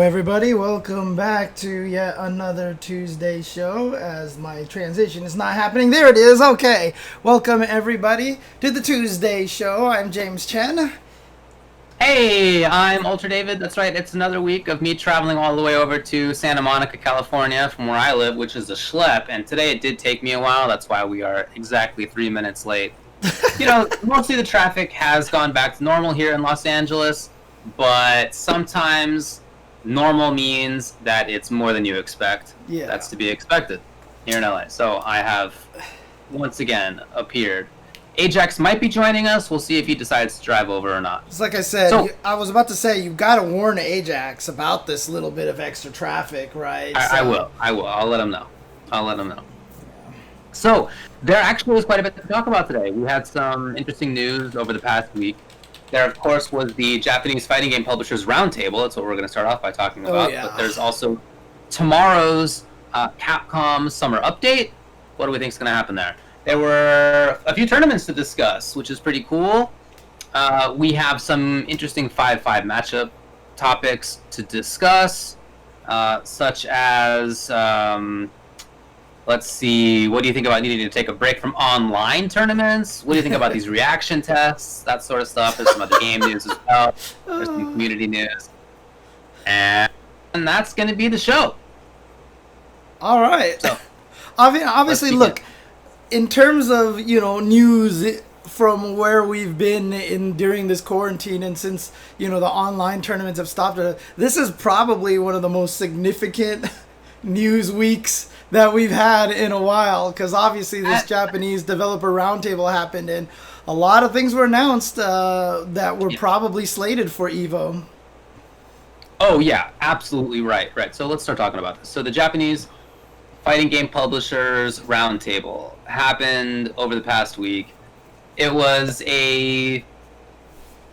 everybody, welcome back to yet another Tuesday show. As my transition is not happening, there it is. Okay, welcome everybody to the Tuesday show. I'm James Chen. Hey, I'm Ultra David. That's right, it's another week of me traveling all the way over to Santa Monica, California from where I live, which is a schlep, and today it did take me a while. That's why we are exactly 3 minutes late. Mostly the traffic has gone back to normal here in Los Angeles, but sometimes normal means that it's more than you expect. Yeah. That's to be expected here in LA. So I have once again appeared. Ajax might be joining us. We'll see if he decides to drive over or not. It's like I said, I was about to say, you've got to warn Ajax about this little bit of extra traffic, right? I will. I'll let him know. So there actually was quite a bit to talk about today. We had some interesting news over the past week. There, of course, was the Japanese fighting game publishers Roundtable. That's what we're going to start off by talking about. Oh, yeah. But there's also tomorrow's Capcom Summer Update. What do we think is going to happen there? There were a few tournaments to discuss, which is pretty cool. We have some interesting 5-5 matchup topics to discuss, such as... let's see, what do you think about needing to take a break from online tournaments? What do you think about these reaction tests? That sort of stuff. There's some other game news as well. There's some community news. And that's going to be the show. All right. So, obviously, look, in terms of, news from where we've been during this quarantine and since, the online tournaments have stopped, this is probably one of the most significant news weeks that we've had in a while, because obviously this Japanese developer roundtable happened and a lot of things were announced that were probably slated for EVO. Oh yeah, absolutely right. So let's start talking about this. So the Japanese fighting game publishers roundtable happened over the past week. It was a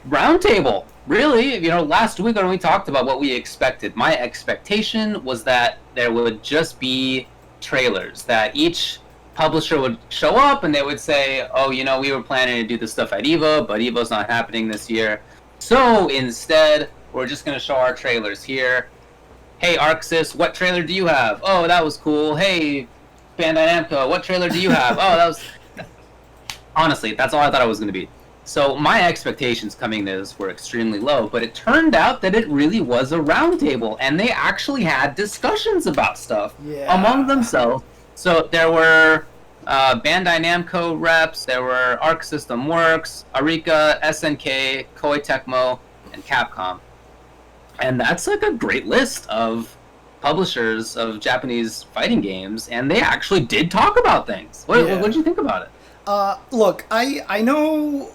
roundtable. Really, last week when we talked about what we expected, my expectation was that there would just be trailers, that each publisher would show up and they would say, oh, we were planning to do this stuff at EVO, but EVO's not happening this year. So instead, we're just going to show our trailers here. Hey, Arxis, what trailer do you have? Oh, that was cool. Hey, Bandai Namco, what trailer do you have? Oh, that was... Honestly, that's all I thought it was going to be. So my expectations coming to this were extremely low, but it turned out that it really was a roundtable, and they actually had discussions about stuff among themselves. So there were Bandai Namco reps, there were Arc System Works, Arika, SNK, Koei Tecmo, and Capcom. And that's like a great list of publishers of Japanese fighting games, and they actually did talk about things. What did you think about it? Look, I know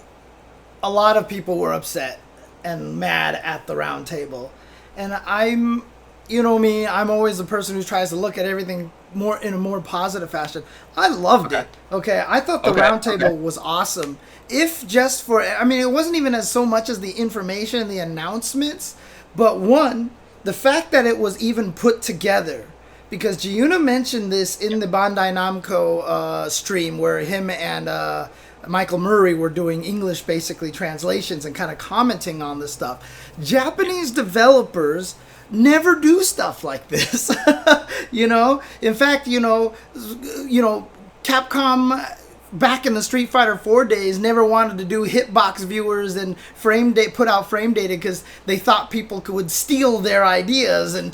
a lot of people were upset and mad at the round table. And I'm, me, I'm always the person who tries to look at everything in a more positive fashion. I loved it. Okay, I thought the round table was awesome. If just for, it wasn't even as so much as the information and the announcements, but one, the fact that it was even put together. Because Giuna mentioned this in the Bandai Namco stream where him and Michael Murray were doing English, basically, translations and kind of commenting on this stuff. Japanese developers never do stuff like this. In fact, Capcom back in the Street Fighter 4 days never wanted to do hitbox viewers and put out frame data because they thought people would steal their ideas and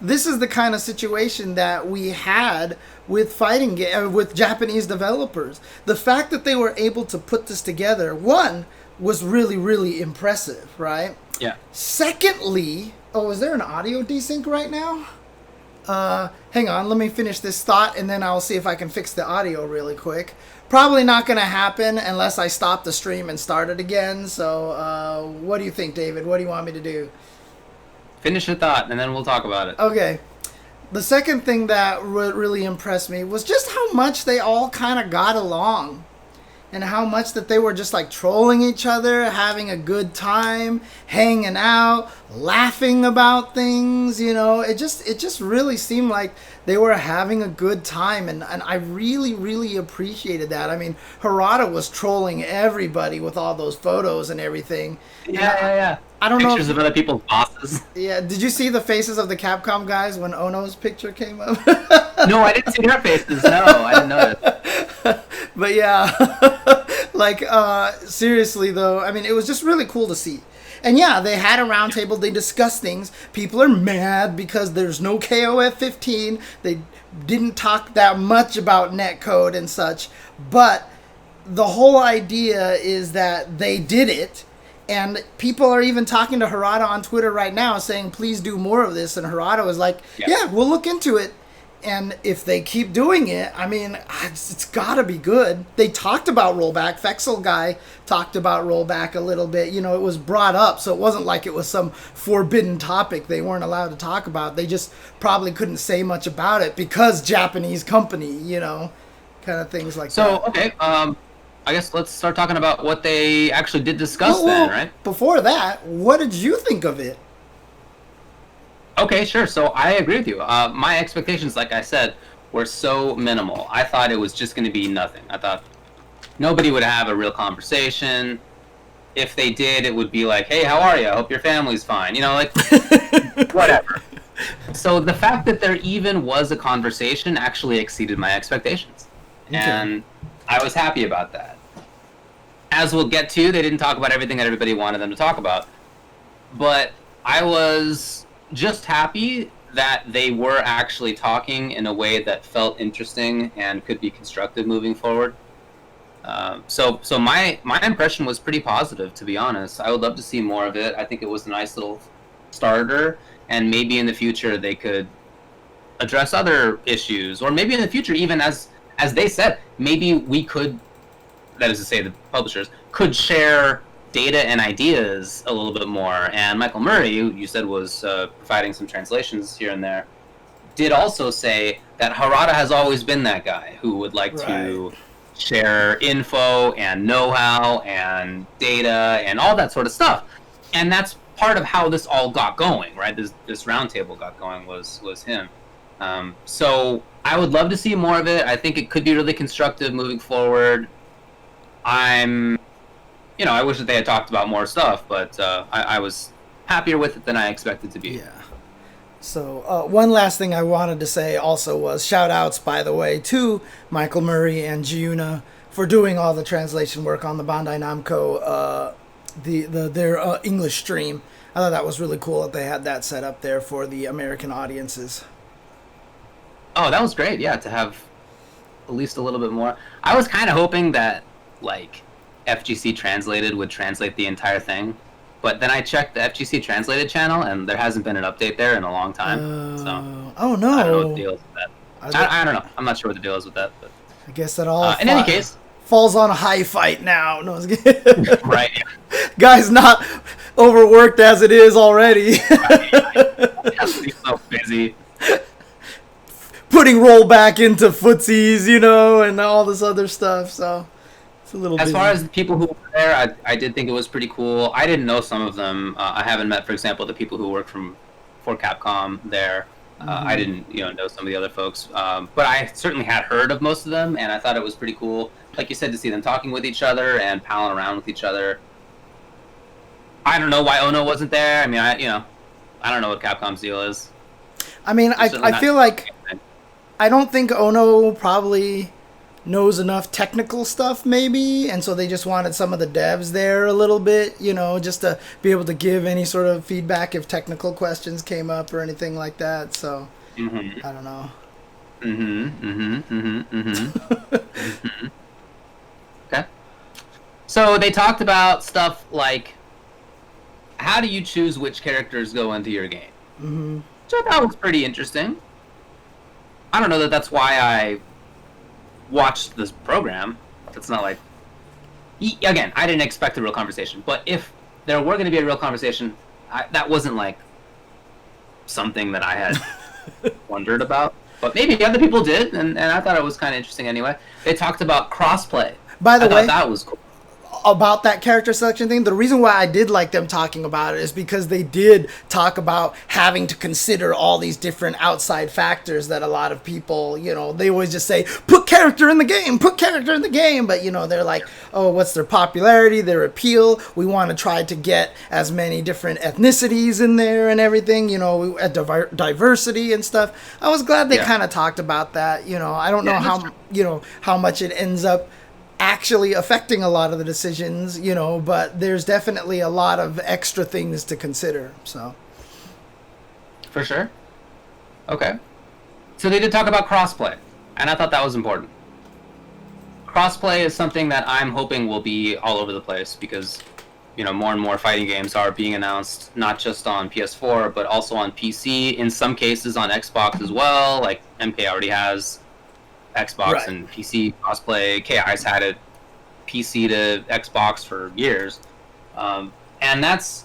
this is the kind of situation that we had with with Japanese developers. The fact that they were able to put this together, one, was really, really impressive, right? Yeah. Secondly, is there an audio desync right now? Hang on, let me finish this thought and then I'll see if I can fix the audio really quick. Probably not going to happen unless I stop the stream and start it again. So, what do you think, David? What do you want me to do? Finish your thought and then we'll talk about it. Okay. The second thing that really impressed me was just how much they all kind of got along. and how much that they were just like trolling each other, having a good time, hanging out, laughing about things, you know. It just really seemed like they were having a good time, and I really, really appreciated that. I mean, Harada was trolling everybody with all those photos and everything. Yeah. I don't Pictures know. of other people's bosses. Yeah, did you see the faces of the Capcom guys when Ono's picture came up? No, I didn't see their faces. No, I didn't notice. But yeah, like seriously though, I mean, it was just really cool to see. And yeah, they had a roundtable. They discussed things. People are mad because there's no KOF 15. They didn't talk that much about netcode and such. But the whole idea is that they did it. And people are even talking to Harada on Twitter right now saying, please do more of this. And Harada was like, yeah, we'll look into it. And if they keep doing it, I mean, it's got to be good. They talked about rollback. Fexel guy talked about rollback a little bit. You know, it was brought up, so it wasn't like it was some forbidden topic they weren't allowed to talk about. They just probably couldn't say much about it because Japanese company, you know, kind of things like that. So, okay, I guess let's start talking about what they actually did discuss then, right? Before that, what did you think of it? Okay, sure. So I agree with you. My expectations, like I said, were so minimal. I thought it was just going to be nothing. I thought nobody would have a real conversation. If they did, it would be like, hey, how are you? I hope your family's fine. You know, like, whatever. So the fact that there even was a conversation actually exceeded my expectations. Okay. And I was happy about that. As we'll get to, they didn't talk about everything that everybody wanted them to talk about. But I was just happy that they were actually talking in a way that felt interesting and could be constructive moving forward. So my impression was pretty positive, to be honest. I would love to see more of it. I think it was a nice little starter, and maybe in the future they could address other issues, or maybe in the future, even as they said, maybe we could, that is to say, the publishers could share data and ideas a little bit more. And Michael Murray, who you said was providing some translations here and there, did also say that Harada has always been that guy who would like to share info and know-how and data and all that sort of stuff. And that's part of how this all got going, right? This roundtable got going was him. So I would love to see more of it. I think it could be really constructive moving forward. I wish that they had talked about more stuff, but I was happier with it than I expected to be. Yeah. So one last thing I wanted to say also was shout-outs, by the way, to Michael Murray and Giuna for doing all the translation work on the Bandai Namco, their English stream. I thought that was really cool that they had that set up there for the American audiences. Oh, that was great, yeah, to have at least a little bit more. I was kind of hoping that, like, FGC Translated would translate the entire thing, but then I checked the FGC Translated channel, and there hasn't been an update there in a long time. Oh no! I don't know what the deal is with that. I don't know. I'm not sure what the deal is with that. But I guess that all in any case falls on a high fight now. No, right. Yeah. Guy's not overworked as it is already. He's so busy. Putting rollback into footsies, and all this other stuff. So. As far as the people who were there, I did think it was pretty cool. I didn't know some of them. I haven't met, for example, the people who work for Capcom there. I didn't, know some of the other folks. But I certainly had heard of most of them, and I thought it was pretty cool. Like you said, to see them talking with each other and palling around with each other. I don't know why Ono wasn't there. I mean, I don't know what Capcom's deal is. I mean, I feel like I don't think Ono probably knows enough technical stuff maybe, and so they just wanted some of the devs there a little bit, just to be able to give any sort of feedback if technical questions came up or anything like that. So I don't know. Okay. So they talked about stuff like, how do you choose which characters go into your game? Which I thought was pretty interesting. I don't know that that's why I watched this program. It's not like, again, I didn't expect a real conversation, but if there were going to be a real conversation, that wasn't like something that I had wondered about, but maybe other people did, and I thought it was kind of interesting anyway. They talked about crossplay. By the I way, thought that was cool. about that character selection thing, the reason why I did like them talking about it is because they did talk about having to consider all these different outside factors that a lot of people, they always just say, put character in the game, put character in the game. But, they're like, oh, what's their popularity, their appeal? We want to try to get as many different ethnicities in there and everything, diversity and stuff. I was glad they kind of talked about that. I don't know how much it ends up actually affecting a lot of the decisions, but there's definitely a lot of extra things to consider. So, for sure. Okay. So they did talk about crossplay, and I thought that was important. Crossplay is something that I'm hoping will be all over the place because, more and more fighting games are being announced not just on PS4 but also on PC. In some cases on Xbox as well. Like MK already has Xbox and PC crossplay. KI's had it PC to Xbox for years. And that's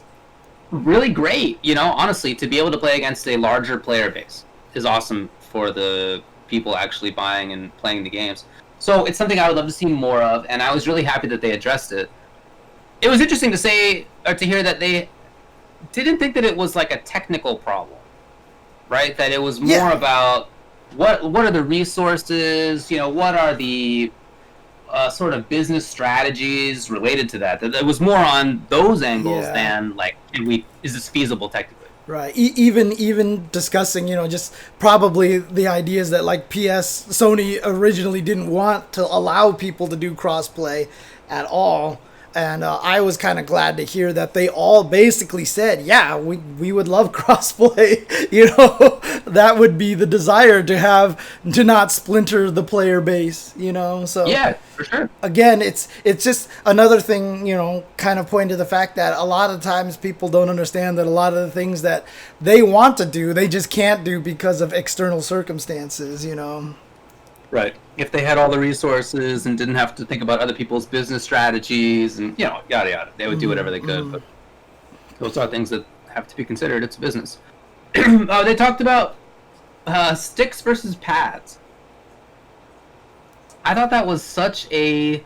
really great, honestly, to be able to play against a larger player base is awesome for the people actually buying and playing the games. So it's something I would love to see more of, and I was really happy that they addressed it. It was interesting to hear that they didn't think that it was like a technical problem, right? That it was more about what are the resources, what are the sort of business strategies related to that. That it was more on those angles than like, is this feasible technically? Right. Even discussing, just probably the ideas that like Sony originally didn't want to allow people to do crossplay at all. And I was kind of glad to hear that they all basically said, yeah, we would love crossplay. That would be the desire to not splinter the player base, So yeah, for sure. Again, it's just another thing, kind of pointing to the fact that a lot of times people don't understand that a lot of the things that they want to do, they just can't do because of external circumstances, Right. If they had all the resources and didn't have to think about other people's business strategies and, yada, yada, they would do whatever they could. But those are things that have to be considered. It's business. They talked about sticks versus pads. I thought that was such a,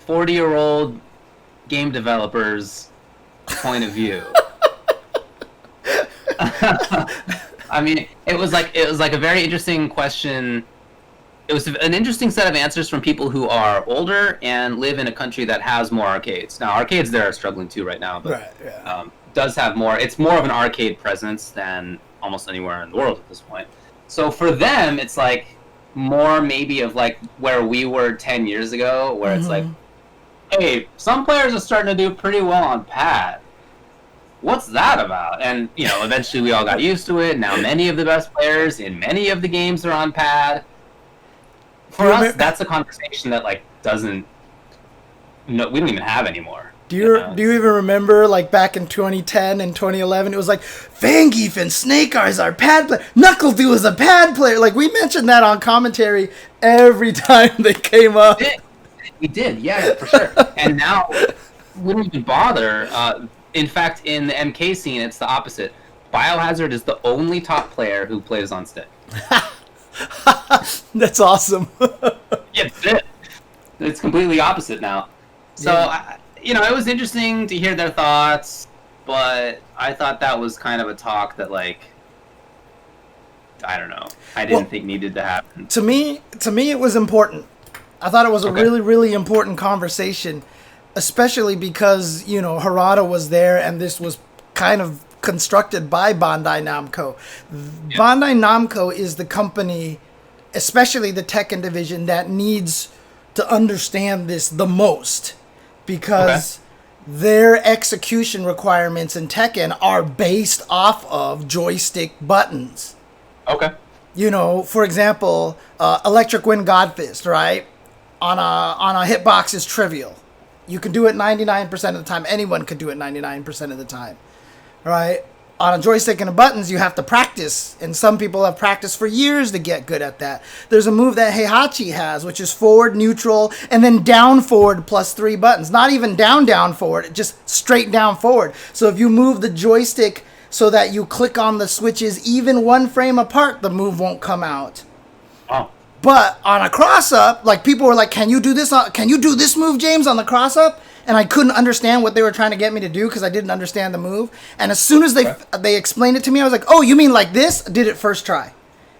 40-year-old game developer's point of view. I mean, it was like a very interesting question. It was an interesting set of answers from people who are older and live in a country that has more arcades. Now, arcades there are struggling too right now, but does have more. It's more of an arcade presence than almost anywhere in the world at this point. So for them, it's like more maybe of like where we were 10 years ago, where it's like, hey, some players are starting to do pretty well on pad. What's that about? And, eventually we all got used to it. Now many of the best players in many of the games are on pad. For us, that's a conversation that, we don't even have anymore. Do you even remember, back in 2010 and 2011, it was like, Zangief and Snake Eyes are pad player. Knuckle Dew is a pad player. We mentioned that on commentary every time they came up. We did, yeah, for sure. And now we don't even bother. In fact, in the MK scene, it's the opposite. Biohazard is the only top player who plays on stick. That's awesome. Yeah, it's completely opposite now. So, it was interesting to hear their thoughts, but I thought that was kind of a talk that, I don't know. I didn't think needed to happen. To me, it was important. I thought it was a really, really important conversation. Especially because, Harada was there and this was kind of constructed by Bandai Namco. Yeah. Bandai Namco is the company, especially the Tekken division, that needs to understand this the most. Because their execution requirements in Tekken are based off of joystick buttons. Okay. For example, Electric Wind Godfist, right? On a hitbox is trivial. You can do it 99% of the time. Anyone could do it 99% of the time, right? On a joystick and a buttons, you have to practice, and some people have practiced for years to get good at that. There's a move that Heihachi has, which is forward, neutral, and then down forward plus 3 buttons. Not even down forward, just straight down forward. So if you move the joystick so that you click on the switches even 1 frame apart, the move won't come out. Oh. But on a cross up, like people were like, "Can you do this? Can you do this move, James, on the cross up?" And I couldn't understand what they were trying to get me to do because I didn't understand the move. And as soon as they explained it to me, I was like, "Oh, you mean like this?" I did it first try,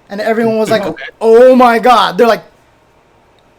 and everyone was like, Okay. "Oh my god!" They're like,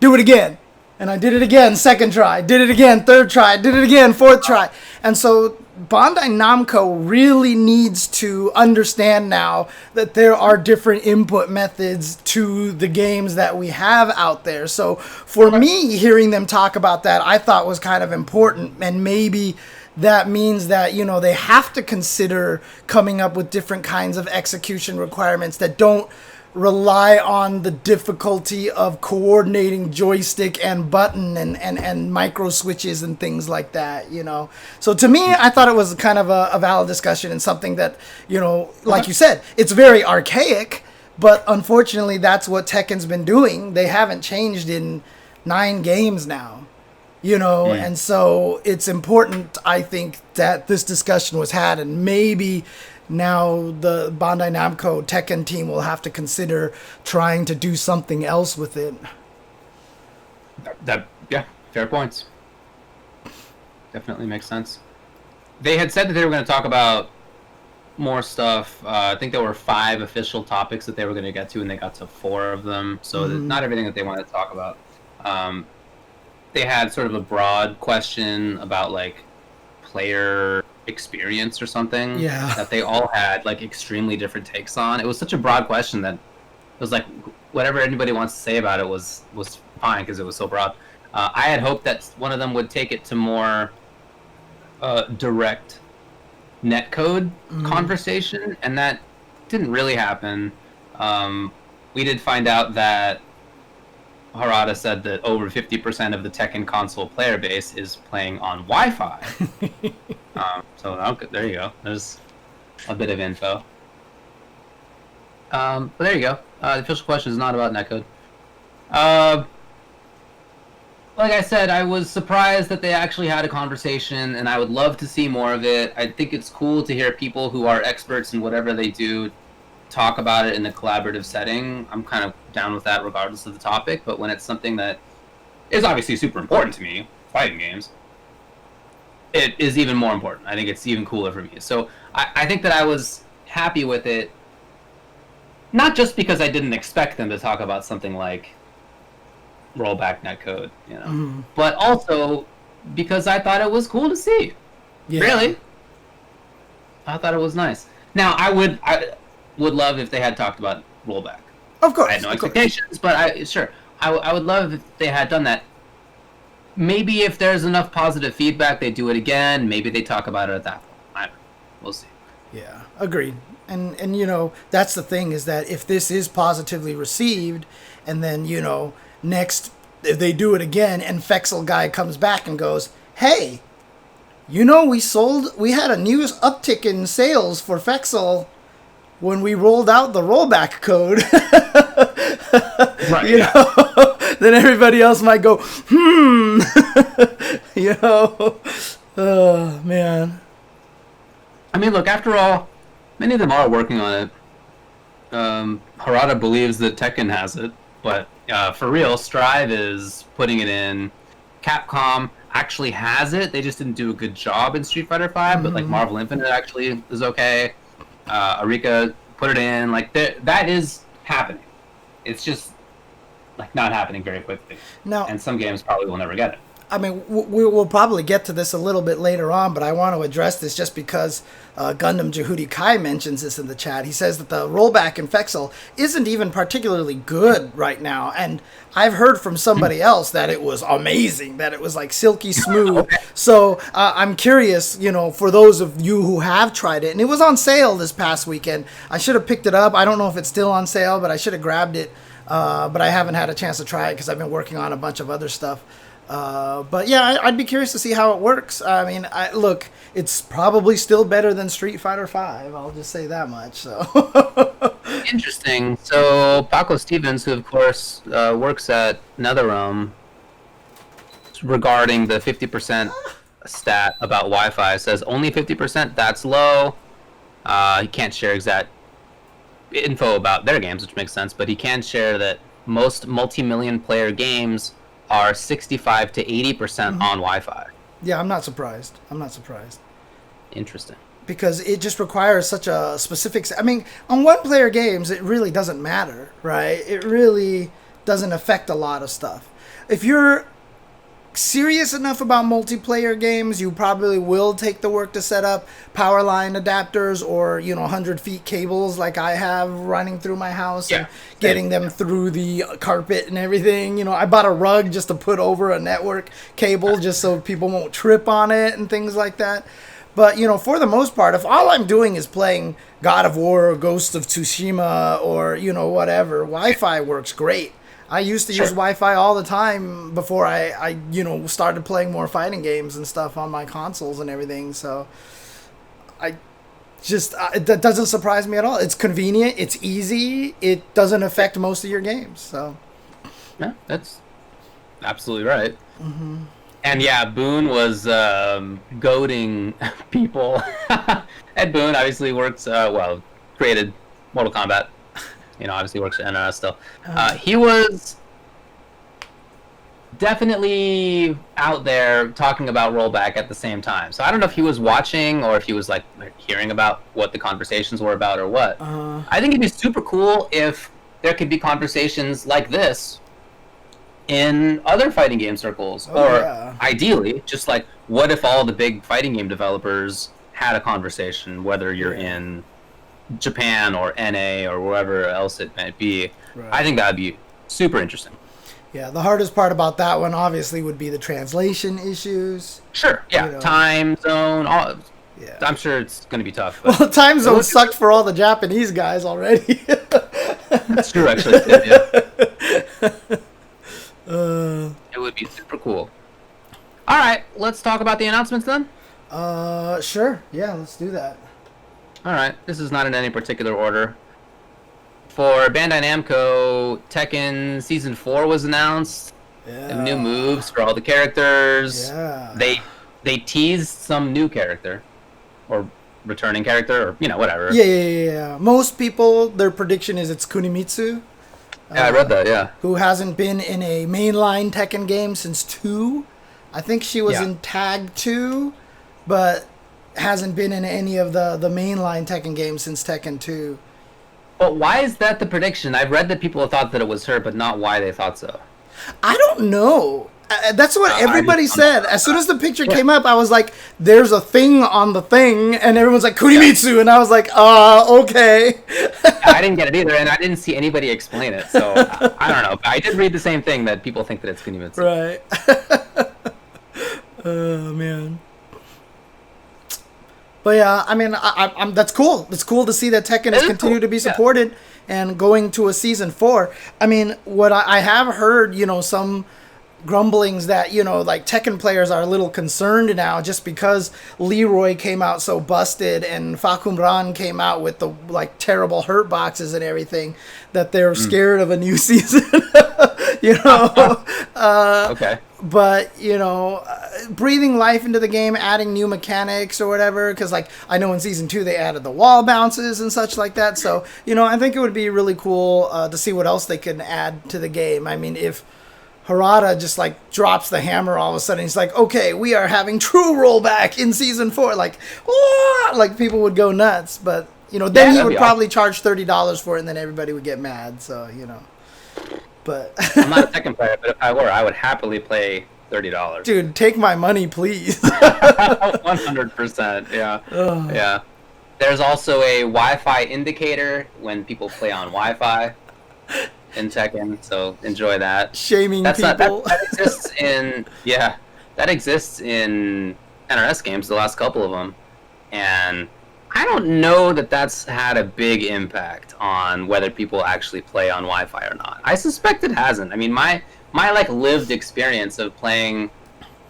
"Do it again." And I did it again, second try. Did it again, third try. Did it again, fourth try. And so Bandai Namco really needs to understand now that there are different input methods to the games that we have out there. So for me, hearing them talk about that, I thought was kind of important. And maybe that means that, you know, they have to consider coming up with different kinds of execution requirements that don't rely on the difficulty of coordinating joystick and button and micro switches and things like that, you know. So to me, I thought it was kind of a valid discussion and something that, you know, like you said, it's very archaic, but unfortunately that's what Tekken's been doing. They haven't changed in 9 games now, you know, and so it's important, I think, that this discussion was had, and maybe now the Bandai Namco Tekken team will have to consider trying to do something else with it. Yeah, fair points. Definitely makes sense. They had said that they were going to talk about more stuff. I think there were 5 official topics that they were going to get to, and they got to 4 of them. So not everything that they wanted to talk about. They had sort of a broad question about like player experience or something that they all had like extremely different takes on. It was such a broad question that it was like whatever anybody wants to say about it was fine because it was so broad. I had hoped that one of them would take it to more direct netcode conversation, and that didn't really happen. We did find out that Harada said that over 50% of the Tekken console player base is playing on Wi-Fi. So there you go. There's a bit of info. But there you go. The official question is not about netcode. Like I said, I was surprised that they actually had a conversation, and I would love to see more of it. I think it's cool to hear people who are experts in whatever they do talk about it in a collaborative setting. I'm kind of down with that regardless of the topic, but when it's something that is obviously super important to me, fighting games, it is even more important. I think it's even cooler for me. So I think that I was happy with it, not just because I didn't expect them to talk about something like rollback netcode, you know, but also because I thought it was cool to see. Yeah. Really, I thought it was nice. Now I would love if they had talked about rollback. Of course. I had no expectations, but I would love if they had done that. Maybe if there's enough positive feedback, they do it again. Maybe they talk about it at that point. We'll see. Yeah, agreed. And you know, that's the thing, is that if this is positively received, and then, you know, next if they do it again and Fexel guy comes back and goes, "Hey, you know, we had a new uptick in sales for Fexel when we rolled out the rollback code." Right, you know, then everybody else might go, you know. Oh, man. I mean, look, after all, many of them are working on it. Harada believes that Tekken has it, but for real, Strive is putting it in. Capcom actually has it. They just didn't do a good job in Street Fighter V, but like Marvel Infinite actually is okay. Arika put it in. Like that is happening. It's just like not happening very quickly. Now, and some games probably will never get it. I mean, we will probably get to this a little bit later on, but I want to address this just because Gundam Jehudi Kai mentions this in the chat. He says that the rollback in Fexel isn't even particularly good right now, and I've heard from somebody else that it was amazing, that it was like silky smooth. Okay. So I'm curious, you know, for those of you who have tried it, and it was on sale this past weekend. I should have picked it up. I don't know if it's still on sale, but I should have grabbed it. But I haven't had a chance to try it because I've been working on a bunch of other stuff. But yeah, I'd be curious to see how it works. I mean, look, it's probably still better than Street Fighter V. I'll just say that much. So interesting. So Paco Stevens, who of course works at Netherrealm, regarding the 50% stat about Wi-Fi, says only 50%. That's low. He can't share exact info about their games, which makes sense, but he can share that most multi-million player games are 65 to 80% on Wi-Fi. Yeah, I'm not surprised. Interesting. Because it just requires such a specific... I mean, on one-player games, it really doesn't matter, right? It really doesn't affect a lot of stuff. If you're serious enough about multiplayer games, you probably will take the work to set up power line adapters or 100 feet cables like I have running through my house and getting them through the carpet and everything. I bought a rug just to put over a network cable just so people won't trip on it and things like that. But, for the most part, if all I'm doing is playing God of War or Ghost of Tsushima or, whatever, Wi-Fi works great. I used to use Wi-Fi all the time before I started playing more fighting games and stuff on my consoles and everything. So that doesn't surprise me at all. It's convenient. It's easy. It doesn't affect most of your games. So yeah, that's absolutely right. And yeah, Boone was goading people. Ed Boone obviously works, created Mortal Kombat. Obviously works at NRS still. He was definitely out there talking about rollback at the same time. So I don't know if he was watching or if he was like hearing about what the conversations were about or what. I think it'd be super cool if there could be conversations like this in other fighting game circles, ideally, just like what if all the big fighting game developers had a conversation, whether you're in Japan or NA or wherever else it might be. Right. I think that would be super interesting. Yeah, the hardest part about that one obviously would be the translation issues. Sure, yeah, time zone, all. Yeah. I'm sure it's going to be tough. Well, time zone sucked for all the Japanese guys already. That's true, actually. Yeah. It would be super cool. All right, let's talk about the announcements then. Sure. Yeah, let's do that. All right, this is not in any particular order. For Bandai Namco, Tekken Season 4 was announced. Yeah. New moves for all the characters. Yeah. They teased some new character or returning character or whatever. Yeah. Most people, their prediction is it's Kunimitsu. Yeah, I read that, yeah. Who hasn't been in a mainline Tekken game since 2. I think she was in Tag 2, but hasn't been in any of the mainline Tekken games since Tekken 2. But why is that the prediction? I've read that people thought that it was her, but not why they thought so. I don't know. That's what everybody said. As soon as the picture came up, I was like, there's a thing on the thing, and everyone's like, Kunimitsu, and I was like, okay. I didn't get it either, and I didn't see anybody explain it, so I don't know. But I did read the same thing, that people think that it's Kunimitsu. Right. Oh, man. But yeah, I mean, I'm that's cool. It's cool to see that Tekken has continued to be supported and going to a Season 4. I mean, what I have heard, some grumblings that, like Tekken players are a little concerned now just because Leroy came out so busted and Fakumran came out with the terrible hurt boxes and everything that they're scared of a new season. Okay. But, breathing life into the game, adding new mechanics or whatever, because, I know in Season 2 they added the wall bounces and such like that. So, I think it would be really cool to see what else they can add to the game. I mean, if Harada just, drops the hammer all of a sudden, he's like, okay, we are having true rollback in Season 4. People would go nuts. But, then he would probably charge $30 for it, and then everybody would get mad. So, But I'm not a Tekken player, but if I were, I would happily pay $30. Dude, take my money, please. 100%, yeah. Ugh. Yeah. There's also a Wi-Fi indicator when people play on Wi-Fi in Tekken, so enjoy that. Shaming people. That exists in NRS games, the last couple of them, and I don't know that that's had a big impact on whether people actually play on Wi-Fi or not. I suspect it hasn't. I mean, my lived experience of playing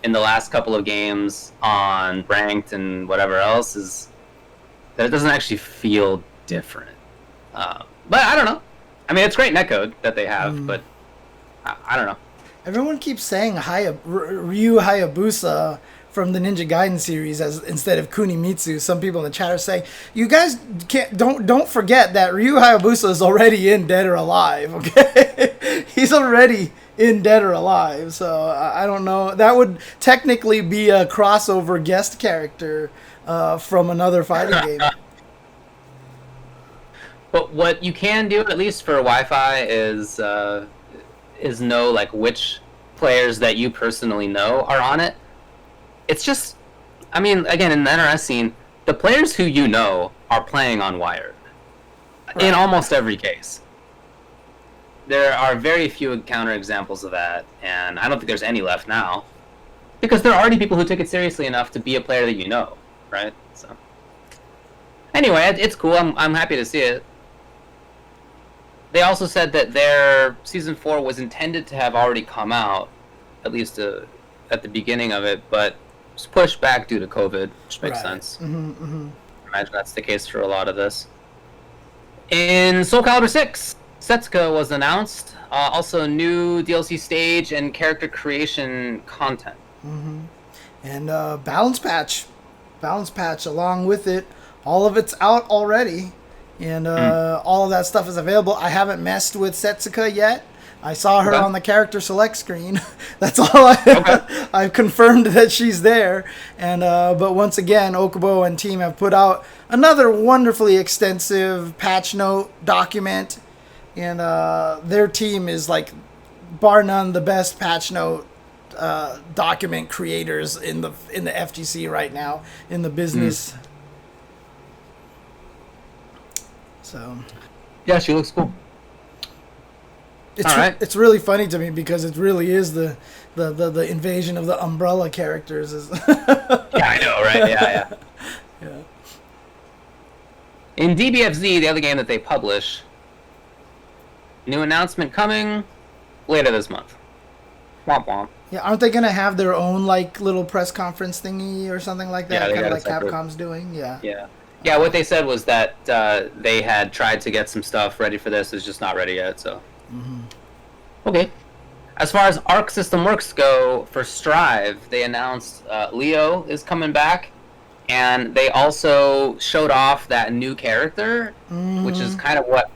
in the last couple of games on ranked and whatever else is that it doesn't actually feel different. But I don't know. I mean, it's great netcode that they have, but I don't know. Everyone keeps saying Ryu Hayabusa from the Ninja Gaiden series as instead of Kunimitsu. Some people in the chat are saying, you guys don't forget that Ryu Hayabusa is already in Dead or Alive, okay? He's already in Dead or Alive, so I don't know. That would technically be a crossover guest character from another fighting game. But what you can do, at least for Wi-Fi, is know like which players that you personally know are on it. It's just, I mean, again, in the NRS scene, the players who you know are playing on Wired. Right. In almost every case. There are very few counterexamples of that, and I don't think there's any left now. Because there are already people who took it seriously enough to be a player that you know, right? So, anyway, it's cool. I'm happy to see it. They also said that their Season 4 was intended to have already come out, at least at the beginning of it, but was pushed back due to COVID, which makes sense. I imagine that's the case for a lot of this. In Soul Calibur 6, Setsuka was announced. Also, new DLC stage and character creation content. And balance patch along with it. All of it's out already. And all of that stuff is available. I haven't messed with Setsuka yet. I saw her on the character select screen. That's all I've confirmed that she's there. And but once again, Okubo and team have put out another wonderfully extensive patch note document. And their team is like, bar none, the best patch note document creators in the FGC right now in the business. So, yeah, she looks cool. It's really funny to me because it really is the invasion of the umbrella characters. Yeah, I know, right? Yeah. In DBFZ, the other game that they publish, new announcement coming later this month. Womp womp. Yeah, aren't they gonna have their own like little press conference thingy or something like that? Kind of like Capcom's doing. Yeah, what they said was that they had tried to get some stuff ready for this. It's just not ready yet, so. Okay. As far as Arc System Works go, for Strive, they announced Leo is coming back, and they also showed off that new character, which is kind of what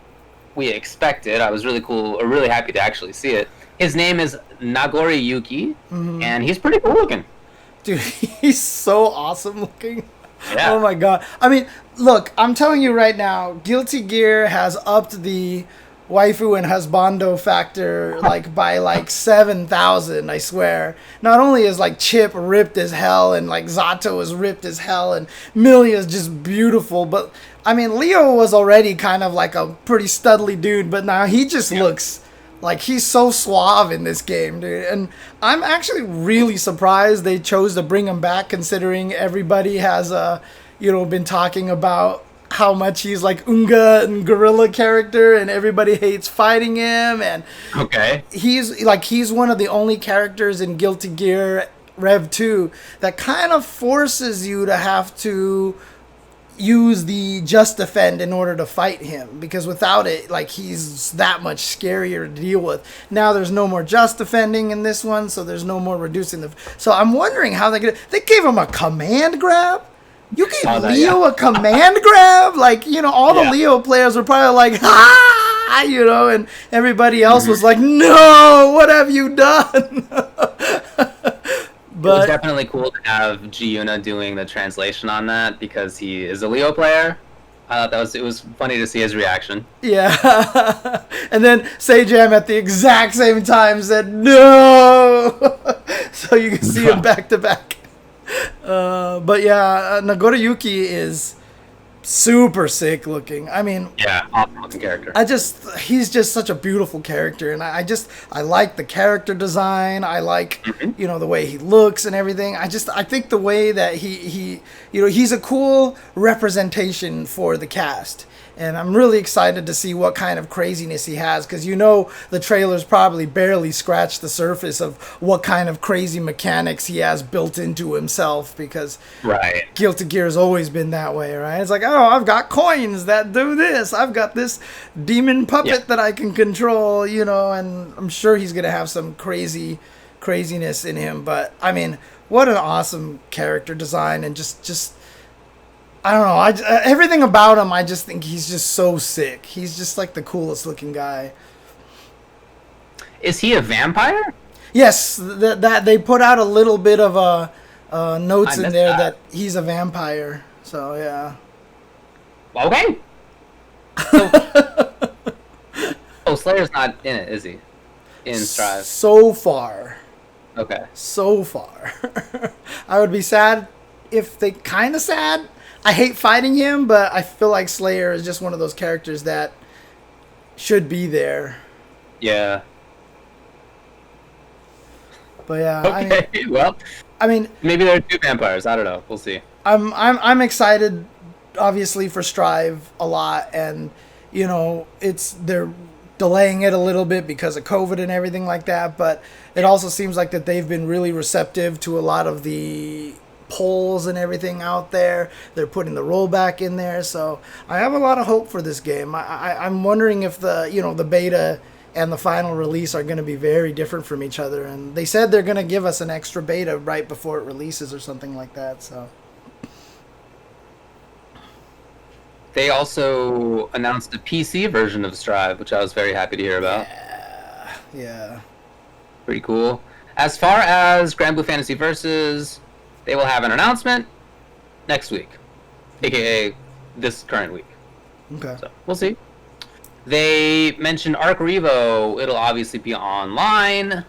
we expected. I was really happy to actually see it. His name is Nagoriyuki, and he's pretty cool looking. Dude, he's so awesome looking. Yeah. Oh my god. I mean, look, I'm telling you right now, Guilty Gear has upped the waifu and husbando factor like by like 7,000, I swear. Not only is like Chip ripped as hell and like Zato is ripped as hell and Millie is just beautiful, but I mean, Leo was already kind of like a pretty studly dude, but now he just looks like he's so suave in this game, dude. And I'm actually really surprised they chose to bring him back, considering everybody has, been talking about how much he's like Unga and Gorilla character, and everybody hates fighting him. And he's one of the only characters in Guilty Gear Rev 2 that kind of forces you to have to use the just defend in order to fight him, because without it, like, he's that much scarier to deal with. Now there's no more just defending in this one, so there's no more reducing the. So I'm wondering how they gave him a command grab. You gave Leo a command grab, like, all the Leo players were probably like, ha, and everybody else was like, no, what have you done? It was definitely cool to have Giuna doing the translation on that, because he is a Leo player. It was funny to see his reaction. Yeah. And then Sejam at the exact same time said, no! So you can see him back to back. But yeah, Nagoriyuki is super sick looking. I mean, awesome looking character. He's just such a beautiful character, and I like the character design. I like the way he looks and everything. I think the way that he's a cool representation for the cast. And I'm really excited to see what kind of craziness he has, because the trailers probably barely scratched the surface of what kind of crazy mechanics he has built into himself, because Guilty Gear has always been that way, right? It's like, oh, I've got coins that do this. I've got this demon puppet that I can control, and I'm sure he's going to have some craziness in him. But, I mean, What an awesome character design, and just I don't know. Everything about him, I just think he's just so sick. He's just like the coolest looking guy. Is he a vampire? Yes, that they put out a little bit of notes in there that he's a vampire. So yeah. Okay. So, Slayer's not in it, is he? In Strive. So far. Okay. So far. I would be sad if they kind of sad. I hate fighting him, but I feel like Slayer is just one of those characters that should be there. Yeah. But yeah. Okay. I mean, maybe there are 2 vampires. I don't know. We'll see. I'm excited, obviously, for Strive a lot, and you know they're delaying it a little bit because of COVID and everything like that. But it also seems like that they've been really receptive to a lot of the polls and everything out there. They're putting the rollback in there, so I have a lot of hope for this game. I'm wondering if the beta and the final release are going to be very different from each other, and they said they're going to give us an extra beta right before it releases or something like that. So they also announced a PC version of Strive, which I was very happy to hear about. Yeah. Pretty cool. As far as Grand Blue Fantasy Versus, they will have an announcement next week, aka this current week. Okay. So we'll see. They mentioned Arc Revo. It'll obviously be online.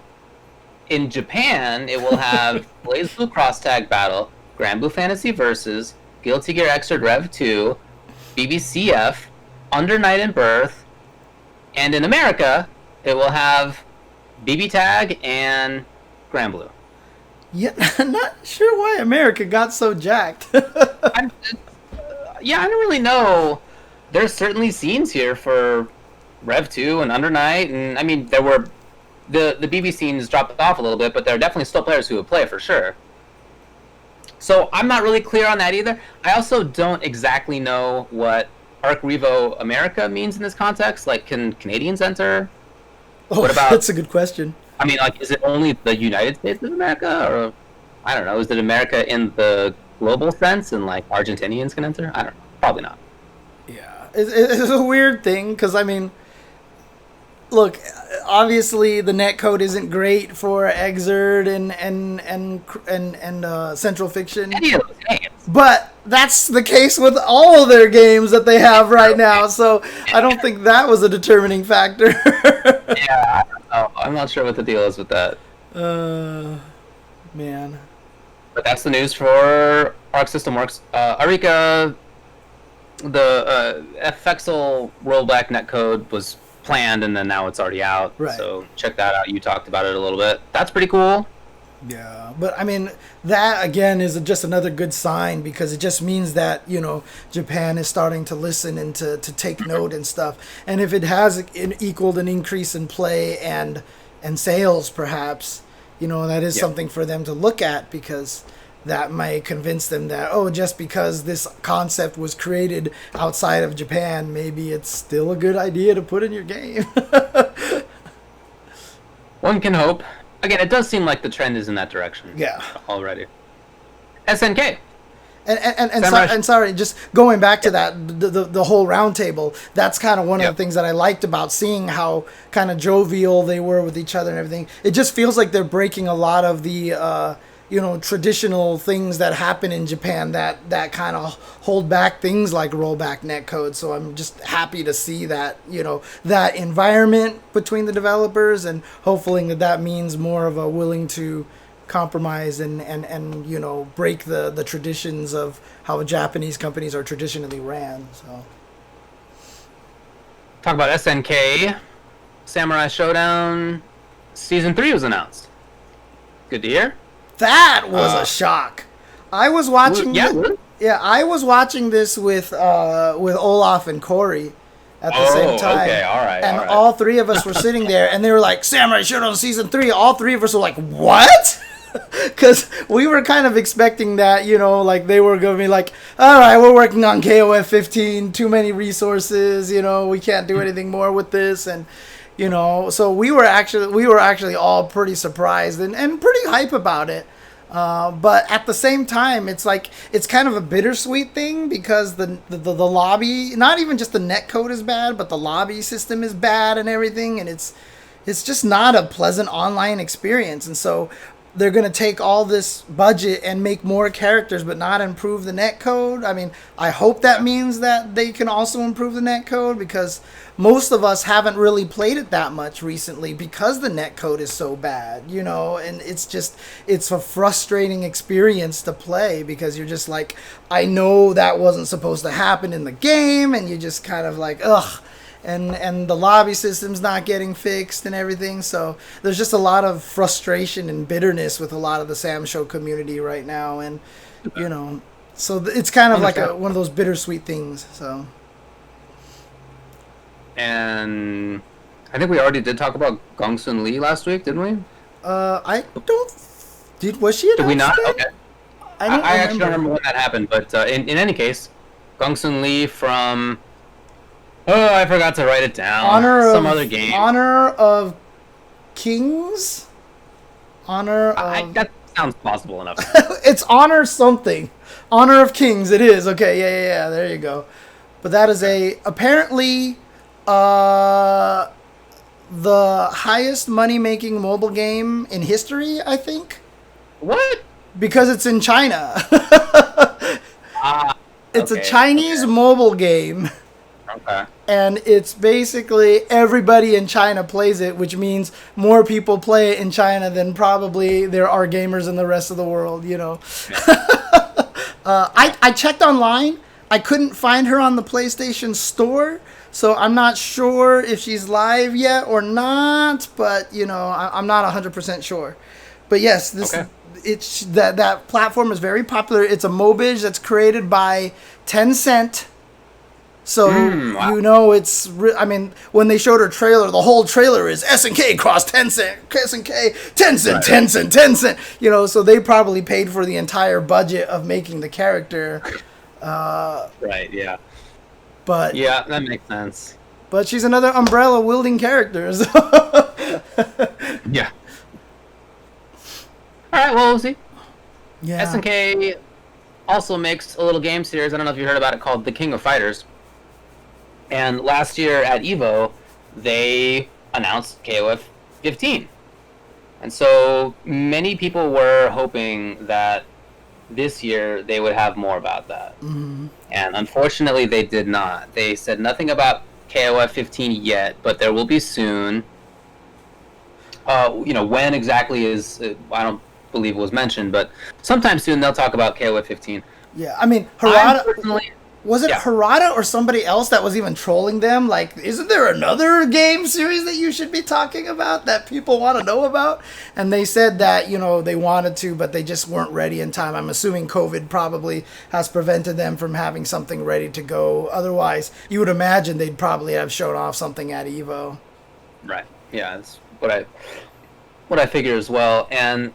In Japan, it will have Blaze Blue Cross Tag Battle, Grand Blue Fantasy Versus, Guilty Gear Xrd Rev 2, BBCF, Under Night and Birth, and in America, it will have BB Tag and Grand Blue. Yeah, I'm not sure why America got so jacked. I don't really know. There's certainly scenes here for Rev 2 and Under Night, and I mean, there were the BB scenes dropped off a little bit, but there are definitely still players who would play for sure. So I'm not really clear on that either. I also don't exactly know what Arc Revo America means in this context. Like, can Canadians enter? Oh, what about? That's a good question. I mean, like, is it only the United States of America, or I don't know? Is it America in the global sense, and like Argentinians can enter? I don't know. Probably not. Yeah, it's a weird thing because I mean, look, obviously the netcode isn't great for Xrd and Central Fiction. Any of those games. But that's the case with all of their games that they have right now, so I don't think that was a determining factor. Yeah, I don't know. I'm not sure what the deal is with that. Man. But that's the news for Arc System Works. Arika, the FXL rollback netcode was planned, and then now it's already out. Right. So check that out. You talked about it a little bit. That's pretty cool. Yeah, but I mean, that again is just another good sign because it just means that, you know, Japan is starting to listen and to take note and stuff. And if it has equaled an increase in play and sales, perhaps, you know, that is something for them to look at because that might convince them that, oh, just because this concept was created outside of Japan, maybe it's still a good idea to put in your game. One can hope. Again, it does seem like the trend is in that direction. Yeah. Already. SNK. And sorry, just going back to that, the whole roundtable, that's kind of one of the things that I liked about seeing how kind of jovial they were with each other and everything. It just feels like they're breaking a lot of the, traditional things that happen in Japan that kind of hold back things like rollback netcode. So I'm just happy to see that, that environment between the developers, and hopefully that means more of a willing to compromise and break the traditions of how Japanese companies are traditionally ran. So talk about SNK. Samurai Showdown Season 3 was announced. Good to hear. That was a shock. I was watching. I was watching this with Olaf and Corey at the same time. Okay, all right. All three of us were sitting there, and they were like, "Samurai Showdown Season 3." All three of us were like, "What?" Because we were kind of expecting that, like they were going to be like, "All right, we're working on KOF 15. Too many resources. We can't do anything more with this." And so we were actually all pretty surprised and pretty hype about it. But at the same time, it's like it's kind of a bittersweet thing because the lobby, not even just the netcode is bad, but the lobby system is bad and everything, and it's just not a pleasant online experience. And so they're going to take all this budget and make more characters but not improve the netcode. I mean, I hope that means that they can also improve the netcode, because most of us haven't really played it that much recently because the netcode is so bad, and it's a frustrating experience to play because you're just like, I know that wasn't supposed to happen in the game, and you just kind of like, ugh. And the lobby system's not getting fixed and everything. So there's just a lot of frustration and bitterness with a lot of the Sam Show community right now. And, so it's kind of like one of those bittersweet things. So. And I think we already did talk about Gongsun Lee last week, didn't we? I don't... Was she announced? Did we not? Then? Okay. I actually don't remember when that happened. But in any case, Gongsun Lee from... Oh, I forgot to write it down. Other game. Honor of Kings? That sounds plausible enough. It's Honor something. Honor of Kings, it is. Okay, yeah, there you go. But that is apparently the highest money-making mobile game in history, I think. What? Because it's in China. It's a Chinese mobile game. Okay. And it's basically everybody in China plays it, which means more people play it in China than probably there are gamers in the rest of the world, Yeah. I checked online. I couldn't find her on the PlayStation Store, so I'm not sure if she's live yet or not, but, I'm not 100% sure. But yes, that platform is very popular. It's a MOBIJ that's created by Tencent. So, wow. it's... when they showed her trailer, the whole trailer is SNK cross Tencent, SNK, Tencent, right. Tencent. So they probably paid for the entire budget of making the character. Right, yeah. But... Yeah, that makes sense. But she's another umbrella-wielding character, so... Yeah. Alright, well, we'll see. Yeah. SNK also makes a little game series, I don't know if you heard about it, called The King of Fighters. And last year at EVO, they announced KOF 15. And so many people were hoping that this year they would have more about that. Mm-hmm. And unfortunately, they did not. They said nothing about KOF 15 yet, but there will be soon. When exactly is, I don't believe it was mentioned, but sometime soon they'll talk about KOF 15. Yeah, Harada... Was it Harada or somebody else that was even trolling them? Like, isn't there another game series that you should be talking about that people want to know about? And they said that, they wanted to, but they just weren't ready in time. I'm assuming COVID probably has prevented them from having something ready to go. Otherwise, you would imagine they'd probably have shown off something at EVO. Right. Yeah, that's what I figure as well. And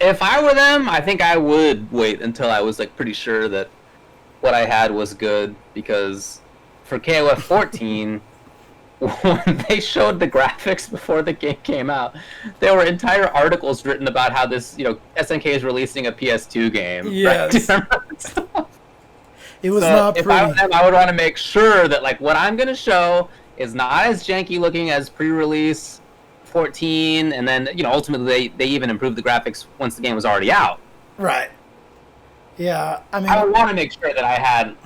if I were them, I think I would wait until I was pretty sure that what I had was good, because for KOF 14, when they showed the graphics before the game came out, there were entire articles written about how this, SNK is releasing a PS2 game. Yes. Right? It was not pretty. If I were them, I would want to make sure that what I'm going to show is not as janky looking as pre-release 14, and then ultimately they even improved the graphics once the game was already out. Right. Yeah, I would want to make sure that I had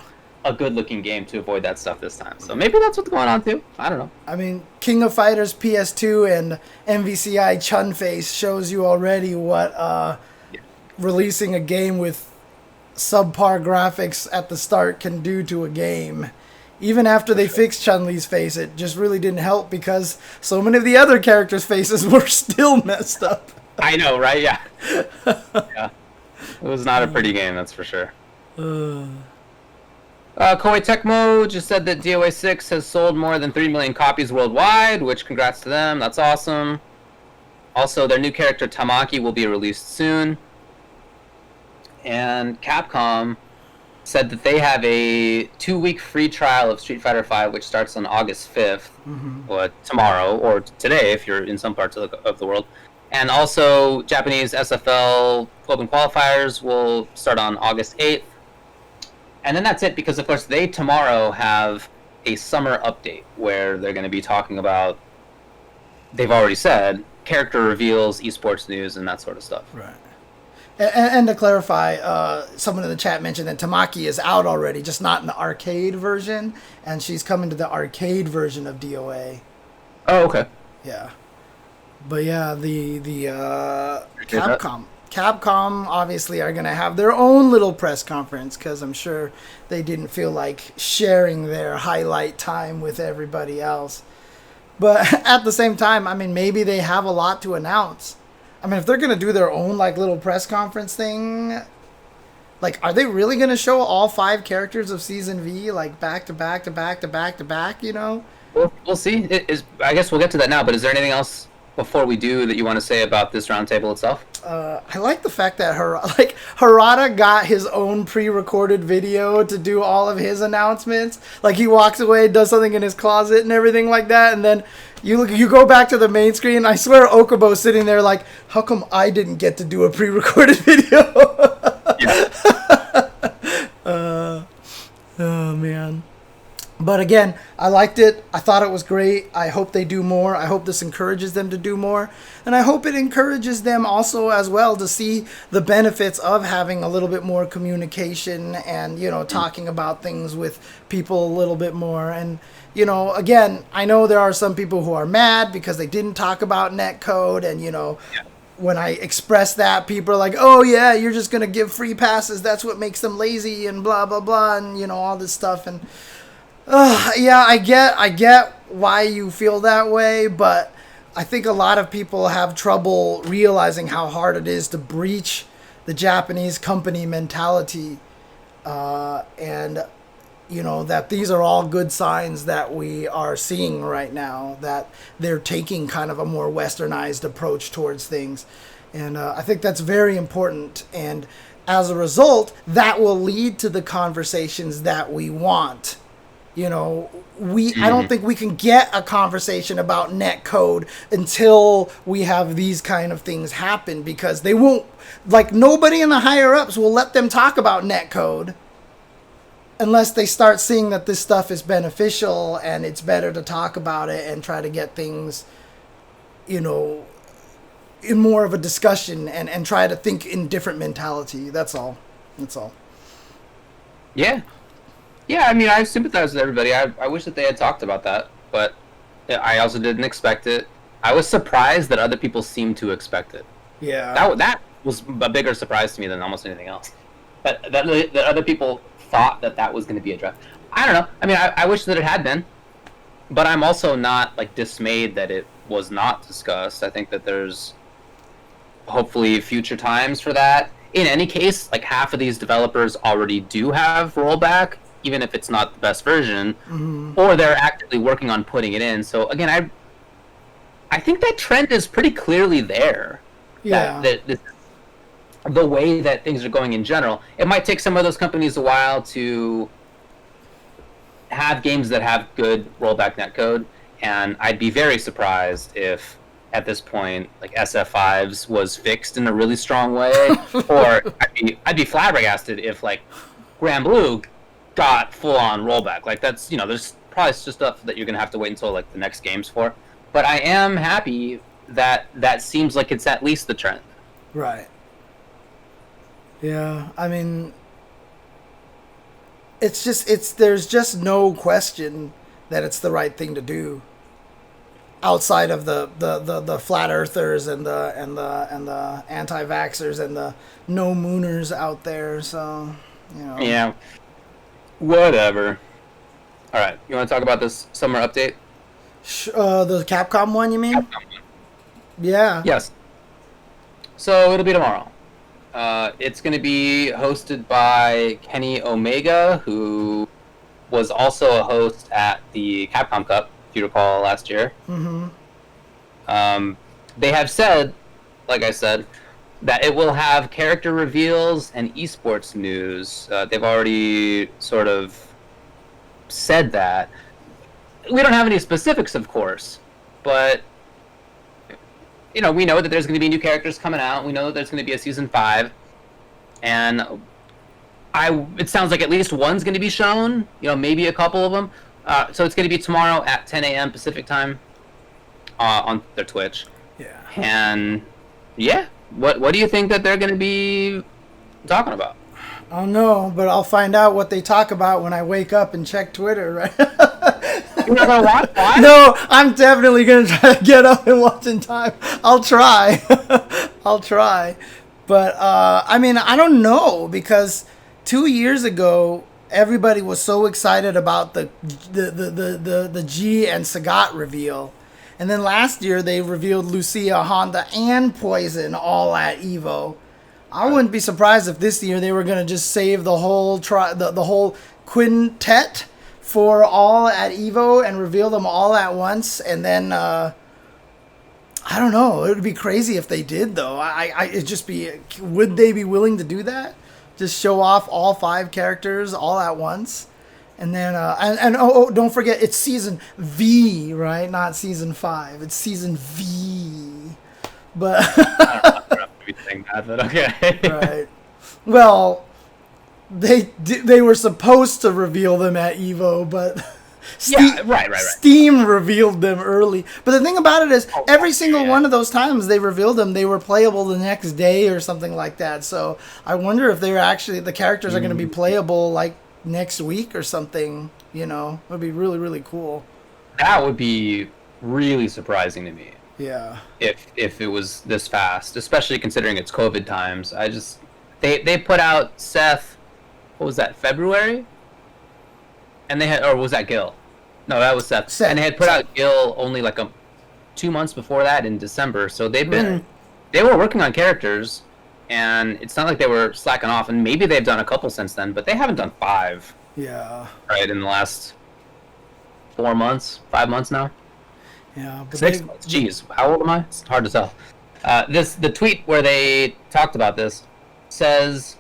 a good-looking game to avoid that stuff this time. So maybe that's what's going on too. I don't know. King of Fighters PS2 and MVCI Chun Face shows you already what releasing a game with subpar graphics at the start can do to a game. Even after they fixed Chun-Li's face, it just really didn't help because so many of the other characters' faces were still messed up. I know, right? Yeah. Yeah. It was not a pretty game, that's for sure. Koei Tecmo just said that DOA 6 has sold more than 3 million copies worldwide, which congrats to them, that's awesome. Also, their new character Tamaki will be released soon. And Capcom said that they have a 2-week free trial of Street Fighter V, which starts on August 5th, or tomorrow, or today if you're in some parts of the world. And also, Japanese SFL Open qualifiers will start on August 8th. And then that's it, because, of course, they tomorrow have a summer update where they're going to be talking about, they've already said, character reveals, esports news, and that sort of stuff. Right. And to clarify, someone in the chat mentioned that Tamaki is out already, just not in the arcade version, and she's coming to the arcade version of DOA. Oh, okay. Yeah. But yeah, the Capcom obviously are going to have their own little press conference, because I'm sure they didn't feel like sharing their highlight time with everybody else. But at the same time, I mean, maybe they have a lot to announce. I mean, if they're going to do their own like little press conference thing, like, are they really going to show all 5 characters of Season V, like, back to back to back to back to back, you know? We'll see. I guess we'll get to that now, but is there anything else before we do that you want to say about this roundtable itself? I like the fact that Harada got his own pre-recorded video to do all of his announcements. Like, he walks away, does something in his closet and everything like that, and then you go back to the main screen. I swear Okubo's sitting there like, how come I didn't get to do a pre-recorded video? Yeah. Oh man. But again, I liked it. I thought it was great. I hope they do more. I hope this encourages them to do more. And I hope it encourages them also as well to see the benefits of having a little bit more communication and, you know, talking about things with people a little bit more. And, you know, again, I know there are some people who are mad because they didn't talk about netcode. And, you know, when I express that, people are like, oh, yeah, you're just going to give free passes. That's what makes them lazy and blah, blah, blah. And, you know, all this stuff. And yeah, I get why you feel that way, but I think a lot of people have trouble realizing how hard it is to breach the Japanese company mentality, and you know that these are all good signs that we are seeing right now, that they're taking kind of a more westernized approach towards things, and I think that's very important, and as a result, that will lead to the conversations that we want. You know, I don't think we can get a conversation about netcode until we have these kind of things happen, because they won't, like, nobody in the higher ups will let them talk about netcode unless they start seeing that this stuff is beneficial and it's better to talk about it and try to get things, you know, in more of a discussion and try to think in different mentality. That's all. Yeah. Yeah, I mean, I sympathize with everybody. I wish that they had talked about that, but I also didn't expect it. I was surprised that other people seemed to expect it. Yeah. That was a bigger surprise to me than almost anything else. But that other people thought that was going to be addressed. I don't know. I mean, I wish that it had been, but I'm also not, like, dismayed that it was not discussed. I think that there's hopefully future times for that. In any case, like, half of these developers already do have rollback, even if it's not the best version, or they're actively working on putting it in. So again, I think that trend is pretty clearly there. Yeah. The way that things are going in general. It might take some of those companies a while to have games that have good rollback netcode, and I'd be very surprised if at this point, like, SF5s was fixed in a really strong way, or I'd be flabbergasted if, like, Grand Blue got full-on rollback. Like, that's, you know, there's probably just stuff that you're gonna have to wait until, like, the next games for. But I am happy that seems like it's at least the trend. Right. Yeah, I mean, there's just no question that it's the right thing to do. Outside of the flat earthers and the anti-vaxxers and the no mooners out there, so, you know. Yeah. Whatever. All right, you want to talk about this summer update? The Capcom one, you mean? Capcom one. Yeah. Yes. So it'll be tomorrow. It's going to be hosted by Kenny Omega, who was also a host at the Capcom Cup, if you recall, last year. Mm-hmm. They have said, like I said, that it will have character reveals and esports news. They've already sort of said that. We don't have any specifics, of course, but we know that there's going to be new characters coming out. We know that there's going to be a season 5, and it sounds like at least one's going to be shown. Maybe a couple of them. So it's going to be tomorrow at 10 a.m. Pacific time on their Twitch. Yeah. And yeah, what do you think that they're going to be talking about? I don't know, but I'll find out what they talk about when I wake up and check Twitter, right? You're not going to watch live? No, I'm definitely going to try to get up and watch in time. I'll try. I'll try. But, I mean, I don't know, because 2 years ago, everybody was so excited about the G and Sagat reveal. And then last year, they revealed Lucia, Honda, and Poison all at EVO. I wouldn't be surprised if this year they were going to just save the whole the whole quintet for all at EVO and reveal them all at once. And then, I don't know. It would be crazy if they did, though. It'd just be... Would they be willing to do that? Just show off all 5 characters all at once? And then, don't forget, it's season V, right? Not season 5. It's season V. But... I don't know if you're saying that, but okay. Right. Well, they were supposed to reveal them at EVO, but... Right. Steam revealed them early. But the thing about it is, every single one of those times they revealed them, they were playable the next day or something like that. So I wonder if the characters are going to be playable like next week or something. It would be really, really cool. That would be really surprising to me. Yeah. If it was this fast, especially considering it's COVID times. They put out Seth, what was that, February? And they had, or was that Gil? No, that was Seth. And they had put out Gil only like 2 months before that in December. So they were working on characters, and it's not like they were slacking off. And maybe they've done a couple since then, but they haven't done 5. Yeah. Right, in the last 4 months, 5 months now. Yeah. But 6 months. Jeez, how old am I? It's hard to tell. The tweet where they talked about this says,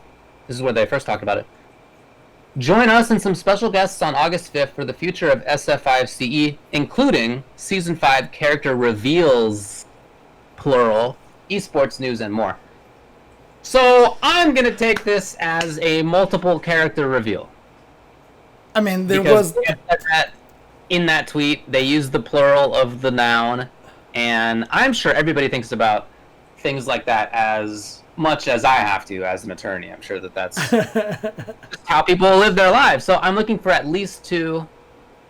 this is where they first talked about it. Join us and some special guests on August 5th for the future of SF5CE, including Season 5 character reveals, plural, esports news, and more. So I'm going to take this as a multiple character reveal. I mean, in that tweet, they used the plural of the noun, and I'm sure everybody thinks about things like that as much as I have to as an attorney. I'm sure that's just how people live their lives. So I'm looking for at least 2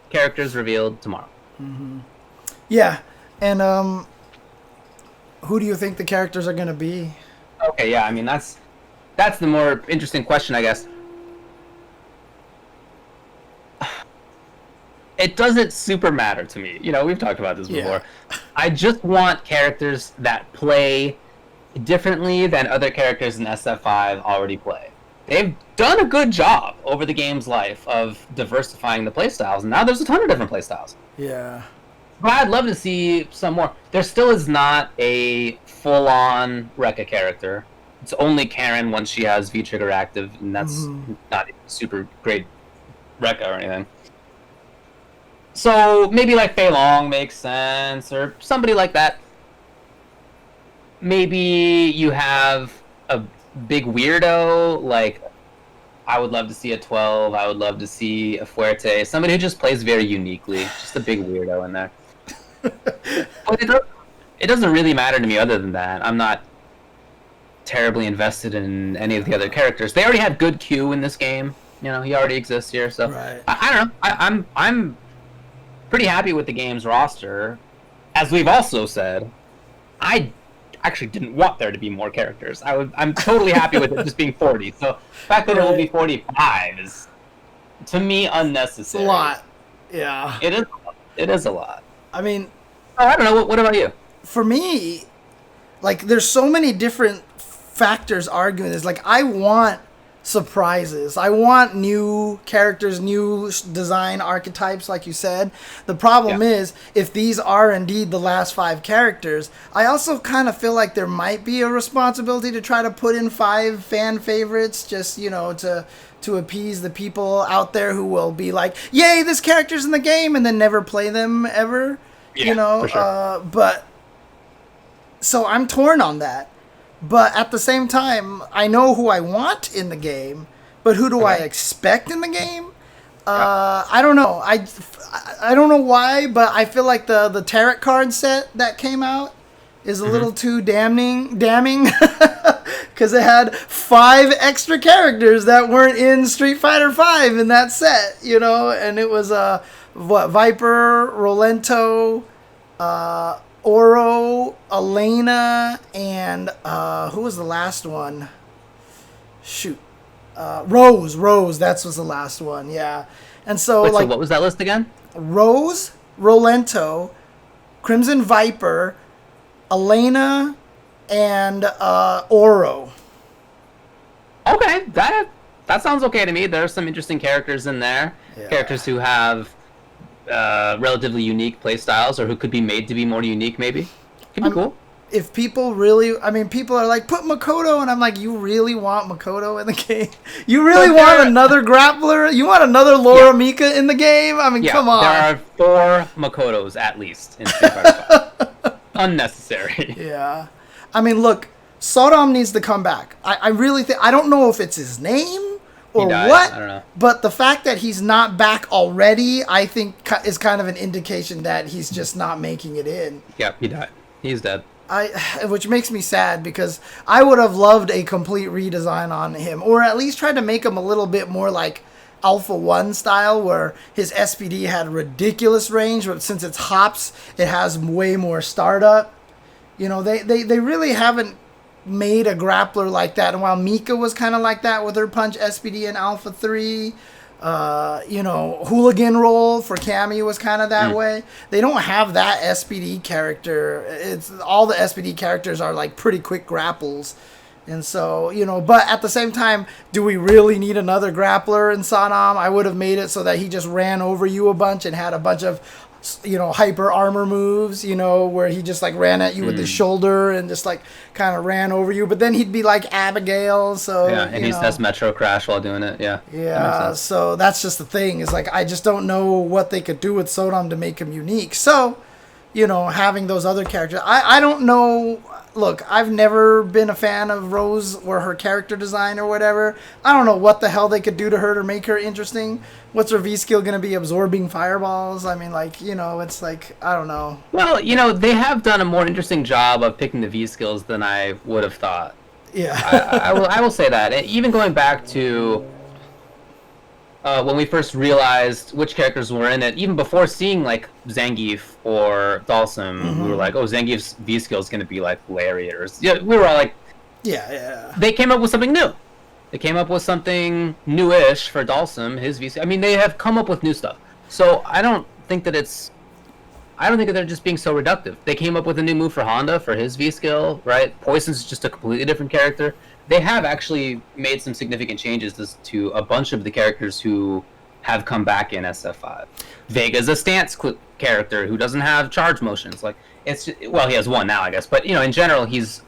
characters revealed tomorrow. Mm-hmm. Yeah, and who do you think the characters are going to be? Okay, yeah, I mean, that's the more interesting question, I guess. It doesn't super matter to me. We've talked about this before. Yeah. I just want characters that play differently than other characters in SF5 already play. They've done a good job over the game's life of diversifying the playstyles, and now there's a ton of different playstyles. Yeah. But I'd love to see some more. There still is not a full-on Rekka character. It's only Karen once she has V-Trigger active, and that's not super great Rekka or anything. So maybe like Fei Long makes sense, or somebody like that. Maybe you have a big weirdo, like I would love to see a 12, I would love to see a Fuerte, somebody who just plays very uniquely, just a big weirdo in there. But it doesn't really matter to me other than that. I'm not terribly invested in any of the other characters. They already have good Q in this game, he already exists here, so right. I don't know. I'm pretty happy with the game's roster. As we've also said, I actually didn't want there to be more characters. I'm totally happy with it just being 40. So the fact that it will be 45 is, to me, unnecessary. It's a lot. Yeah. It is a lot. I mean... I don't know. What about you? For me, like, there's so many different factors arguing this. Like, I want surprises. I want new characters, new design archetypes, like you said. The problem is, if these are indeed the last 5 characters, I also kind of feel like there might be a responsibility to try to put in 5 fan favorites, just, to appease the people out there who will be like, yay, this character's in the game, and then never play them ever. Yeah, for sure. But So I'm torn on that. But at the same time, I know who I want in the game, but who do I expect in the game? I don't know. I don't know why, but I feel like the tarot card set that came out is a little too damning, because it had 5 extra characters that weren't in Street Fighter V in that set, you know, and it was Viper, Rolento, Oro, Elena, and who was the last one? Shoot. Rose, that was the last one, yeah. And so, Wait, so what was that list again? Rose, Rolento, Crimson Viper, Elena, and Oro. Okay, that sounds okay to me. There are some interesting characters in there. Yeah. Characters who have relatively unique play styles, or who could be made to be more unique, maybe. Could be cool. If people really, people are like, put Makoto, and I'm like, you really want Makoto in the game? You really want another grappler? You want another Laura Mika in the game? I mean, come on. There are 4 Makotos at least in Street Fighter V. Unnecessary. Yeah. I mean, look, Sodom needs to come back. I really think, I don't know if it's his name or what, I don't know. But the fact that he's not back already, I think, is kind of an indication that he's just not making it in. Yep, he died. He's dead. Which makes me sad, because I would have loved a complete redesign on him, or at least try to make him a little bit more like Alpha 1 style, where his SPD had ridiculous range, but since it's hops, it has way more startup. You know, they really haven't made a grappler like that. And while Mika was kind of like that with her punch SPD in Alpha 3, you know, Hooligan Roll for Cammy was kind of that way. They don't have that SPD character. It's all the SPD characters are like pretty quick grapples. And so, you know, but at the same time, do we really need another grappler in Sanam? I would have made it so that he just ran over you a bunch and had a bunch of, you know, hyper armor moves, you know, where he just like ran at you with his shoulder and just like kind of ran over you. But then he'd be like Abigail. So, yeah, and he says Metro Crash while doing it. Yeah. Yeah. So that's just the thing, is like, I just don't know what they could do with Sodom to make him unique. So, you know, having those other characters, I don't know. Look, I've never been a fan of Rose or her character design or whatever. I don't know what the hell they could do to her to make her interesting. What's her V-skill going to be? Absorbing fireballs? I mean, like, you know, it's like, I don't know. Well, you know, they have done a more interesting job of picking the V-skills than I would have thought. Yeah. I will say that. Even going back to when we first realized which characters were in it, even before seeing like Zangief or Dalsum, we were like, oh, Zangief's V-skill is going to be like Lariat, or we were all like, yeah. They came up with something new. They came up with something newish for Dalsum, his V-skill. I mean, they have come up with new stuff. So I don't think that they're just being so reductive. They came up with a new move for Honda for his V-skill, right? Poison's just a completely different character. They have actually made some significant changes to a bunch of the characters who have come back in SF5. Vega's a stance character who doesn't have charge motions. Like, it's just, well, he has one now, I guess, but you know, in general, he's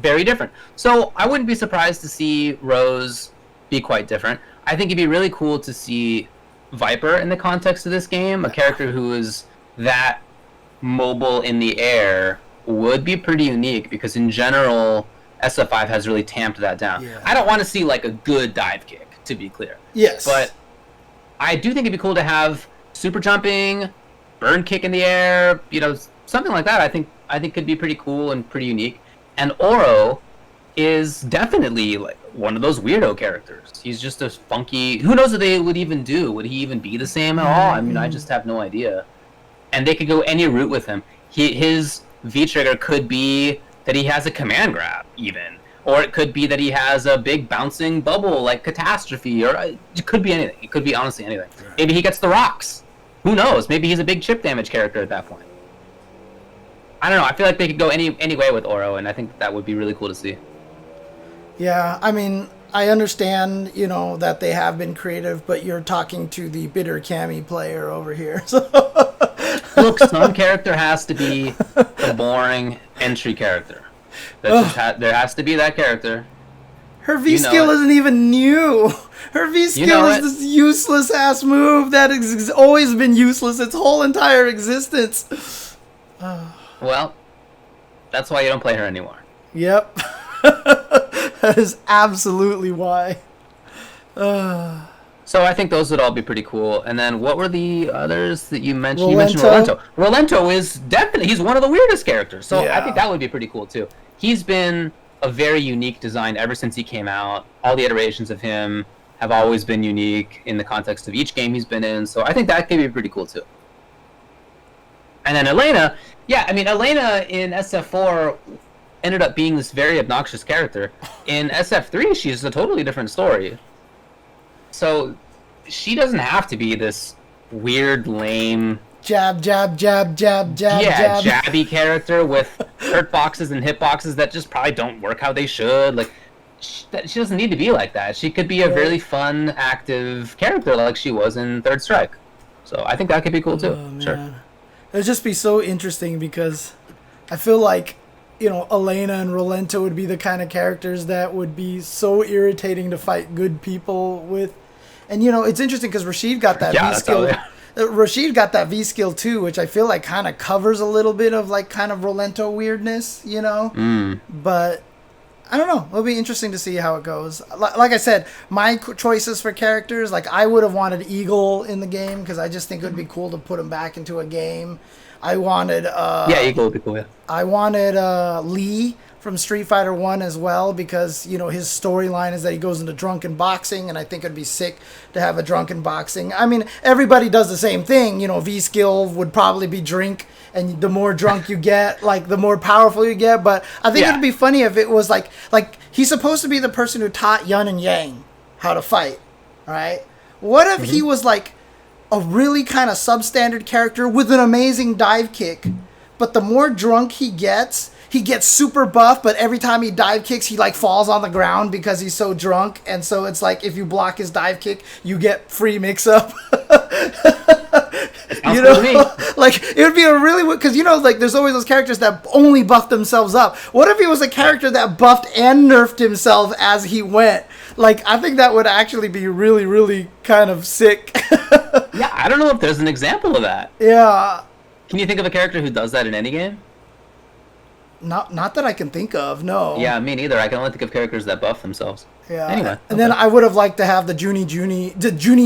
very different. So I wouldn't be surprised to see Rose be quite different. I think it'd be really cool to see Viper in the context of this game. A character who is that mobile in the air would be pretty unique, because in general, SF5 has really tamped that down. Yeah. I don't want to see like a good dive kick, to be clear. Yes. But I do think it'd be cool to have super jumping, burn kick in the air, you know, something like that. I think could be pretty cool and pretty unique. And Oro is definitely like one of those weirdo characters. He's just a funky. Who knows what they would even do? Would he even be the same at all? I mean, I just have no idea. And they could go any route with him. His V trigger could be that he has a command grab, even, or it could be that he has a big bouncing bubble like Catastrophe, or it could be anything. It could be honestly anything. Maybe he gets the rocks. Who knows? Maybe he's a big chip damage character at that point. I don't know. I feel like they could go any way with Oro, and I think that would be really cool to see. Yeah, I mean, I understand, you know, that they have been creative, but you're talking to the bitter Cammy player over here. So. Look, some character has to be the boring entry character. There has to be that character. Her V-skill isn't even new. Her V-skill is this useless-ass move that has always been useless its whole entire existence. Well, That's why you don't play her anymore. Yep. That is absolutely why. So I think those would all be pretty cool. And then what were the others that you mentioned? You mentioned Rolento. Rolento is definitely, he's one of the weirdest characters. So Yeah. I think that would be pretty cool too. He's been a very unique design ever since he came out. All the iterations of him have always been unique in the context of each game he's been in. So I think that could be pretty cool too. And then Elena, yeah, I mean, Elena in SF4 ended up being this very obnoxious character. In SF3, she's a totally different story. So she doesn't have to be this weird, lame, Jab, jab, jab, jab, jab, yeah, jab. jabby character with hurt boxes and hit boxes that just probably don't work how they should. Like, she doesn't need to be like that. She could be a really fun, active character like she was in Third Strike. So I think that could be cool too. Oh, Sure. man. It would just be so interesting because I feel like, you know, Elena and Rolento would be the kind of characters that would be so irritating to fight good people with. And, you know, it's interesting because Rashid got that Yeah, V skill. Rashid got that V skill too, which I feel like kind of covers a little bit of like kind of Rolento weirdness, you know? But I don't know. It'll be interesting to see how it goes. Like I said, my choices for characters, like I would have wanted Eagle in the game because I just think it would be cool to put him back into a game. I wanted yeah, Eagle would be cool. Yeah. I wanted Lee from Street Fighter 1 as well because, you know, his storyline is that he goes into drunken boxing, and I think it'd be sick to have a drunken boxing. I mean, everybody does the same thing. You know, V skill would probably be drink, and the more drunk you get, like, the more powerful you get. But I think it'd be funny if it was like he's supposed to be the person who taught Yun and Yang how to fight, right? What if he was like a really kind of substandard character with an amazing dive kick, but the more drunk he gets super buff, but every time he dive kicks, he like falls on the ground because he's so drunk, and so it's like if you block his dive kick, you get free mix-up. You know, like it would be a really, because you know, like there's always those characters that only buff themselves up. What if he was a character that buffed and nerfed himself as he went? Like I think that would actually be really, really kind of sick. Yeah, I don't know if there's an example of that. Yeah. Can you think of a character who does that in any game? Not that I can think of, no. Yeah, me neither. I can only think of characters that buff themselves. Yeah. Anyway. And then I would have liked to have the Junie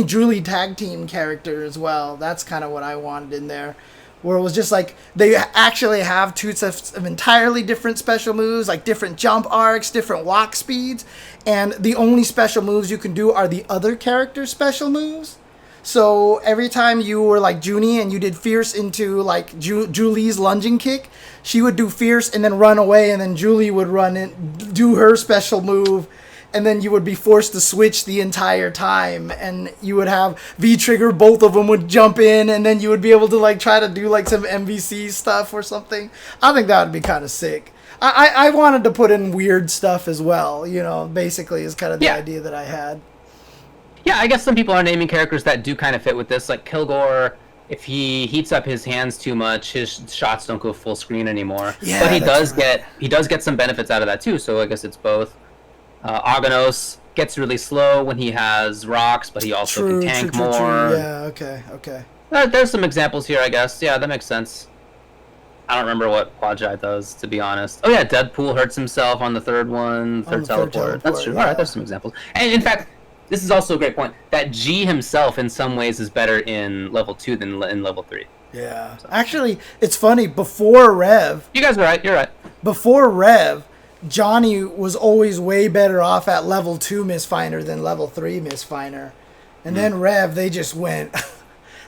Julie tag team character as well. That's kind of what I wanted in there. Where it was just like, they actually have two sets of entirely different special moves, like different jump arcs, different walk speeds, and the only special moves you can do are the other character's special moves. So every time you were like Junie and you did Fierce into like Julie's lunging kick, she would do Fierce and then run away, and then Julie would run and do her special move, and then you would be forced to switch the entire time, and you would have V-trigger, both of them would jump in, and then you would be able to like try to do like some MVC stuff or something. I think that would be kind of sick. I wanted to put in weird stuff as well, you know, basically is kind of the idea that I had. Yeah, I guess some people are naming characters that do kind of fit with this, like Kilgore. If he heats up his hands too much, his shots don't go full screen anymore. Yeah, but he does get some benefits out of that too. So I guess it's both. Aganos gets really slow when he has rocks, but he also can tank more. Yeah, okay. There's some examples here, I guess. Yeah, that makes sense. I don't remember what Quadjai does, to be honest. Oh yeah, Deadpool hurts himself on the third one, third teleport. That's true. Yeah. All right, there's some examples. And in fact, this is also a great point, that G himself in some ways is better in level 2 than in level 3. Yeah. So. Actually, it's funny, before Rev... You guys are right, you're right. Before Rev, Johnny was always way better off at level 2 Mistfinder than level 3 Mistfinder. And then Rev, they just went...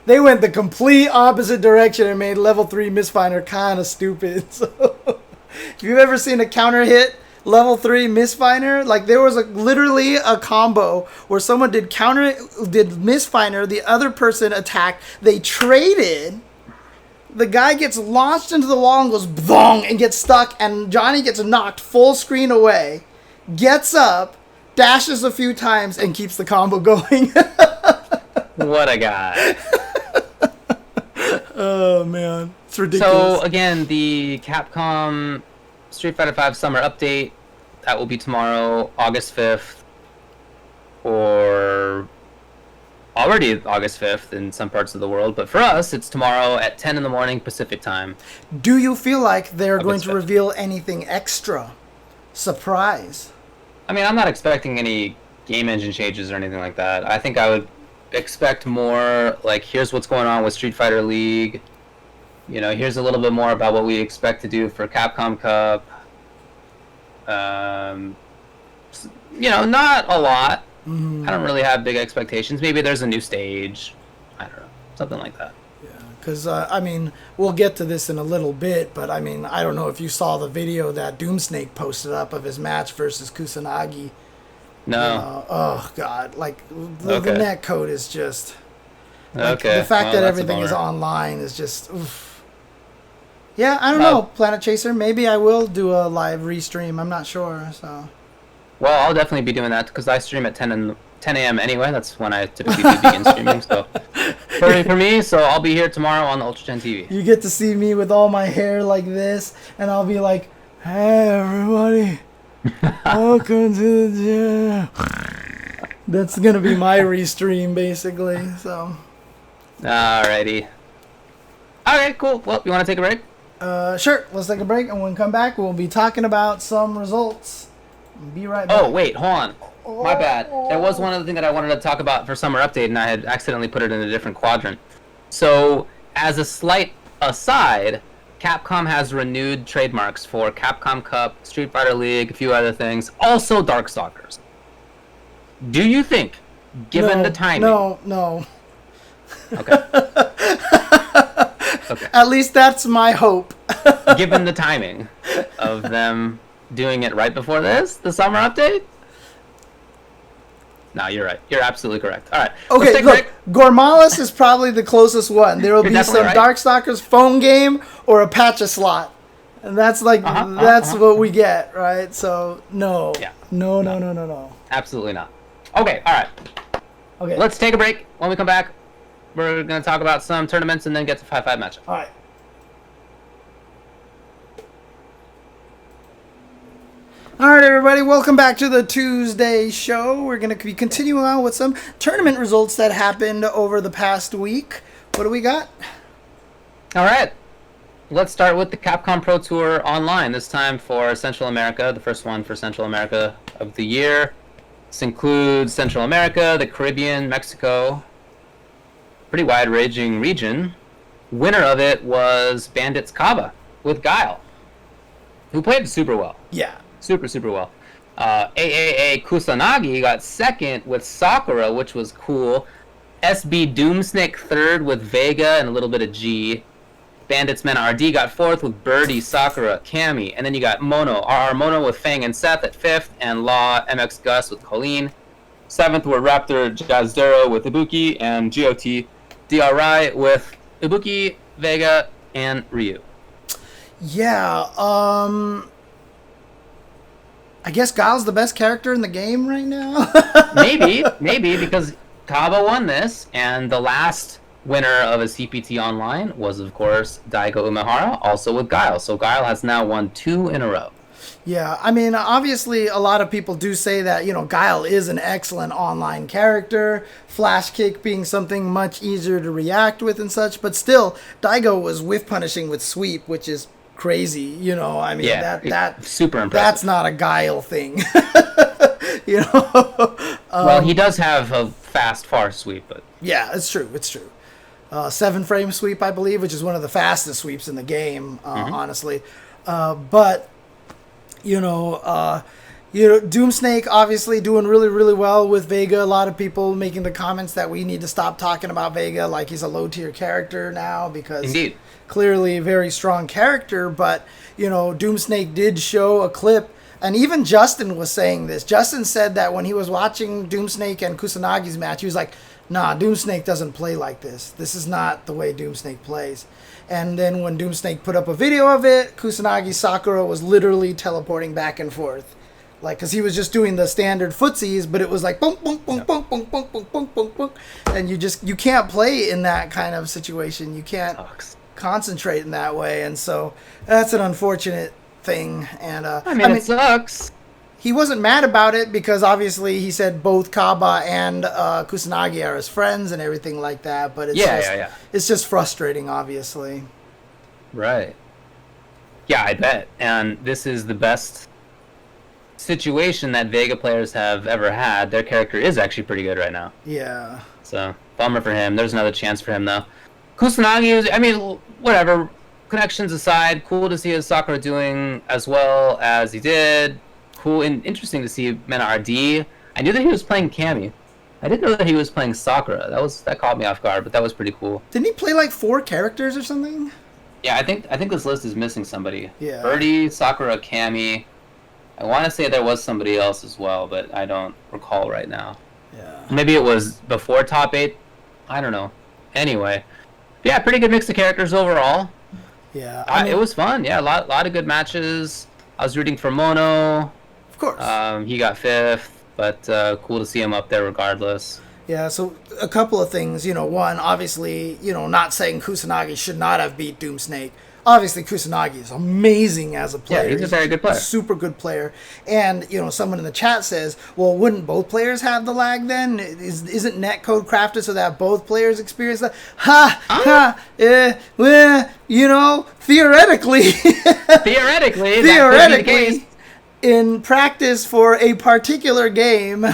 they went the complete opposite direction and made level 3 Mistfinder kind of stupid. So, if you've ever seen a counter hit level 3 Mistfinder, like there was literally a combo where someone did Mistfinder, the other person attacked, they traded, the guy gets launched into the wall and goes bong and gets stuck, and Johnny gets knocked full screen away, gets up, dashes a few times, and keeps the combo going. What a guy. Oh man, it's ridiculous. So again, the Capcom Street Fighter V Summer Update, that will be tomorrow, August 5th, or already August 5th in some parts of the world, but for us, it's tomorrow at 10 in the morning Pacific time. Do you feel like they're August going to 5th. reveal anything extra? Surprise. I mean, I'm not expecting any game engine changes or anything like that. I think I would expect more like, here's what's going on with Street Fighter League. You know, here's a little bit more about what we expect to do for Capcom Cup. You know, not a lot. Mm-hmm. I don't really have big expectations. Maybe there's a new stage. I don't know. Something like that. Yeah, because, I mean, we'll get to this in a little bit, but, I mean, I don't know if you saw the video that Doomsnake posted up of his match versus Kusanagi. No. Oh, God. Like, the net code is just... Like, Okay. the fact Well, that that's a everything is bummer. online is just... Oof. Yeah, I don't know, Planet Chaser. Maybe I will do a live restream. I'm not sure, so... Well, I'll definitely be doing that because I stream at 10 a.m. anyway. That's when I typically begin streaming. So for me, so I'll be here tomorrow on the Ultra 10 TV. You get to see me with all my hair like this, and I'll be like, "Hey, everybody, welcome to the gym." That's gonna be my restream, basically. So. Alrighty. Okay, cool. Well, you want to take a break? Sure. Let's take a break, and when we come back, we'll be talking about some results. Be right back. Oh, wait, hold on. My bad. There was one other thing that I wanted to talk about for Summer Update, and I had accidentally put it in a different quadrant. So, as a slight aside, Capcom has renewed trademarks for Capcom Cup, Street Fighter League, a few other things, also Darkstalkers. Do you think, given the timing... No. Okay. Okay. At least that's my hope. Given the timing of them doing it right before this, the Summer Update? No, you're right. You're absolutely correct. All right. Let's Okay, take a look, break. Gormalis is probably the closest one. There will You're be some definitely right. Darkstalkers phone game or a patch a slot. And that's like, that's what we get, right? So, no. Yeah. No. Absolutely not. Okay, all right. Okay. Let's take a break. When we come back, we're going to talk about some tournaments and then get to 5-5 matchup. All right. All right, everybody, welcome back to the Tuesday show. We're going to be continuing on with some tournament results that happened over the past week. What do we got? All right. Let's start with the Capcom Pro Tour Online, this time for Central America, the first one for Central America of the year. This includes Central America, the Caribbean, Mexico, pretty wide-ranging region. Winner of it was Bandits Kaba with Guile, who played super well. Yeah. Super well. AAA Kusanagi got second with Sakura, which was cool. SB Doomsnake third with Vega and a little bit of G. Bandits Men RD got fourth with Birdie, Sakura, Kami. And then you got Mono, RR Mono with Fang and Seth at fifth, and Law MX Gus with Colleen. Seventh were Raptor Jazzero with Ibuki, and GOT DRI with Ibuki, Vega, and Ryu. Yeah, I guess Guile's the best character in the game right now. maybe because Kaba won this, and the last winner of a CPT Online was, of course, Daigo Umehara, also with Guile. So Guile has now won 2 in a row. Yeah, I mean, obviously, a lot of people do say that, you know, Guile is an excellent online character, Flash Kick being something much easier to react with and such, but still, Daigo was whiff punishing with Sweep, which is crazy, you know, I mean, Yeah, that super impressive. That's not a Guile thing, you know? Well, he does have a fast, far sweep, but... Yeah, it's true. 7-frame sweep, I believe, which is one of the fastest sweeps in the game, honestly. But, Doomsnake obviously doing really, really well with Vega. A lot of people making the comments that we need to stop talking about Vega like he's a low-tier character now because Indeed. Clearly a very strong character. But, Doomsnake did show a clip. And even Justin was saying this. Justin said that when he was watching Doomsnake and Kusanagi's match, he was like, nah, Doomsnake doesn't play like this. This is not the way Doomsnake plays. And then when Doomsnake put up a video of it, Kusanagi Sakura was literally teleporting back and forth. Like, because he was just doing the standard footsies, but it was like, boom, boom, boom, boom, boom, boom, boom, boom, boom, boom. And you can't play in that kind of situation. You can't concentrate in that way. And so that's an unfortunate thing. And I mean, it sucks. he wasn't mad about it because obviously he said both Kaba and Kusanagi are his friends and everything like that. But it's just frustrating, obviously. Right. Yeah, I bet. And this is the best situation that Vega players have ever had. Their character is actually pretty good right now. Yeah. So, bummer for him. There's another chance for him, though. Kusanagi, I mean, whatever. Connections aside, cool to see his Sakura doing as well as he did. Cool and interesting to see Mena RD. I knew that he was playing Cammy. I didn't know that he was playing Sakura. That caught me off guard, but that was pretty cool. Didn't he play like 4 characters or something? Yeah, I think this list is missing somebody. Yeah. Birdie, Sakura, Cammy. I want to say there was somebody else as well, but I don't recall right now. Yeah. Maybe it was before top 8. I don't know. Anyway, yeah, pretty good mix of characters overall. Yeah, I mean, it was fun. Yeah, a lot of good matches. I was rooting for Mono. Of course. He got 5th, but cool to see him up there regardless. Yeah, so a couple of things. One, obviously, not saying Kusanagi should not have beat Doomsnake. Obviously, Kusanagi is amazing as a player. Yeah, he's a very good player. Super good player. And, someone in the chat says, well, wouldn't both players have the lag then? Isn't netcode crafted so that both players experience that? Theoretically. Theoretically. In practice for a particular game,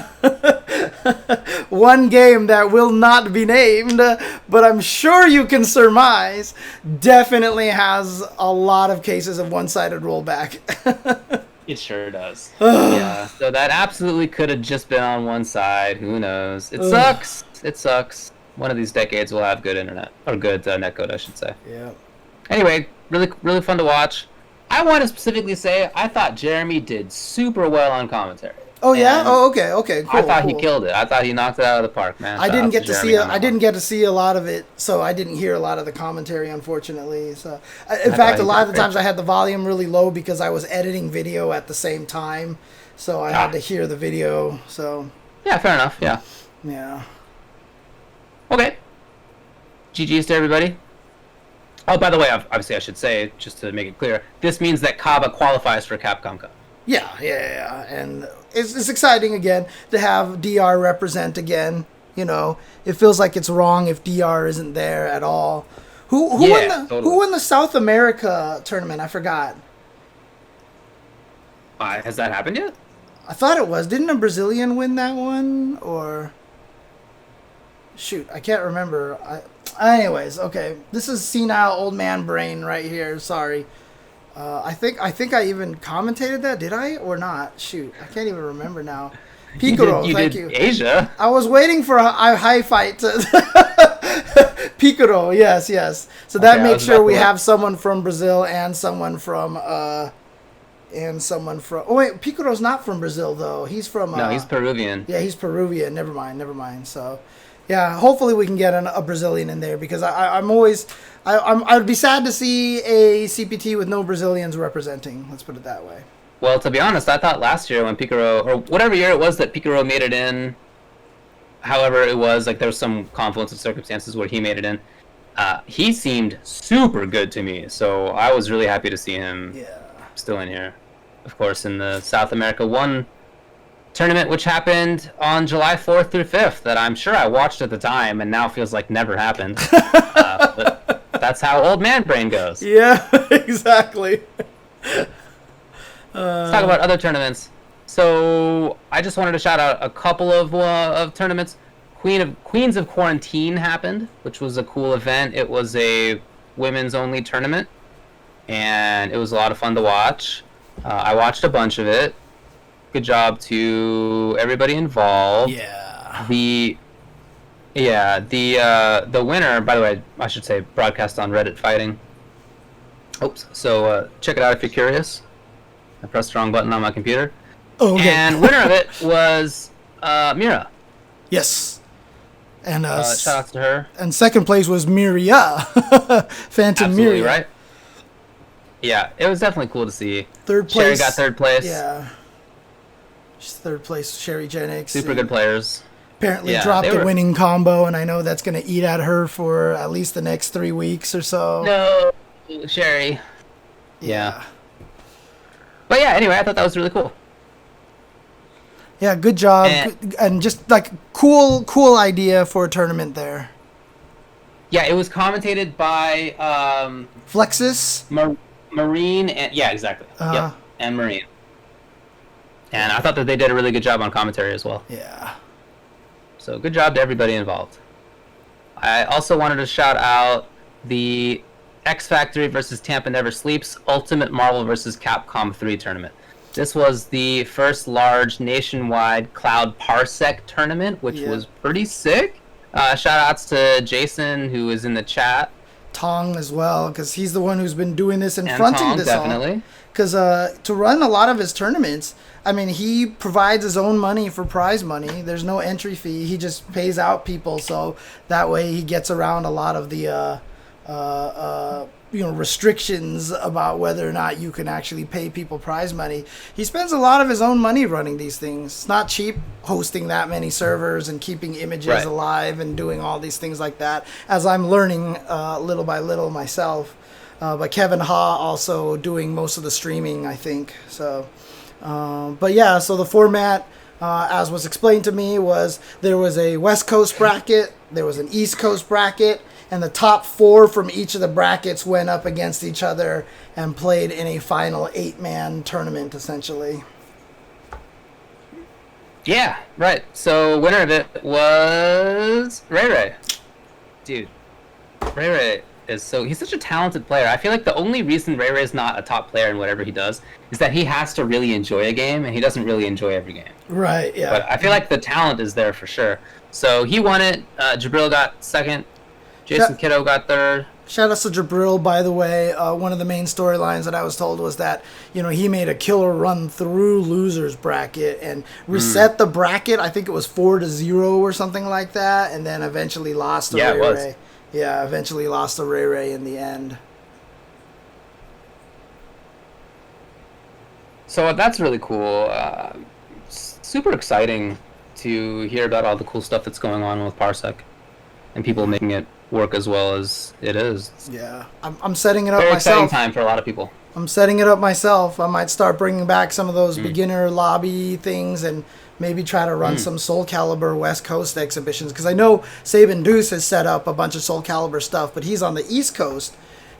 one game that will not be named, but I'm sure you can surmise, definitely has a lot of cases of one-sided rollback. It sure does. Yeah, so that absolutely could have just been on one side. Who knows? It sucks. It sucks. One of these decades we'll have good internet, or good netcode, I should say. Yeah. Anyway, really, really fun to watch. I want to specifically say I thought Jeremy did super well on commentary. Oh yeah? Oh okay, cool. I thought he killed it. I thought he knocked it out of the park, man. I didn't get to see a lot of it, so I didn't hear a lot of the commentary, unfortunately. So, in fact, a lot of the times I had the volume really low because I was editing video at the same time, so I had to hear the video. So. Yeah, fair enough. Yeah. Yeah. Okay. GG's to everybody. Oh, by the way, obviously I should say, just to make it clear, this means that Kaba qualifies for Capcom Cup. Yeah. And it's exciting again to have DR represent again. It feels like it's wrong if DR isn't there at all. Who won the South America tournament? I forgot. Has that happened yet? I thought it was. Didn't a Brazilian win that one? Or shoot, I can't remember. Anyways, okay. This is senile old man brain right here. Sorry. I think I even commentated that. Did I or not? Shoot, I can't even remember now. Picoro, thank you. Asia. I was waiting for a high fight. Picoro, yes. So that makes sure we have someone from Brazil and someone from. Oh wait, Picoro's not from Brazil though. He's from. No, he's Peruvian. Yeah, he's Peruvian. Never mind. So. Yeah, hopefully we can get a Brazilian in there because I'd be sad to see a CPT with no Brazilians representing. Let's put it that way. Well, to be honest, I thought last year when Picoro, or whatever year it was that Picoro made it in, however it was, like there was some confluence of circumstances where he made it in, he seemed super good to me. So I was really happy to see him still in here. Of course, in the South America 1 tournament, which happened on July 4th through 5th, that I'm sure I watched at the time and now feels like never happened. But that's how old man brain goes. Yeah, exactly. Let's talk about other tournaments. So I just wanted to shout out a couple of tournaments. Queens of Quarantine happened, which was a cool event. It was a women's only tournament, and it was a lot of fun to watch. I watched a bunch of it. Good job to everybody involved. Yeah. The winner, by the way, I should say, broadcast on Reddit Fighting. Oops. So check it out if you're curious. I pressed the wrong button on my computer. Oh, okay. And winner of it was Mira. Yes. And shout out to her. And second place was Miria. Phantom Absolutely Miria. Right. Yeah, it was definitely cool to see. Third place. Sherry got third place. Yeah. She's third place, Sherry Genix. Super good players. Apparently dropped the winning combo, and I know that's going to eat at her for at least the next 3 weeks or so. No, Sherry. Yeah. But yeah, anyway, I thought that was really cool. Yeah, good job. And just like cool idea for a tournament there. Yeah, it was commentated by Flexus. Marine, and yeah, exactly. Yep, and Marine. And I thought that they did a really good job on commentary as well. Yeah. So good job to everybody involved. I also wanted to shout out the XFactory versus Tampa Never Sleeps Ultimate Marvel versus Capcom 3 tournament. This was the first large nationwide cloud Parsec tournament, which was pretty sick. Shout outs to Jason, who is in the chat. Tong as well, because he's the one who's been doing this and fronting Tong, this definitely. Because to run a lot of his tournaments, I mean, he provides his own money for prize money. There's no entry fee. He just pays out people, so that way he gets around a lot of the restrictions about whether or not you can actually pay people prize money. He spends a lot of his own money running these things. It's not cheap hosting that many servers and keeping images alive and doing all these things like that, as I'm learning little by little myself. But Kevin Ha also doing most of the streaming, I think. So, but yeah, so the format, as was explained to me, was there was a West Coast bracket, there was an East Coast bracket, and the top 4 from each of the brackets went up against each other and played in a final 8-man tournament, essentially. Yeah, right. So winner of it was Ray Ray. Dude, Ray Ray he's such a talented player. I feel like the only reason Ray Ray is not a top player in whatever he does is that he has to really enjoy a game, and he doesn't really enjoy every game. Right, yeah. But I feel like the talent is there for sure. So he won it. Jabril got second. Jason Kiddo got third. Shout out to Jabril, by the way. One of the main storylines that I was told was that, he made a killer run through losers bracket and reset the bracket. I think it was 4-0 or something like that, and then eventually lost to Ray Ray. Yeah, eventually lost to Ray Ray in the end. So that's really cool. Super exciting to hear about all the cool stuff that's going on with Parsec and people making it work as well as it is. Yeah, I'm setting it up myself. Very myself. exciting time for a lot of people. I'm setting it up myself. I might start bringing back some of those beginner lobby things and maybe try to run some Soul Calibur West Coast exhibitions, because I know Saban Deuce has set up a bunch of Soul Calibur stuff, but he's on the East Coast,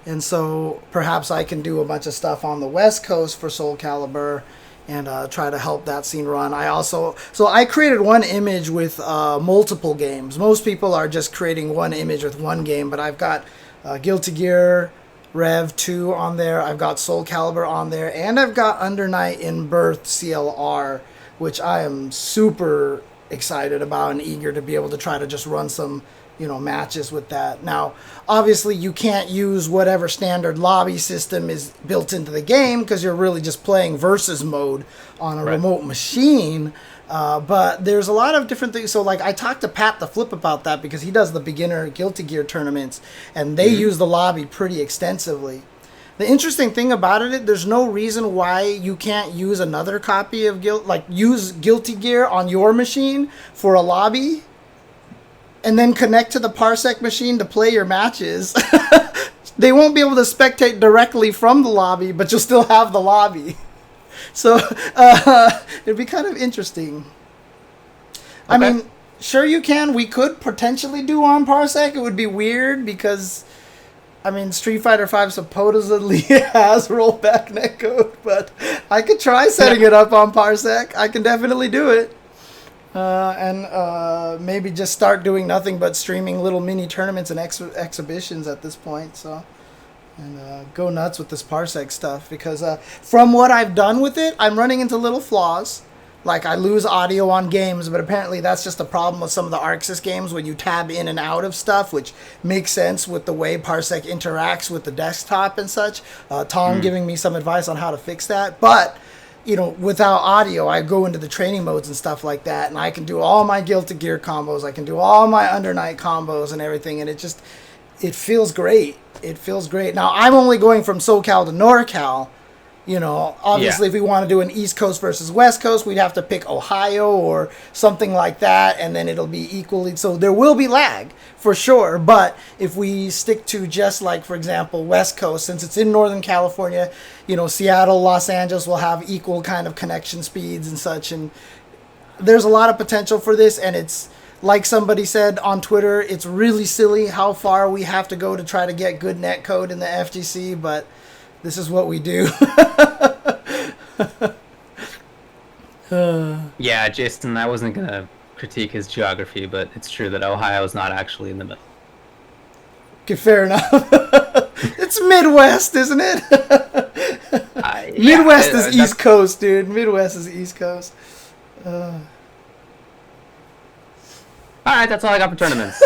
and so perhaps I can do a bunch of stuff on the West Coast for Soul Calibur and try to help that scene run. I created one image with multiple games. Most people are just creating one image with one game, but I've got Guilty Gear Rev 2 on there, I've got Soul Calibur on there, and I've got Under Night in Birth CLR, which I am super excited about and eager to be able to try to just run some, matches with that. Now, obviously, you can't use whatever standard lobby system is built into the game because you're really just playing versus mode on a remote machine. But there's a lot of different things. So, I talked to Pat the Flip about that because he does the beginner Guilty Gear tournaments, and they use the lobby pretty extensively. The interesting thing about it, there's no reason why you can't use another copy of use Guilty Gear on your machine for a lobby and then connect to the Parsec machine to play your matches. They won't be able to spectate directly from the lobby, but you'll still have the lobby. So it'd be kind of interesting. Okay. I mean, sure you can. We could potentially do on Parsec. It would be weird because Street Fighter V supposedly has rollback netcode, but I could try setting it up on Parsec. I can definitely do it. And maybe just start doing nothing but streaming little mini tournaments and exhibitions at this point. And go nuts with this Parsec stuff, because from what I've done with it, I'm running into little flaws. I lose audio on games, but apparently that's just a problem with some of the ArcSys games when you tab in and out of stuff, which makes sense with the way Parsec interacts with the desktop and such. Tom giving me some advice on how to fix that. But, without audio, I go into the training modes and stuff like that, and I can do all my Guilty Gear combos. I can do all my Under Night combos and everything, and it feels great. It feels great. Now, I'm only going from SoCal to NorCal. Obviously, if we want to do an East Coast versus West Coast, we'd have to pick Ohio or something like that, and then it'll be equally. So there will be lag, for sure. But if we stick to just for example, West Coast, since it's in Northern California, Seattle, Los Angeles will have equal kind of connection speeds and such. And there's a lot of potential for this, and it's like somebody said on Twitter, it's really silly how far we have to go to try to get good netcode in the FGC, but this is what we do. Yeah, Jason, I wasn't going to critique his geography, but it's true that Ohio is not actually in the middle. Okay, fair enough. It's Midwest, isn't it? Midwest is East Coast, dude. Midwest is East Coast. All right, that's all I got for tournaments.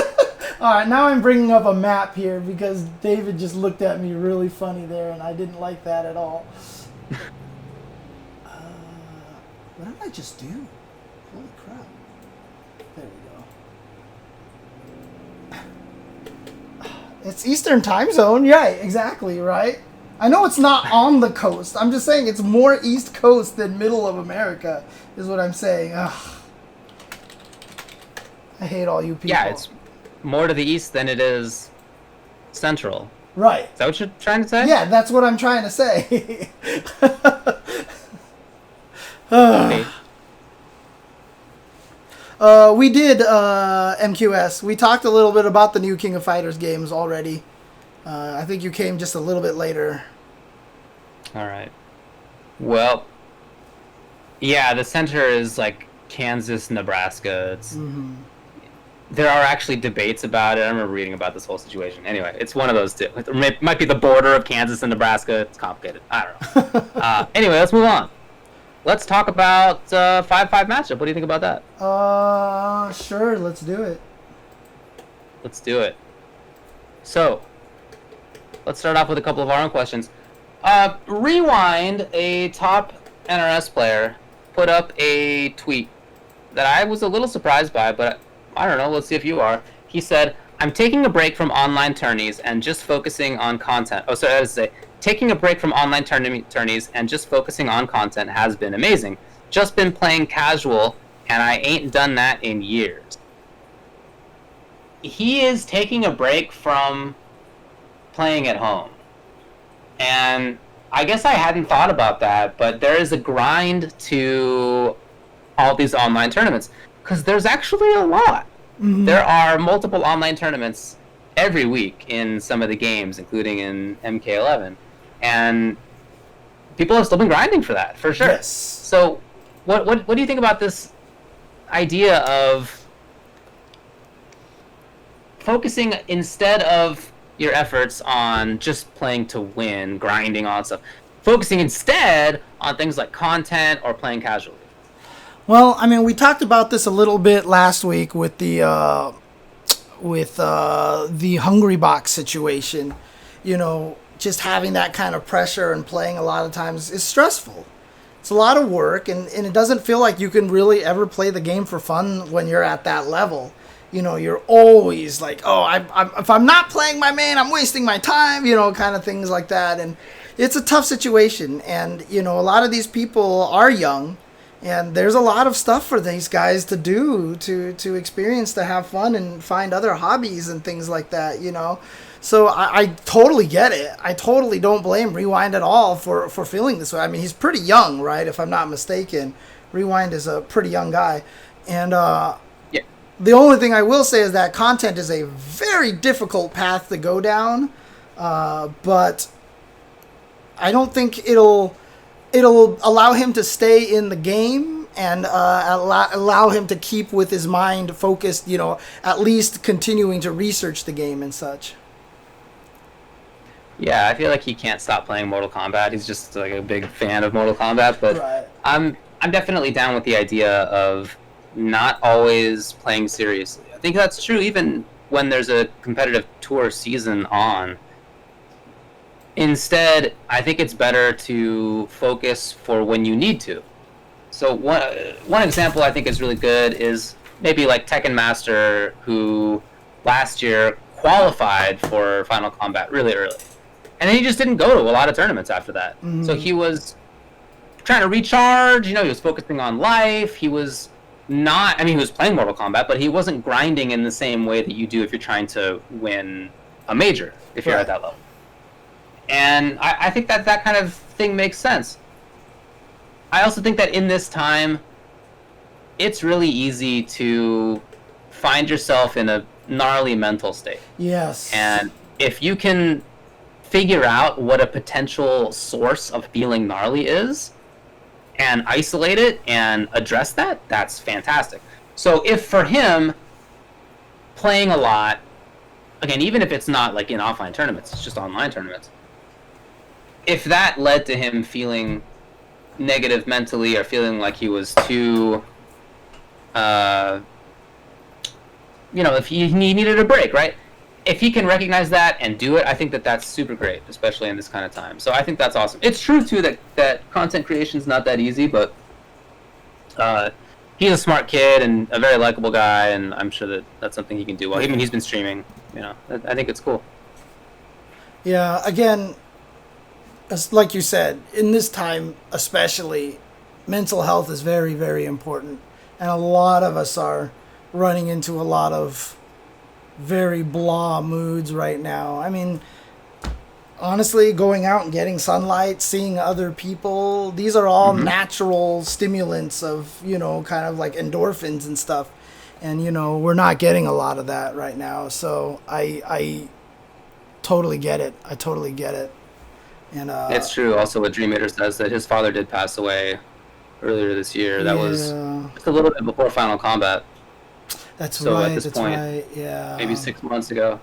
All right, now I'm bringing up a map here because David just looked at me really funny there, and I didn't like that at all. What did I just do? Holy crap. There we go. It's Eastern time zone. Yeah, exactly, right? I know it's not on the coast. I'm just saying it's more East Coast than middle of America, is what I'm saying. Ugh. I hate all you people. Yeah, it's more to the east than it is central. Right. Is that what you're trying to say? Yeah, that's what I'm trying to say. Okay. We did MQS. We talked a little bit about the new King of Fighters games already. I think you came just a little bit later. All right. Well, yeah, the center is like Kansas, Nebraska. It's There are actually debates about it. I remember reading about this whole situation. Anyway, it's one of those two. It might be the border of Kansas and Nebraska. It's complicated. I don't know. Anyway, let's move on. Let's talk about 5-5 matchup. What do you think about that? Sure. Let's do it. Let's do it. So, let's start off with a couple of our own questions. Rewind, a top NRS player, put up a tweet that I was a little surprised by, but I don't know. Let's see if you are. He said, "I'm taking a break from online tourneys and just focusing on content." Oh, sorry, I was to say, "Taking a break from online tourneys and just focusing on content has been amazing. Just been playing casual, and I ain't done that in years." He is taking a break from playing at home. And I guess I hadn't thought about that, but there is a grind to all these online tournaments. Because there's actually a lot. Mm-hmm. There are multiple online tournaments every week in some of the games, including in MK11. And people have still been grinding for that, for sure. Yes. So what do you think about this idea of focusing, instead of your efforts on just playing to win, grinding on stuff, focusing instead on things like content or playing casually? Well, I mean, we talked about this a little bit last week with the Hungry Box situation. You know, just having that kind of pressure and playing a lot of times is stressful. It's a lot of work, and it doesn't feel like you can really ever play the game for fun when you're at that level. You know, you're always like, oh, if I'm not playing my main, I'm wasting my time, you know, kind of things like that. And it's a tough situation. And, you know, a lot of these people are young. And there's a lot of stuff for these guys to do, to experience, to have fun and find other hobbies and things like that, you know. So I totally get it. I totally don't blame Rewind at all for feeling this way. I mean, he's pretty young, right, if I'm not mistaken. Rewind is a pretty young guy. And yeah. The only thing I will say is that content is a very difficult path to go down. But I don't think it'll allow him to stay in the game and allow him to keep with his mind focused, you know, at least continuing to research the game and such. Yeah, I feel like he can't stop playing Mortal Kombat. He's just like a big fan of Mortal Kombat, but right. I'm definitely down with the idea of not always playing seriously. I think that's true even when there's a competitive tour season on. Instead, I think it's better to focus for when you need to. So one example I think is really good is maybe like Tekken Master, who last year qualified for Final Kombat really early. And then he just didn't go to a lot of tournaments after that. Mm-hmm. So he was trying to recharge, you know, he was focusing on life. He was not, I mean, he was playing Mortal Kombat, but he wasn't grinding in the same way that you do if you're trying to win a major, if you're at that level. And I think that kind of thing makes sense. I also think that in this time, it's really easy to find yourself in a gnarly mental state. Yes. And if you can figure out what a potential source of feeling gnarly is and isolate it and address that, that's fantastic. So if for him, playing a lot, again, even if it's not like in offline tournaments, it's just online tournaments, if that led to him feeling negative mentally or feeling like he was too, if he needed a break, right? If he can recognize that and do it, I think that that's super great, especially in this kind of time. So I think that's awesome. It's true, too, that content creation is not that easy, but he's a smart kid and a very likable guy, and I'm sure that that's something he can do well. Even he's been streaming, I think it's cool. Yeah, again, like you said, in this time especially, mental health is very, very important. And a lot of us are running into a lot of very blah moods right now. I mean, honestly, going out and getting sunlight, seeing other people, these are all natural stimulants of, kind of like endorphins and stuff. And, we're not getting a lot of that right now. So I totally get it. I totally get it. And it's true. Also, what Dream Eater says that his father did pass away earlier this year. That was just a little bit before Final Combat. That's so right. At this that's point, right. Yeah. Maybe 6 months ago.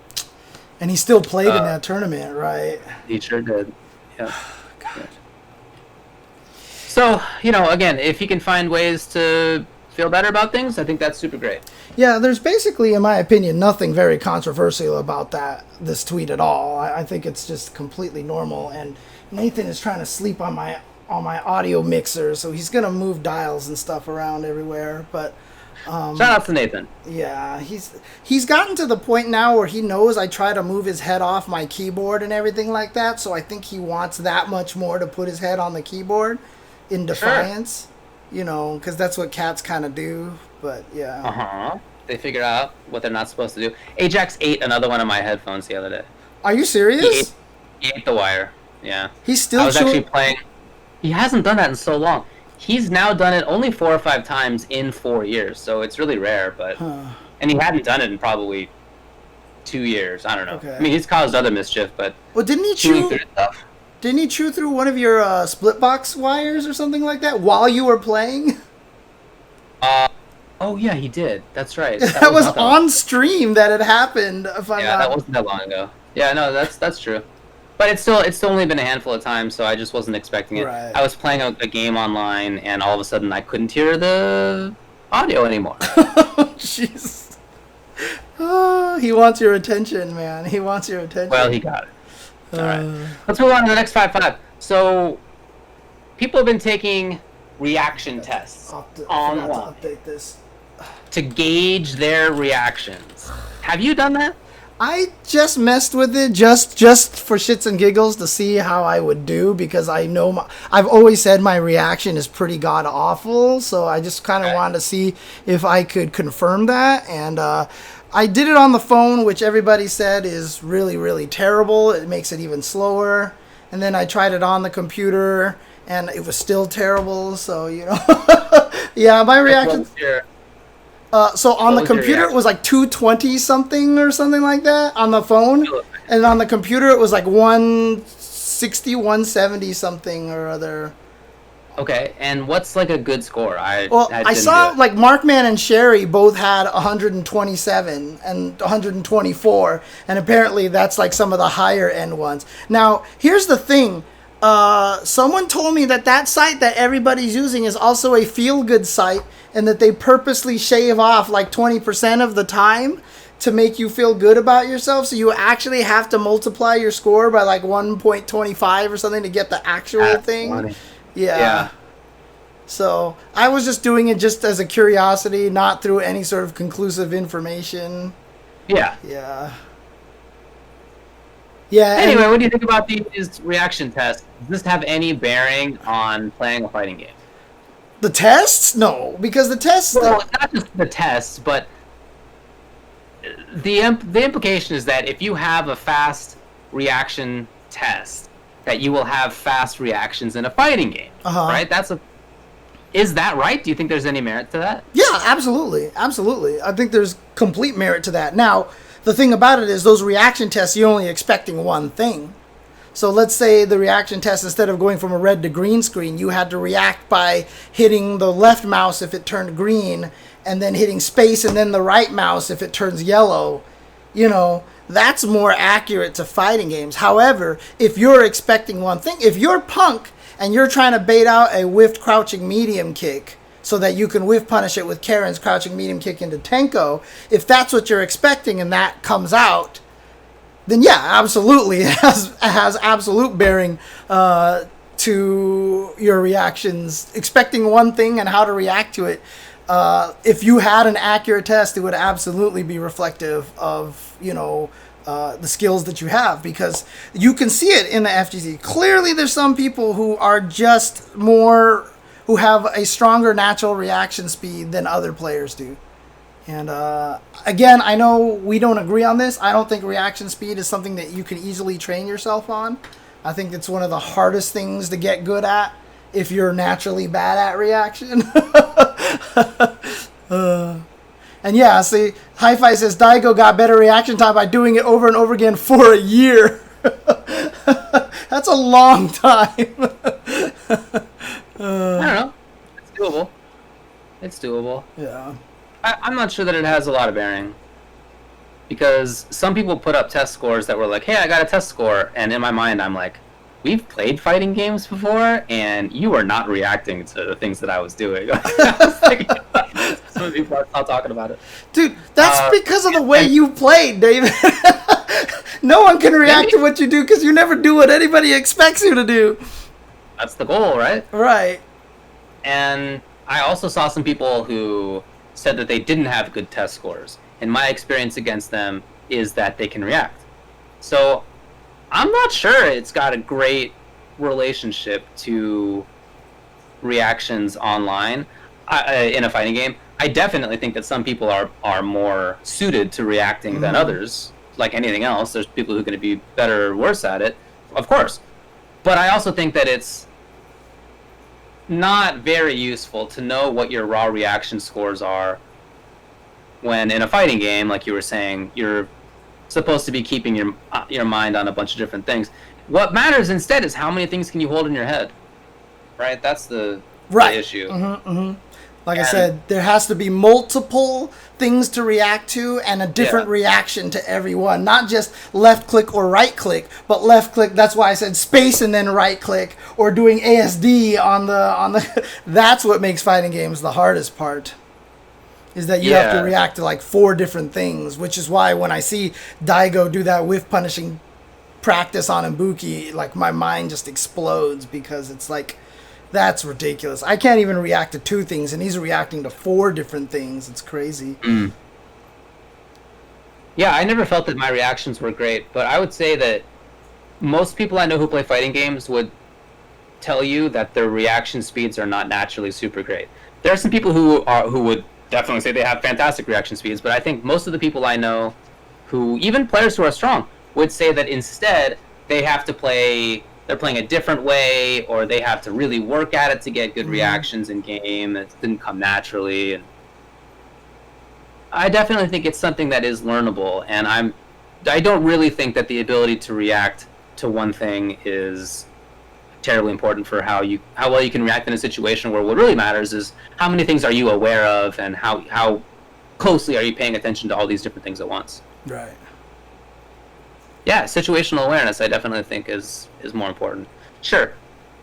And he still played in that tournament, right? He sure did. Yeah. God. So, again, if you can find ways to feel better about things, I think that's super great. Yeah, there's basically, in my opinion, nothing very controversial about this tweet at all. I think it's just completely normal. And Nathan is trying to sleep on my audio mixer, so he's gonna move dials and stuff around everywhere. But shout out to Nathan. Yeah, he's gotten to the point now where he knows I try to move his head off my keyboard and everything like that. So I think he wants that much more to put his head on the keyboard in defiance. Sure. Because that's what cats kind of do. But yeah. They figure out what they're not supposed to do. Ajax ate another one of my headphones the other day. Are you serious? He ate the wire. Yeah. He's still. I was actually playing. He hasn't done that in so long. He's now done it only 4 or 5 times in 4 years, so it's really rare. But and he hadn't done it in probably 2 years. I don't know. Okay. I mean, he's caused other mischief, but didn't he chew through one of your split box wires or something like that while you were playing? Oh yeah, he did. That's right. That was on stream that had happened. That wasn't that long ago. Yeah, no, that's true. But it's still only been a handful of times, so I just wasn't expecting it. Right. I was playing a game online, and all of a sudden I couldn't hear the audio anymore. Jeez. Oh, he wants your attention, man. He wants your attention. Well, he got it. All right. Let's move on to the next 5-5. So, people have been taking reaction tests online to gauge their reactions. Have you done that? I just messed with it just for shits and giggles to see how I would do, because I know I've always said my reaction is pretty god awful, so I just kind of wanted to see if I could confirm that. And I did it on the phone, which everybody said is really, really terrible. It makes it even slower. And then I tried it on the computer, and it was still terrible. So yeah, my reaction. So on the computer it was like 220 something or something like that on the phone, and on the computer it was like 160, 170 something or other. Okay, and what's like a good score? I saw like Markman and Sherry both had 127 and 124, and apparently that's like some of the higher end ones. Now here's the thing. Someone told me that site that everybody's using is also a feel-good site, and that they purposely shave off like 20% of the time to make you feel good about yourself. So you actually have to multiply your score by like 1.25 or something to get the actual thing. Funny. Yeah. So I was just doing it just as a curiosity, not through any sort of conclusive information. Yeah. Anyway, what do you think about these reaction tests? Does this have any bearing on playing a fighting game? The tests? No, because the tests... Well, not just the tests, but the implication is that if you have a fast reaction test, that you will have fast reactions in a fighting game, right? Is that right? Do you think there's any merit to that? Yeah, absolutely. Absolutely. I think there's complete merit to that. Now, the thing about it is those reaction tests, you're only expecting one thing. So let's say the reaction test, instead of going from a red to green screen, you had to react by hitting the left mouse if it turned green, and then hitting space and then the right mouse if it turns yellow. You know, that's more accurate to fighting games. However, if you're expecting one thing, if you're Punk and you're trying to bait out a whiffed crouching medium kick so that you can whiff punish it with Karen's crouching medium kick into Tenko, if that's what you're expecting and that comes out, then yeah, absolutely, it has absolute bearing to your reactions. Expecting one thing and how to react to it. If you had an accurate test, it would absolutely be reflective of, you know, the skills that you have, because you can see it in the FGC. Clearly, there's some people who are just more, who have a stronger natural reaction speed than other players do. And again, I know we don't agree on this. I don't think reaction speed is something that you can easily train yourself on. I think it's one of the hardest things to get good at if you're naturally bad at reaction. And yeah, see, Hi-Fi says Daigo got better reaction time by doing it over and over again for a year. That's a long time. I don't know. It's doable. It's doable. Yeah. I'm not sure that it has a lot of bearing, because some people put up test scores that were like, hey, I got a test score, and in my mind I'm like, we've played fighting games before and you are not reacting to the things that I was doing. Some people are not talking about it. Dude, that's because of the way you played, David. No one can react to what you do because you never do what anybody expects you to do. That's the goal, right? Right. And I also saw some people who said that they didn't have good test scores, and my experience against them is that they can react. So I'm not sure it's got a great relationship to reactions online in a fighting game. I definitely think that some people are more suited to reacting than others. Like anything else, there's people who are going to be better or worse at it, of course. But I also think that it's not very useful to know what your raw reaction scores are when in a fighting game, like you were saying, you're supposed to be keeping your mind on a bunch of different things. What matters instead is how many things can you hold in your head, right? That's the issue. Like I said, there has to be multiple things to react to and a different reaction to every one. Not just left click or right click, but left click. That's why I said space and then right click, or doing ASD on the. That's what makes fighting games the hardest part. Is that you have to react to like 4 different things, which is why when I see Daigo do that whiff punishing practice on Ibuki, like my mind just explodes, because it's like, that's ridiculous. I can't even react to 2 things, and he's reacting to 4 different things. It's crazy. Yeah, I never felt that my reactions were great, but I would say that most people I know who play fighting games would tell you that their reaction speeds are not naturally super great. There are some people who would definitely say they have fantastic reaction speeds, but I think most of the people I know, who even players who are strong, would say that instead they have to play. They're playing a different way, or they have to really work at it to get good reactions in game. It didn't come naturally. And I definitely think it's something that is learnable, and I don't really think that the ability to react to one thing is terribly important for how well you can react in a situation where what really matters is how many things are you aware of, and how closely are you paying attention to all these different things at once. Right. Yeah, situational awareness I definitely think is more important. Sure,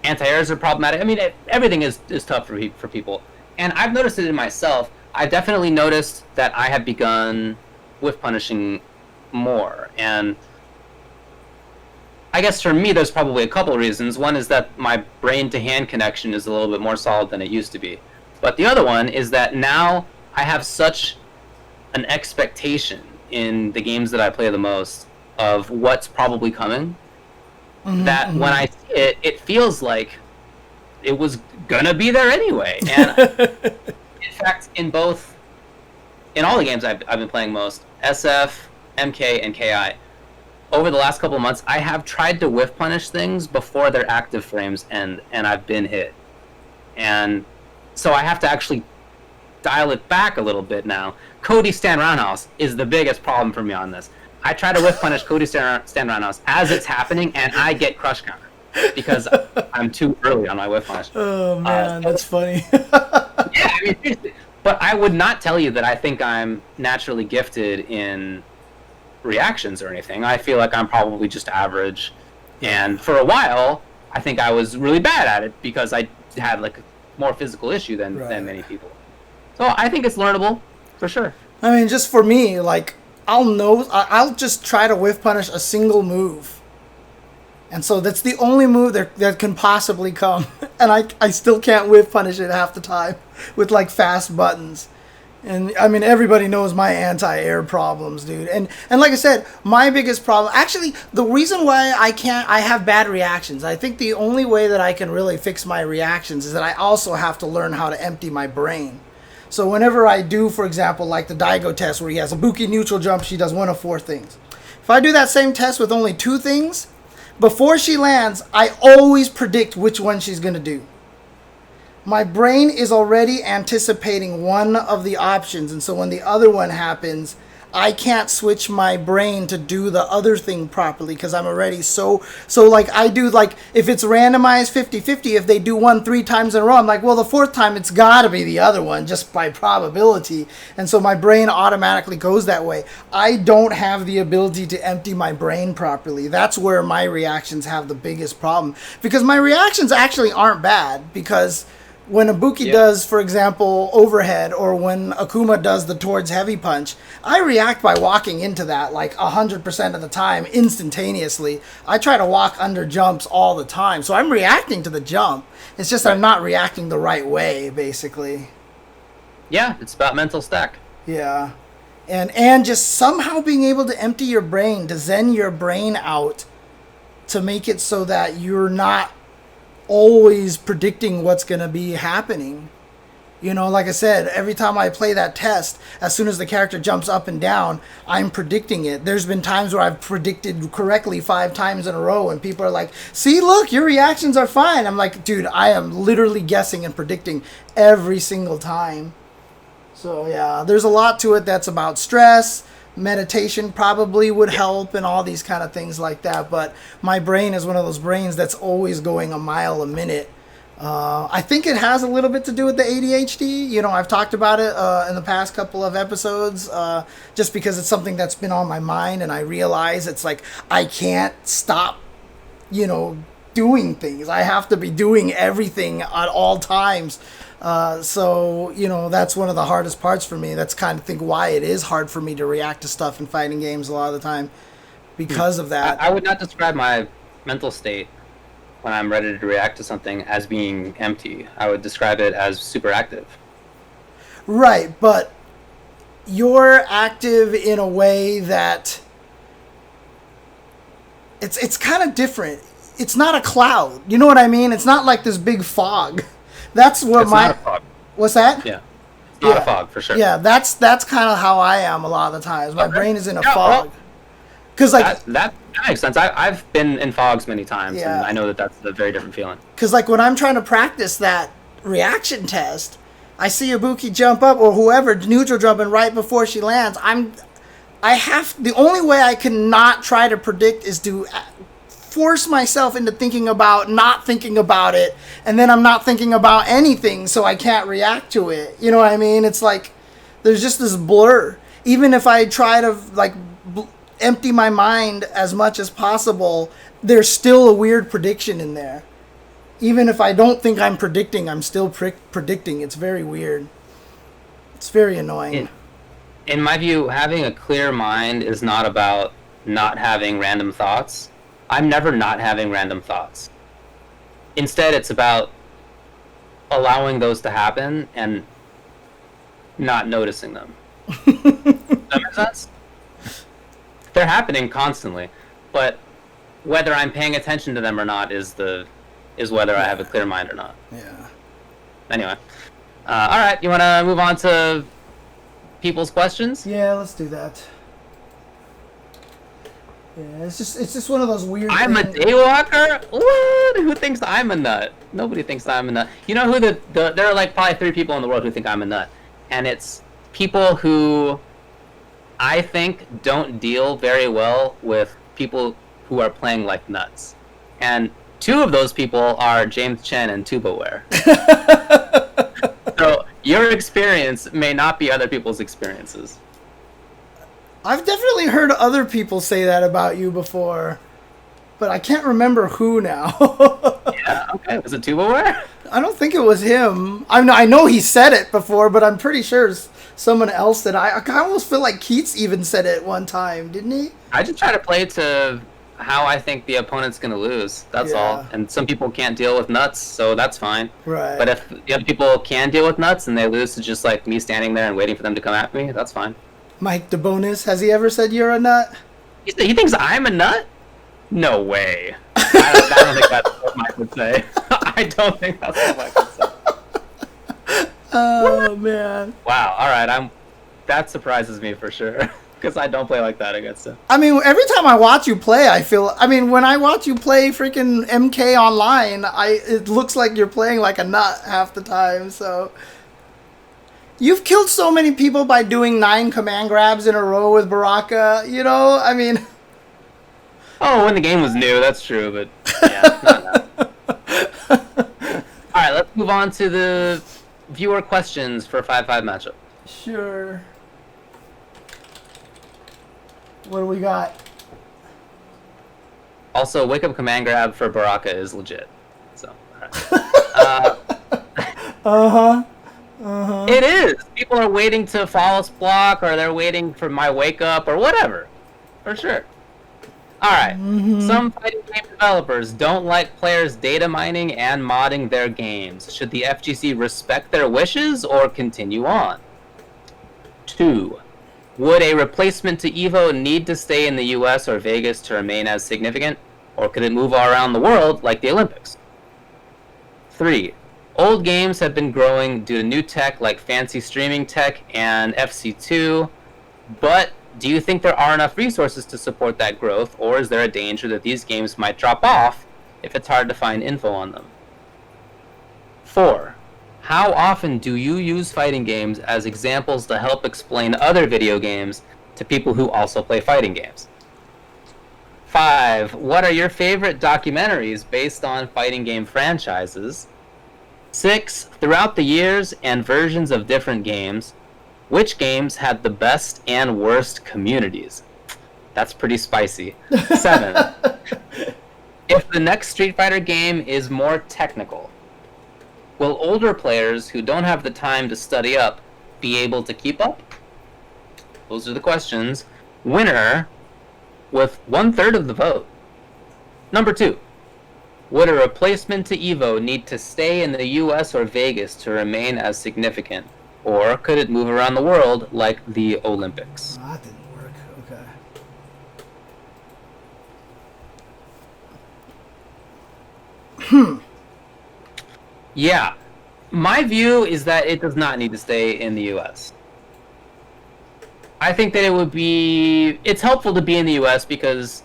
anti-airs are problematic. I mean, everything is tough for people. And I've noticed it in myself. I've definitely noticed that I have begun whiff punishing more. And I guess for me, there's probably a couple reasons. One is that my brain-to-hand connection is a little bit more solid than it used to be. But the other one is that now I have such an expectation in the games that I play the most of what's probably coming, that when I see it, it feels like it was gonna be there anyway. And in fact, in all the games I've been playing most, SF, MK, and KI, over the last couple of months, I have tried to whiff punish things before their active frames end, and I've been hit. And So I have to actually dial it back a little bit now. Cody stand roundhouse is the biggest problem for me on this. I try to whiff punish Cody stand roundhouse as it's happening, and I get crush counter because I'm too early on my whiff punish. Oh man, that's funny. Yeah, I mean, seriously. But I would not tell you that I think I'm naturally gifted in reactions or anything. I feel like I'm probably just average. And for a while, I think I was really bad at it because I had like a more physical issue than many people. So I think it's learnable, for sure. I mean, just for me, like, I'll just try to whiff punish a single move. And so that's the only move that can possibly come. And I still can't whiff punish it half the time with, like, fast buttons. And, I mean, everybody knows my anti-air problems, dude. And like I said, my biggest problem... Actually, the reason why I have bad reactions, I think the only way that I can really fix my reactions is that I also have to learn how to empty my brain. So whenever I do, for example, like the Daigo test where he has a Buki neutral jump, she does one of 4 things. If I do that same test with only 2 things, before she lands, I always predict which one she's going to do. My brain is already anticipating one of the options, and so when the other one happens, I can't switch my brain to do the other thing properly because I'm already so like I do, like if it's randomized 50-50, if they do one 3 times in a row, I'm like, well, the 4th time it's got to be the other one just by probability, and so my brain automatically goes that way. I don't have the ability to empty my brain properly. That's where my reactions have the biggest problem, because my reactions actually aren't bad, because when Ibuki does, for example, overhead, or when Akuma does the towards heavy punch, I react by walking into that like 100% of the time, instantaneously. I try to walk under jumps all the time, so I'm reacting to the jump. It's just I'm not reacting the right way, basically. Yeah, it's about mental stack. Yeah. And just somehow being able to empty your brain, to zen your brain out, to make it so that you're not always predicting what's going to be happening. You know, like I said, every time I play that test, as soon as the character jumps up and down, I'm predicting it. There's been times where I've predicted correctly 5 times in a row, and people are like, see, look, your reactions are fine. I'm like, dude, I am literally guessing and predicting every single time. So, yeah, there's a lot to it that's about stress. Meditation probably would help and all these kind of things like that, but my brain is one of those brains that's always going a mile a minute. I think it has a little bit to do with the ADHD. You know, I've talked about it in the past couple of episodes, just because it's something that's been on my mind, and I realize it's like I can't stop, you know, doing things. I have to be doing everything at all times. So, you know, that's one of the hardest parts for me. That's kind of think why it is hard for me to react to stuff in fighting games a lot of the time, because of that. I would not describe my mental state when I'm ready to react to something as being empty. I would describe it as super active. Right, but you're active in a way that it's kind of different. It's not a cloud. You know what I mean? It's not like this big fog. That's what not a fog. What's that? Yeah. It's not a fog, for sure. Yeah, that's kind of how I am a lot of the times. My brain is in a fog. Because like that makes sense. I've been in fogs many times, and I know that's a very different feeling. Because like when I'm trying to practice that reaction test, I see Ibuki jump up or whoever neutral jumping right before she lands. The only way I can not try to predict is to force myself into thinking about not thinking about it, and then I'm not thinking about anything, so I can't react to it. You know what I mean? It's like there's just this blur. Even if I try to like empty my mind as much as possible, there's still a weird prediction in there. Even if I don't think I'm predicting, I'm still predicting. It's very weird. It's very annoying. In my view, having a clear mind is not about not having random thoughts. I'm never not having random thoughts. Instead, it's about allowing those to happen and not noticing them. Does that make sense? They're happening constantly, but whether I'm paying attention to them or not is whether I have a clear mind or not. Yeah. Anyway, all right. You want to move on to people's questions? Yeah, let's do that. Yeah, it's just one of those weird I'm things. a daywalker? What? Who who thinks I'm a nut? Nobody thinks I'm a nut. You know who there are like probably 3 people in the world who think I'm a nut, and it's people who I think don't deal very well with people who are playing like nuts. And 2 of those people are James Chen and Tubaware. So your experience may not be other people's experiences. I've definitely heard other people say that about you before, but I can't remember who now. Yeah, okay. Was it Tubaware? I don't think it was him. I know he said it before, but I'm pretty sure it's someone else that I almost feel like Keats even said it one time, didn't he? I just try to play to how I think the opponent's going to lose. That's all. And some people can't deal with nuts, so that's fine. Right. But if the other people can deal with nuts and they lose to just like me standing there and waiting for them to come at me, that's fine. Mike DeBonis, has he ever said you're a nut? He thinks I'm a nut? No way. I don't think that's what Mike would say. I don't think that's what Mike would say. Oh, man. Wow, alright, that surprises me for sure. Because I don't play like that against him. I mean, every time I watch you play, when I watch you play freaking MK online, it looks like you're playing like a nut half the time, so... You've killed so many people by doing 9 command grabs in a row with Baraka, you know? I mean... Oh, when the game was new, that's true, but yeah, not now. Alright, let's move on to the viewer questions for 5-5 matchup. Sure. What do we got? Also, wake up command grab for Baraka is legit. So, alright. Uh-huh. Uh-huh. It is! People are waiting to false block, or they're waiting for my wake up, or whatever. For sure. Alright. Some fighting game developers don't like players data mining and modding their games. Should the FGC respect their wishes, or continue on? 2. Would a replacement to EVO need to stay in the US or Vegas to remain as significant, or could it move all around the world like the Olympics? 3. Old games have been growing due to new tech like fancy streaming tech and FC2, but do you think there are enough resources to support that growth, or is there a danger that these games might drop off if it's hard to find info on them? 4. How often do you use fighting games as examples to help explain other video games to people who also play fighting games? 5. What are your favorite documentaries based on fighting game franchises? 6. Throughout the years and versions of different games, which games had the best and worst communities? That's pretty spicy. 7. If the next Street Fighter game is more technical, will older players who don't have the time to study up be able to keep up? Those are the questions. Winner with 1/3 of the vote. Number 2. Would a replacement to EVO need to stay in the US or Vegas to remain as significant? Or could it move around the world like the Olympics? Oh, that didn't work. Okay. Yeah. My view is that it does not need to stay in the US. I think that it's helpful to be in the US because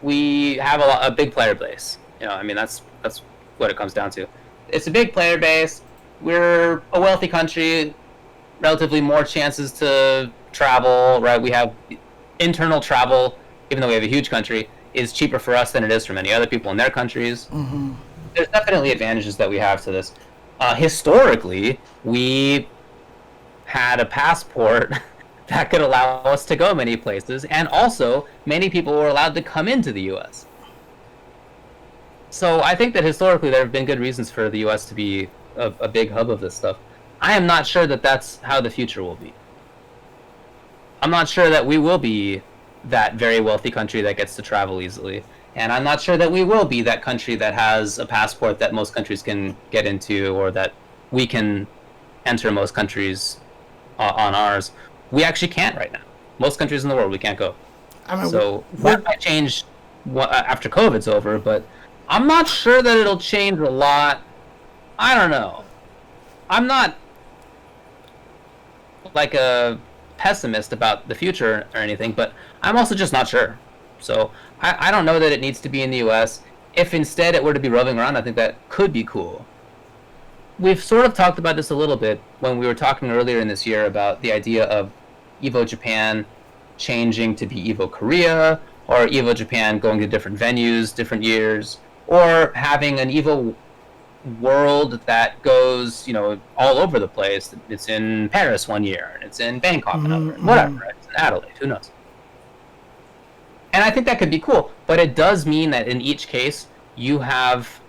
we have a big player base. You know, I mean, that's what it comes down to. It's a big player base. We're a wealthy country, relatively more chances to travel, right? We have internal travel, even though we have a huge country, is cheaper for us than it is for many other people in their countries. Mm-hmm. There's definitely advantages that we have to this. Historically, we had a passport that could allow us to go many places, and also many people were allowed to come into the U.S. So I think that historically there have been good reasons for the U.S. to be a big hub of this stuff. I am not sure that that's how the future will be. I'm not sure that we will be that very wealthy country that gets to travel easily. And I'm not sure that we will be that country that has a passport that most countries can get into, or that we can enter most countries on ours. We actually can't right now. Most countries in the world, we can't go. So that might change after COVID's over, but I'm not sure that it'll change a lot. I don't know. I'm not like a pessimist about the future or anything, but I'm also just not sure. So I don't know that it needs to be in the US. if instead it were to be roving around, I think that could be cool. We've sort of talked about this a little bit when we were talking earlier in this year about the idea of Evo Japan changing to be Evo Korea, or Evo Japan going to different venues, different years, or having an Evo world that goes, all over the place. It's in Paris one year, and it's in Bangkok another, and whatever. Right? It's in Adelaide, who knows? And I think that could be cool, but it does mean that in each case, you have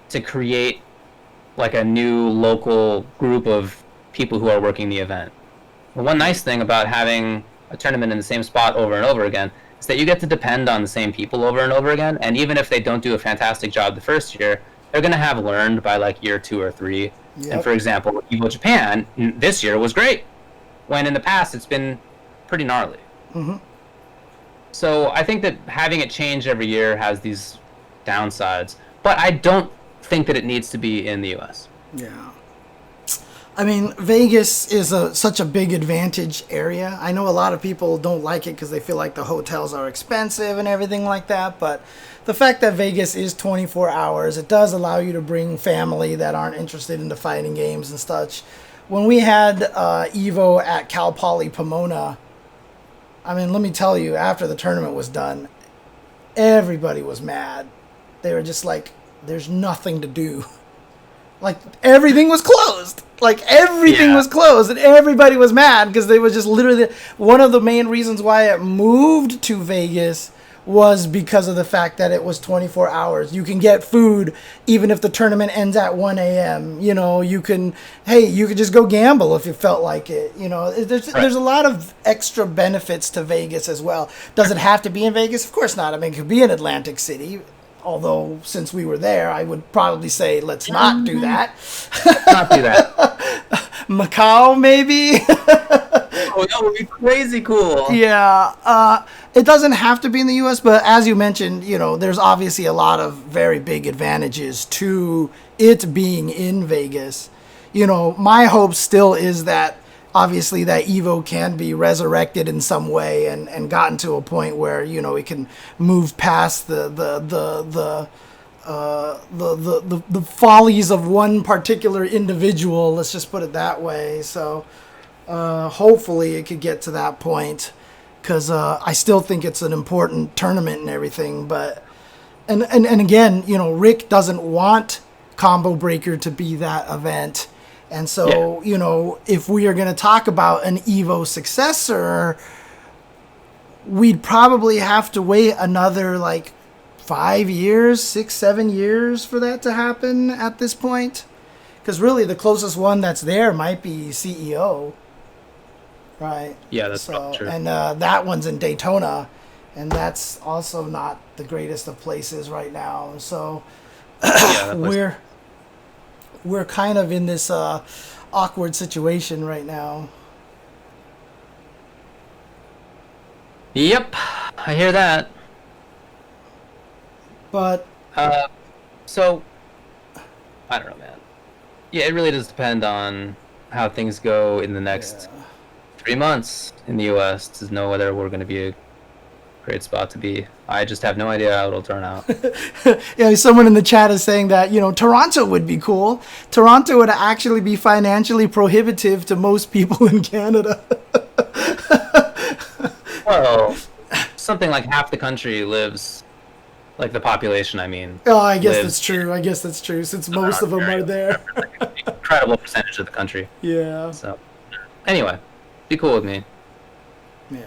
to create like a new local group of people who are working the event. One nice thing about having a tournament in the same spot over and over again is that you get to depend on the same people over and over again, and even if they don't do a fantastic job the first year, they're going to have learned by like year 2 or 3. Yep. And for example, Evo Japan this year was great, when in the past it's been pretty gnarly. Mm-hmm. So I think that having it change every year has these downsides, but I don't think that it needs to be in the US. Yeah. I mean, Vegas is such a big advantage area. I know a lot of people don't like it because they feel like the hotels are expensive and everything like that, but the fact that Vegas is 24 hours, it does allow you to bring family that aren't interested in the fighting games and such. When we had Evo at Cal Poly Pomona, I mean, let me tell you, after the tournament was done, everybody was mad. They were just like, there's nothing to do. Like, everything was closed. Like, everything was closed, and everybody was mad because they was just literally... One of the main reasons why it moved to Vegas was because of the fact that it was 24 hours. You can get food even if the tournament ends at 1 a.m. You can just go gamble if you felt like it. There's a lot of extra benefits to Vegas as well. Does it have to be in Vegas? Of course not. I mean, it could be in Atlantic City. Although, since we were there, I would probably say, let's not do that. Let's not do that. Macau, maybe? Oh, that would be crazy cool. Yeah. It doesn't have to be in the U.S., but as you mentioned, there's obviously a lot of very big advantages to it being in Vegas. My hope still is that, obviously, that Evo can be resurrected in some way and gotten to a point where it can move past the follies of one particular individual. Let's just put it that way. So hopefully it could get to that point, because I still think it's an important tournament and everything. But and again, Rick doesn't want Combo Breaker to be that event. And so, if we are going to talk about an Evo successor, we'd probably have to wait another 5 years, 6, 7 years for that to happen at this point. Because really the closest one that's there might be CEO. Right? Yeah, that's probably true. And that one's in Daytona. And that's also not the greatest of places right now. So we're kind of in this awkward situation right now. Yep, I hear that. But so I don't know, man. Yeah, it really does depend on how things go in the next 3 months in the U.S. to know whether we're going to be a great spot to be. I just have no idea how it'll turn out. Yeah, someone in the chat is saying that, Toronto would be cool. Toronto would actually be financially prohibitive to most people in Canada. Well, something like half the country lives, the population, I mean. Oh, I guess that's true, since most of them are there. An incredible percentage of the country. Yeah. So, anyway, be cool with me. Yeah.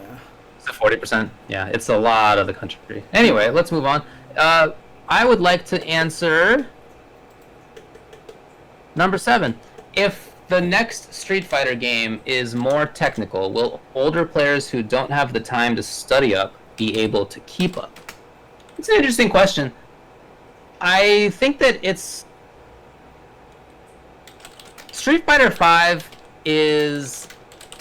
40%? Yeah, it's a lot of the country. Anyway, let's move on. I would like to answer number 7. If the next Street Fighter game is more technical, will older players who don't have the time to study up be able to keep up? It's an interesting question. I think that Street Fighter V is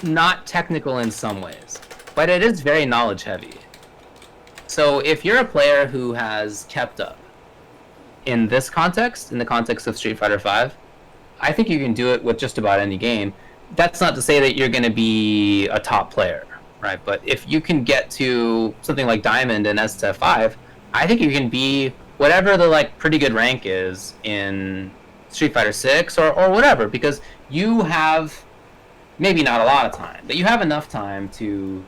not technical in some ways, but it is very knowledge heavy. So if you're a player who has kept up in this context, in the context of Street Fighter V, I think you can do it with just about any game. That's not to say that you're going to be a top player, right? But if you can get to something like Diamond and STF5, I think you can be whatever the like pretty good rank is in Street Fighter 6 or whatever, because you have maybe not a lot of time, but you have enough time to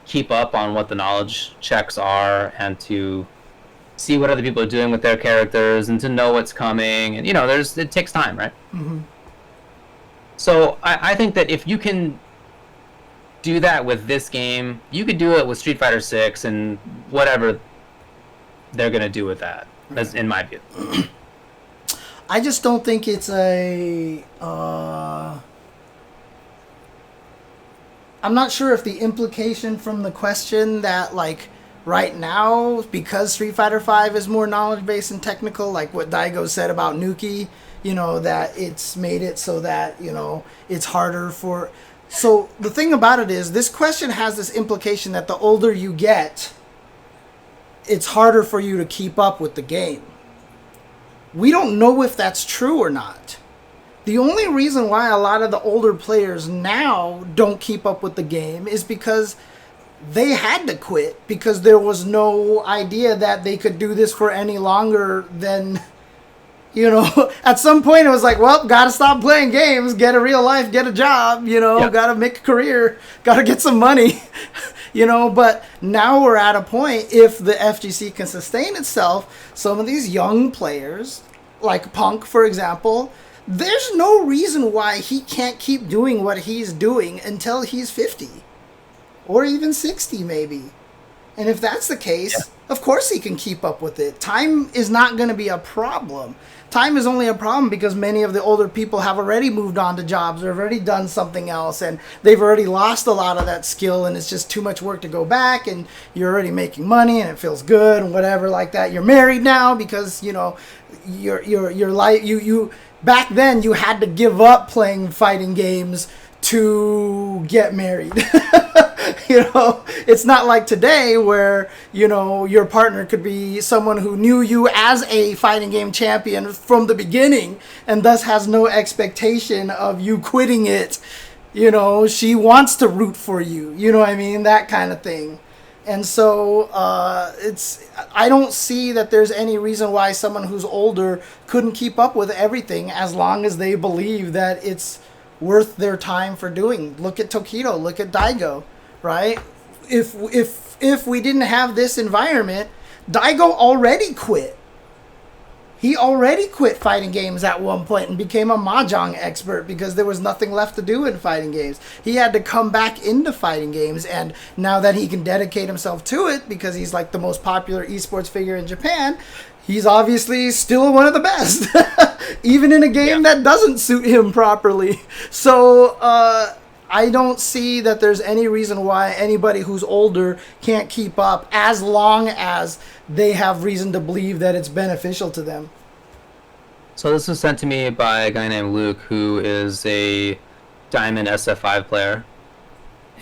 keep up on what the knowledge checks are and to see what other people are doing with their characters and to know what's coming. And, it takes time, right? Mm-hmm. So I think that if you can do that with this game, you could do it with Street Fighter 6 and whatever they're going to do with that, that's in my view. I just don't think it's I'm not sure if the implication from the question that, like, right now, because Street Fighter V is more knowledge-based and technical, like what Daigo said about Nuki, that it's made it so that, it's harder for... So the thing about it is, this question has this implication that the older you get, it's harder for you to keep up with the game. We don't know if that's true or not. The only reason why a lot of the older players now don't keep up with the game is because they had to quit, because there was no idea that they could do this for any longer than, at some point it was like, well, gotta stop playing games, get a real life, get a job, gotta make a career, gotta get some money, but now we're at a point, if the FGC can sustain itself, some of these young players, like Punk, for example, there's no reason why he can't keep doing what he's doing until he's 50 or even 60 maybe. And if that's the case, of course he can keep up with it. Time is not going to be a problem. Time is only a problem because many of the older people have already moved on to jobs or have already done something else, and they've already lost a lot of that skill, and it's just too much work to go back, and you're already making money and it feels good and whatever like that. You're married now because, your life, you back then you had to give up playing fighting games to get married. It's not like today where, your partner could be someone who knew you as a fighting game champion from the beginning and thus has no expectation of you quitting it. She wants to root for you. You know what I mean? That kind of thing. And so I don't see that there's any reason why someone who's older couldn't keep up with everything as long as they believe that it's worth their time for doing. Look at Tokido, look at Daigo, right? If we didn't have this environment, Daigo already quit. He already quit fighting games at one point and became a mahjong expert because there was nothing left to do in fighting games. He had to come back into fighting games, and now that he can dedicate himself to it because he's like the most popular esports figure in Japan, he's obviously still one of the best, even in a game that doesn't suit him properly. So I don't see that there's any reason why anybody who's older can't keep up as long as they have reason to believe that it's beneficial to them. So this was sent to me by a guy named Luke, who is a Diamond SF5 player.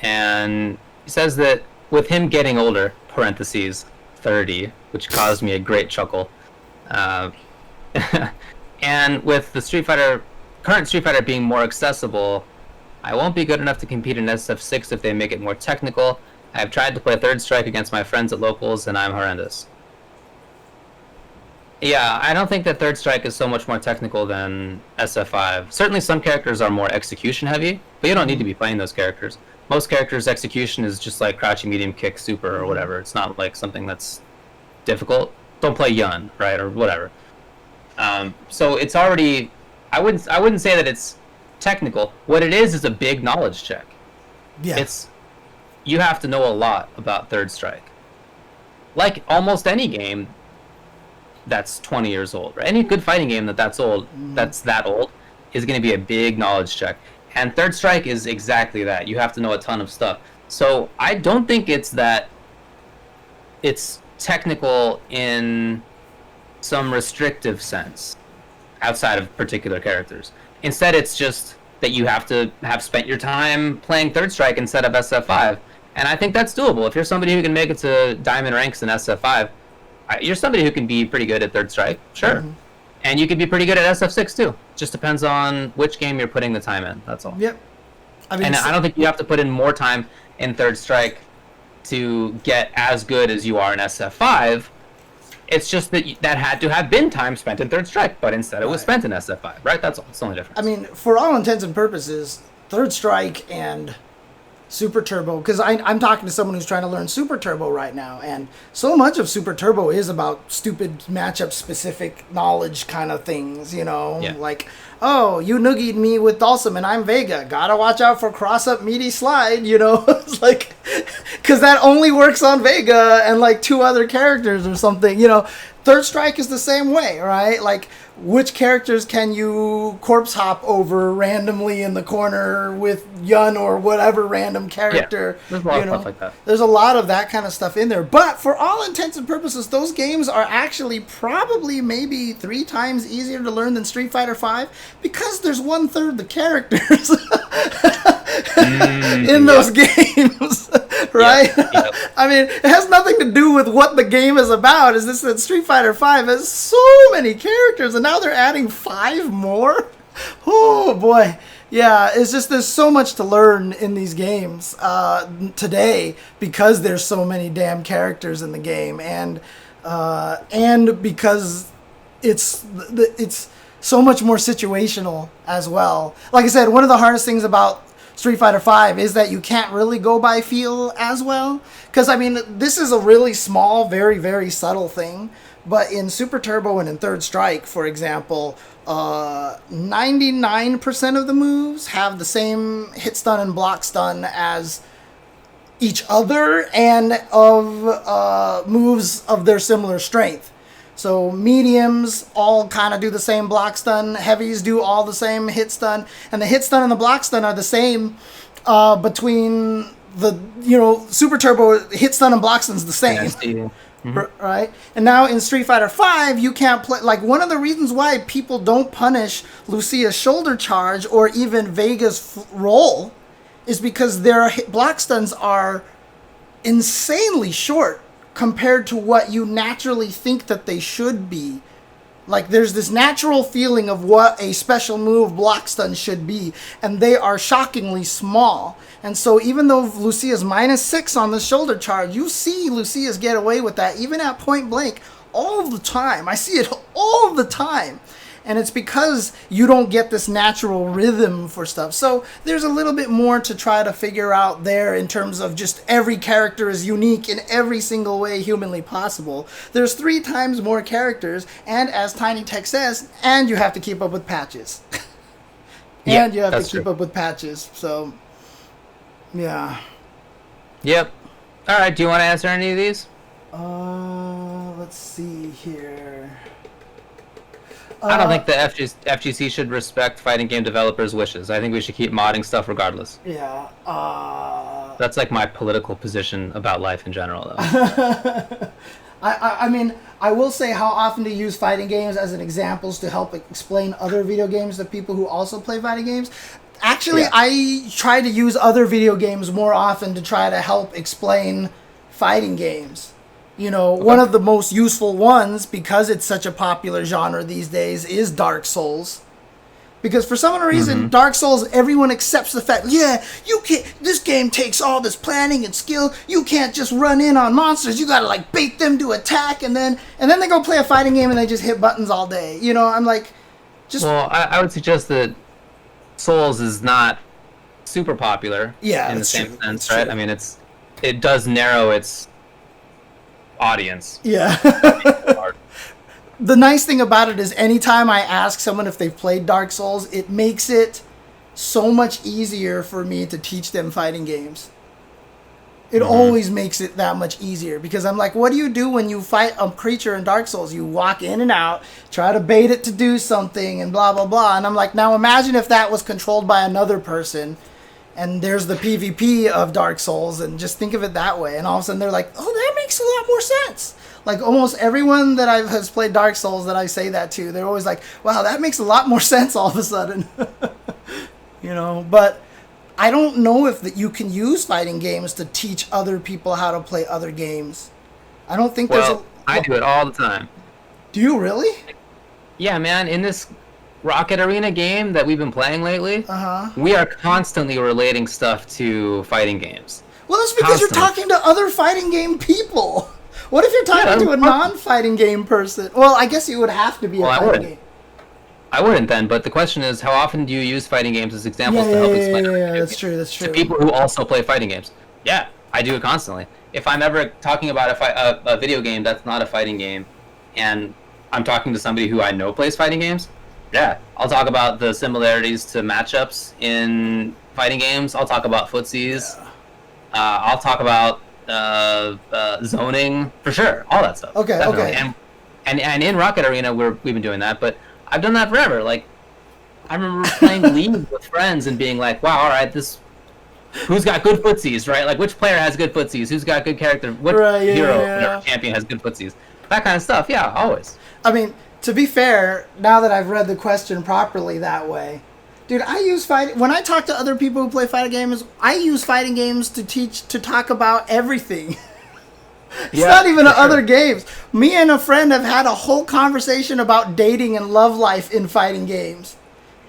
And he says that with him getting older, parentheses, 30, which caused me a great chuckle, and with the current Street Fighter being more accessible, I won't be good enough to compete in SF6 if they make it more technical. I've tried to play Third Strike against my friends at locals, and I'm horrendous. Yeah, I don't think that Third Strike is so much more technical than SF5. Certainly some characters are more execution heavy, but you don't need to be playing those characters. Most characters' execution is just like crouching, medium, kick, super, or whatever. It's not like something that's difficult. Don't play Yun, right, or whatever. So it's already... I wouldn't say that it's technical. What it is a big knowledge check. Yeah. You have to know a lot about Third Strike. Like almost any game that's 20 years old, right? Any good fighting game that's old, that's that old, is going to be a big knowledge check. And Third Strike is exactly that. You have to know a ton of stuff. So I don't think it's that it's technical in some restrictive sense outside of particular characters. Instead, it's just that you have to have spent your time playing Third Strike instead of SF5. And I think that's doable. If you're somebody who can make it to Diamond ranks in SF5, you're somebody who can be pretty good at Third Strike, sure. Mm-hmm. And you can be pretty good at SF6 too. Just depends on which game you're putting the time in, that's all. Yep. I don't think you have to put in more time in Third Strike to get as good as you are in SF5. It's just that that had to have been time spent in Third Strike, but instead it was spent in SF5, right? That's all. It's the only difference. I mean, for all intents and purposes, Third Strike and Super Turbo, because I'm talking to someone who's trying to learn Super Turbo right now, and so much of Super Turbo is about stupid matchup specific knowledge kind of things, you know, like, oh, you noogied me with Dulcim and I'm Vega, gotta watch out for cross up meaty slide, you know. It's like, because that only works on Vega and like 2 other characters or something, you know. Third Strike is the same way, right? Like, which characters can you corpse hop over randomly in the corner with Yun or whatever random character? Yeah, there's a lot of stuff like that. There's a lot of that kind of stuff in there. But for all intents and purposes, those games are actually probably maybe 3 times easier to learn than Street Fighter V because there's 1/3 the characters in those games, right? Yep. I mean, it has nothing to do with what the game is about. Is this that Street Fighter V has so many characters, and now they're adding 5 more? Oh, boy. Yeah, it's just there's so much to learn in these games today because there's so many damn characters in the game, and because it's so much more situational as well. Like I said, one of the hardest things about Street Fighter V is that you can't really go by feel as well. Because, I mean, this is a really small, very, very subtle thing. But in Super Turbo and in Third Strike, for example, 99% of the moves have the same hit stun and block stun as each other and of moves of their similar strength. So mediums all kind of do the same block stun. Heavies do all the same hit stun. And the hit stun and the block stun are the same between the, Super Turbo hit stun and block stun's the same. Mm-hmm. Right? And now in Street Fighter V, you can't play... Like, one of the reasons why people don't punish Lucia's shoulder charge or even Vega's roll is because their block stuns are insanely short compared to what you naturally think that they should be. Like, there's this natural feeling of what a special move block stun should be, and they are shockingly small. And so even though Lucia's -6 on the shoulder charge, you see Lucia's get away with that, even at point blank, all the time. I see it all the time. And it's because you don't get this natural rhythm for stuff. So there's a little bit more to try to figure out there in terms of just every character is unique in every single way humanly possible. There's 3 times more characters, and as Tiny Tech says, and you have to keep up with patches. And you have to keep up with patches. So, yeah. Yep. All right, do you want to answer any of these? Let's see here. I don't think the FGC should respect fighting game developers' wishes. I think we should keep modding stuff regardless. Yeah. That's like my political position about life in general, though. I mean, I will say, how often do you use fighting games as an examples to help explain other video games to people who also play fighting games? Actually, yeah. I try to use other video games more often to try to help explain fighting games. One of the most useful ones, because it's such a popular genre these days, is Dark Souls. Because for some reason, Dark Souls, everyone accepts the fact, yeah, you can't. This game takes all this planning and skill. You can't just run in on monsters. You gotta like bait them to attack, and then they go play a fighting game and they just hit buttons all day. I'm like, just. Well, I would suggest that Souls is not super popular. Yeah, in the same sense, right? True. I mean, it does narrow its audience. Yeah. The nice thing about it is anytime I ask someone if they've played Dark Souls, it makes it so much easier for me to teach them fighting games. It always makes it that much easier because I'm like, what do you do when you fight a creature in Dark Souls? You walk in and out, try to bait it to do something and blah, blah, blah. And I'm like, now imagine if that was controlled by another person and there's the PvP of Dark Souls, and just think of it that way. And all of a sudden they're like, oh, that makes a lot more sense. Like, almost everyone that has played Dark Souls that I say that to, they're always like, wow, that makes a lot more sense all of a sudden. But I don't know if that you can use fighting games to teach other people how to play other games. I don't think I do it all the time. Do you really? Yeah, man. In this Rocket Arena game that we've been playing lately, we are constantly relating stuff to fighting games. Well, that's because you're talking to other fighting game people. What if you're talking to a fun. non-fighting game person? Well, I guess you would have to be a fighting game. I wouldn't then, but the question is, how often do you use fighting games as examples to help explain that's true. to people who also play fighting games? Yeah, I do it constantly. If I'm ever talking about a video game that's not a fighting game, and I'm talking to somebody who I know plays fighting games, yeah, I'll talk about the similarities to matchups in fighting games. I'll talk about footsies. Yeah. I'll talk about zoning, for sure, all that stuff. Okay, definitely. okay. And in Rocket Arena, we've been doing that, but I've done that forever. Like, I remember playing League with friends and being like, wow, all right, who's got good footsies, right? Like, which player has good footsies? Who's got good character? What hero or champion has good footsies? That kind of stuff, yeah, always. I mean, to be fair, now that I've read the question properly that way, dude, when I talk to other people who play fighting games, I use fighting games to talk about everything. It's not even other games. Me and a friend have had a whole conversation about dating and love life in fighting games.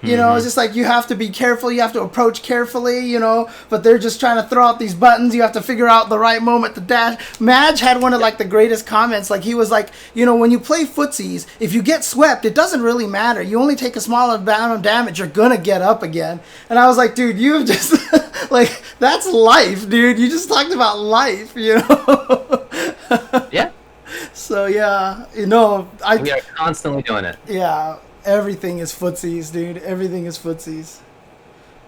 You know, it's just like you have to be careful, you have to approach carefully, you know, but they're just trying to throw out these buttons, you have to figure out the right moment to dash. Madge had one of like the greatest comments, like he was like, you know, when you play footsies, if you get swept, it doesn't really matter. You only take a small amount of damage, you're gonna get up again. And I was like, dude, you've just, like, that's life, dude. You just talked about life, you know? Yeah. So, yeah, you know, we are constantly doing it. Yeah. Everything is footsies, dude. Everything is footsies.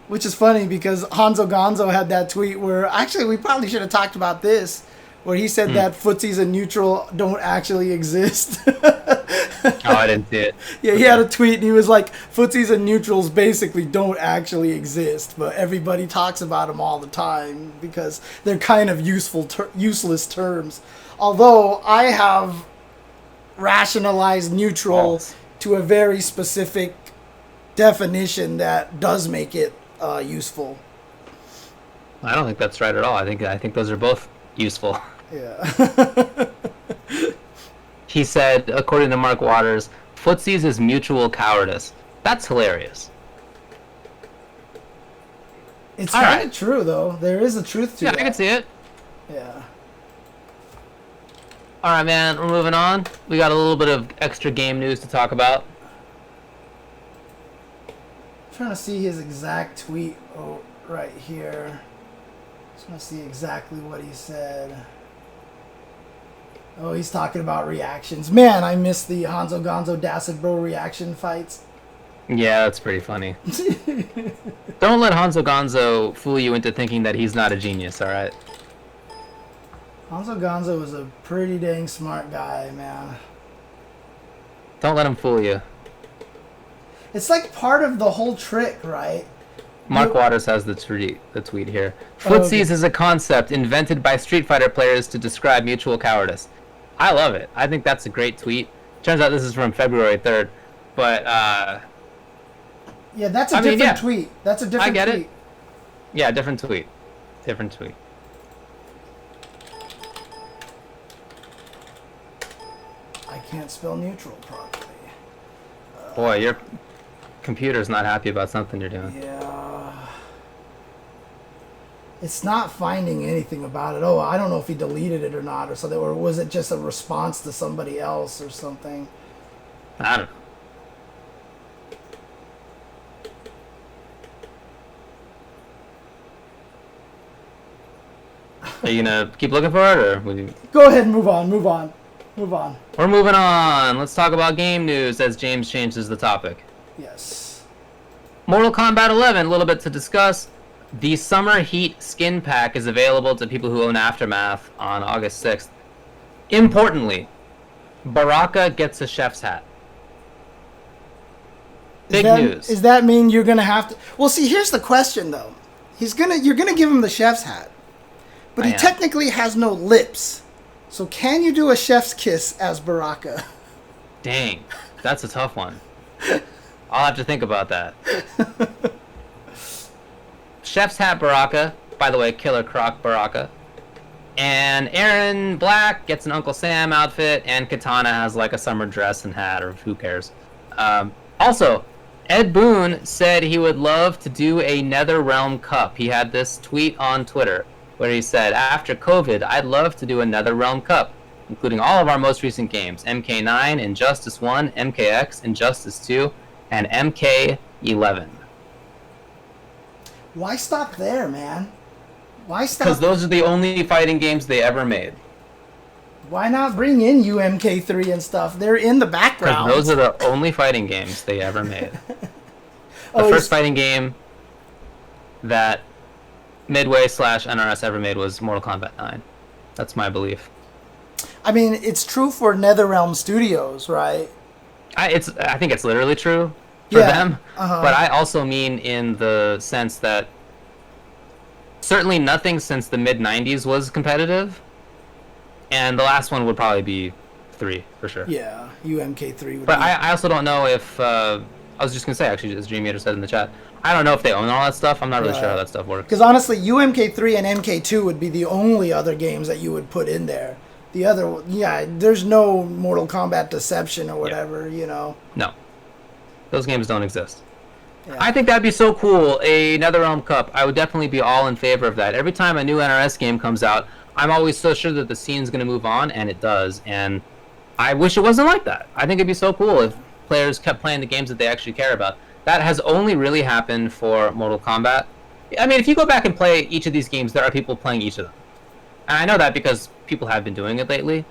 Which is funny because Hanzo Gonzo had that tweet where, actually, we probably should have talked about this, where he said that footsies and neutral don't actually exist. Oh, I didn't see it. Yeah, he had a tweet and he was like, footsies and neutrals basically don't actually exist, but everybody talks about them all the time because they're kind of useless terms. Although I have rationalized neutral to a very specific definition that does make it useful. I don't think that's right at all. I think those are both useful. Yeah. He said, according to Mark Waters, footsies is mutual cowardice. That's hilarious. It's kind of true, though. There is a truth to that. Yeah, I can see it. Yeah. All right, man, we're moving on. We got a little bit of extra game news to talk about. I'm trying to see his exact tweet right here. Just want to see exactly what he said. Oh, he's talking about reactions. Man, I missed the Hanzo Gonzo Dacid Bro reaction fights. Yeah, that's pretty funny. Don't let Hanzo Gonzo fool you into thinking that he's not a genius, all right? Hanzo Gonzo is a pretty dang smart guy, man. Don't let him fool you. It's like part of the whole trick, right? Mark Waters has the tweet here. Footsies is a concept invented by Street Fighter players to describe mutual cowardice. I love it. I think that's a great tweet. Turns out this is from February 3rd, but yeah, that's a different tweet. That's a different tweet. I get it. Yeah, different tweet. Different tweet. I can't spell neutral properly. Boy, your computer's not happy about something you're doing. Yeah. It's not finding anything about it. Oh, I don't know if he deleted it or not or something. Or was it just a response to somebody else or something? I don't know. Are you gonna keep looking for it, or would you... Go ahead and move on. Move on. We're moving on. Let's talk about game news as James changes the topic. Yes. Mortal Kombat 11, a little bit to discuss. The Summer Heat skin pack is available to people who own Aftermath on August 6th. Importantly, Baraka gets a chef's hat. Big news. Does that mean you're gonna have to? Well, see, here's the question though. You're gonna give him the chef's hat, but he technically has no lips. So can you do a chef's kiss as Baraka? Dang, that's a tough one. I'll have to think about that. Chef's hat Baraka, by the way, Killer Croc Baraka. And Aaron Black gets an Uncle Sam outfit, and Katana has like a summer dress and hat, or who cares. Also, Ed Boon said he would love to do a Netherrealm Cup. He had this tweet on Twitter where he said, after COVID, I'd love to do a Netherrealm Cup. including all of our most recent games: MK9, Injustice 1, MKX, Injustice 2, and MK11. Why stop there, man? Why stop? Because those are the only fighting games they ever made. Why not bring in UMK3 and stuff? They're in the background. Because those are the only fighting games they ever made. The first fighting game that Midway/NRS ever made was Mortal Kombat 9. That's my belief. I mean, it's true for Netherrealm Studios, right? I think it's literally true for them. But I also mean in the sense that certainly nothing since the mid-90s was competitive. And the last one would probably be 3, for sure. Yeah, UMK3 would But be... I also don't know if... I was just going to say, actually, as Dream Eater said in the chat, I don't know if they own all that stuff. I'm not really sure how that stuff works. Because honestly, UMK3 and MK2 would be the only other games that you would put in there. The other... Yeah, there's no Mortal Kombat Deception or whatever, you know. No. Those games don't exist. Yeah. I think that'd be so cool, a Netherrealm Cup. I would definitely be all in favor of that. Every time a new NRS game comes out, I'm always so sure that the scene's going to move on, and it does. And I wish it wasn't like that. I think it'd be so cool if players kept playing the games that they actually care about. That has only really happened for Mortal Kombat. I mean, if you go back and play each of these games, there are people playing each of them. And I know that because people have been doing it lately.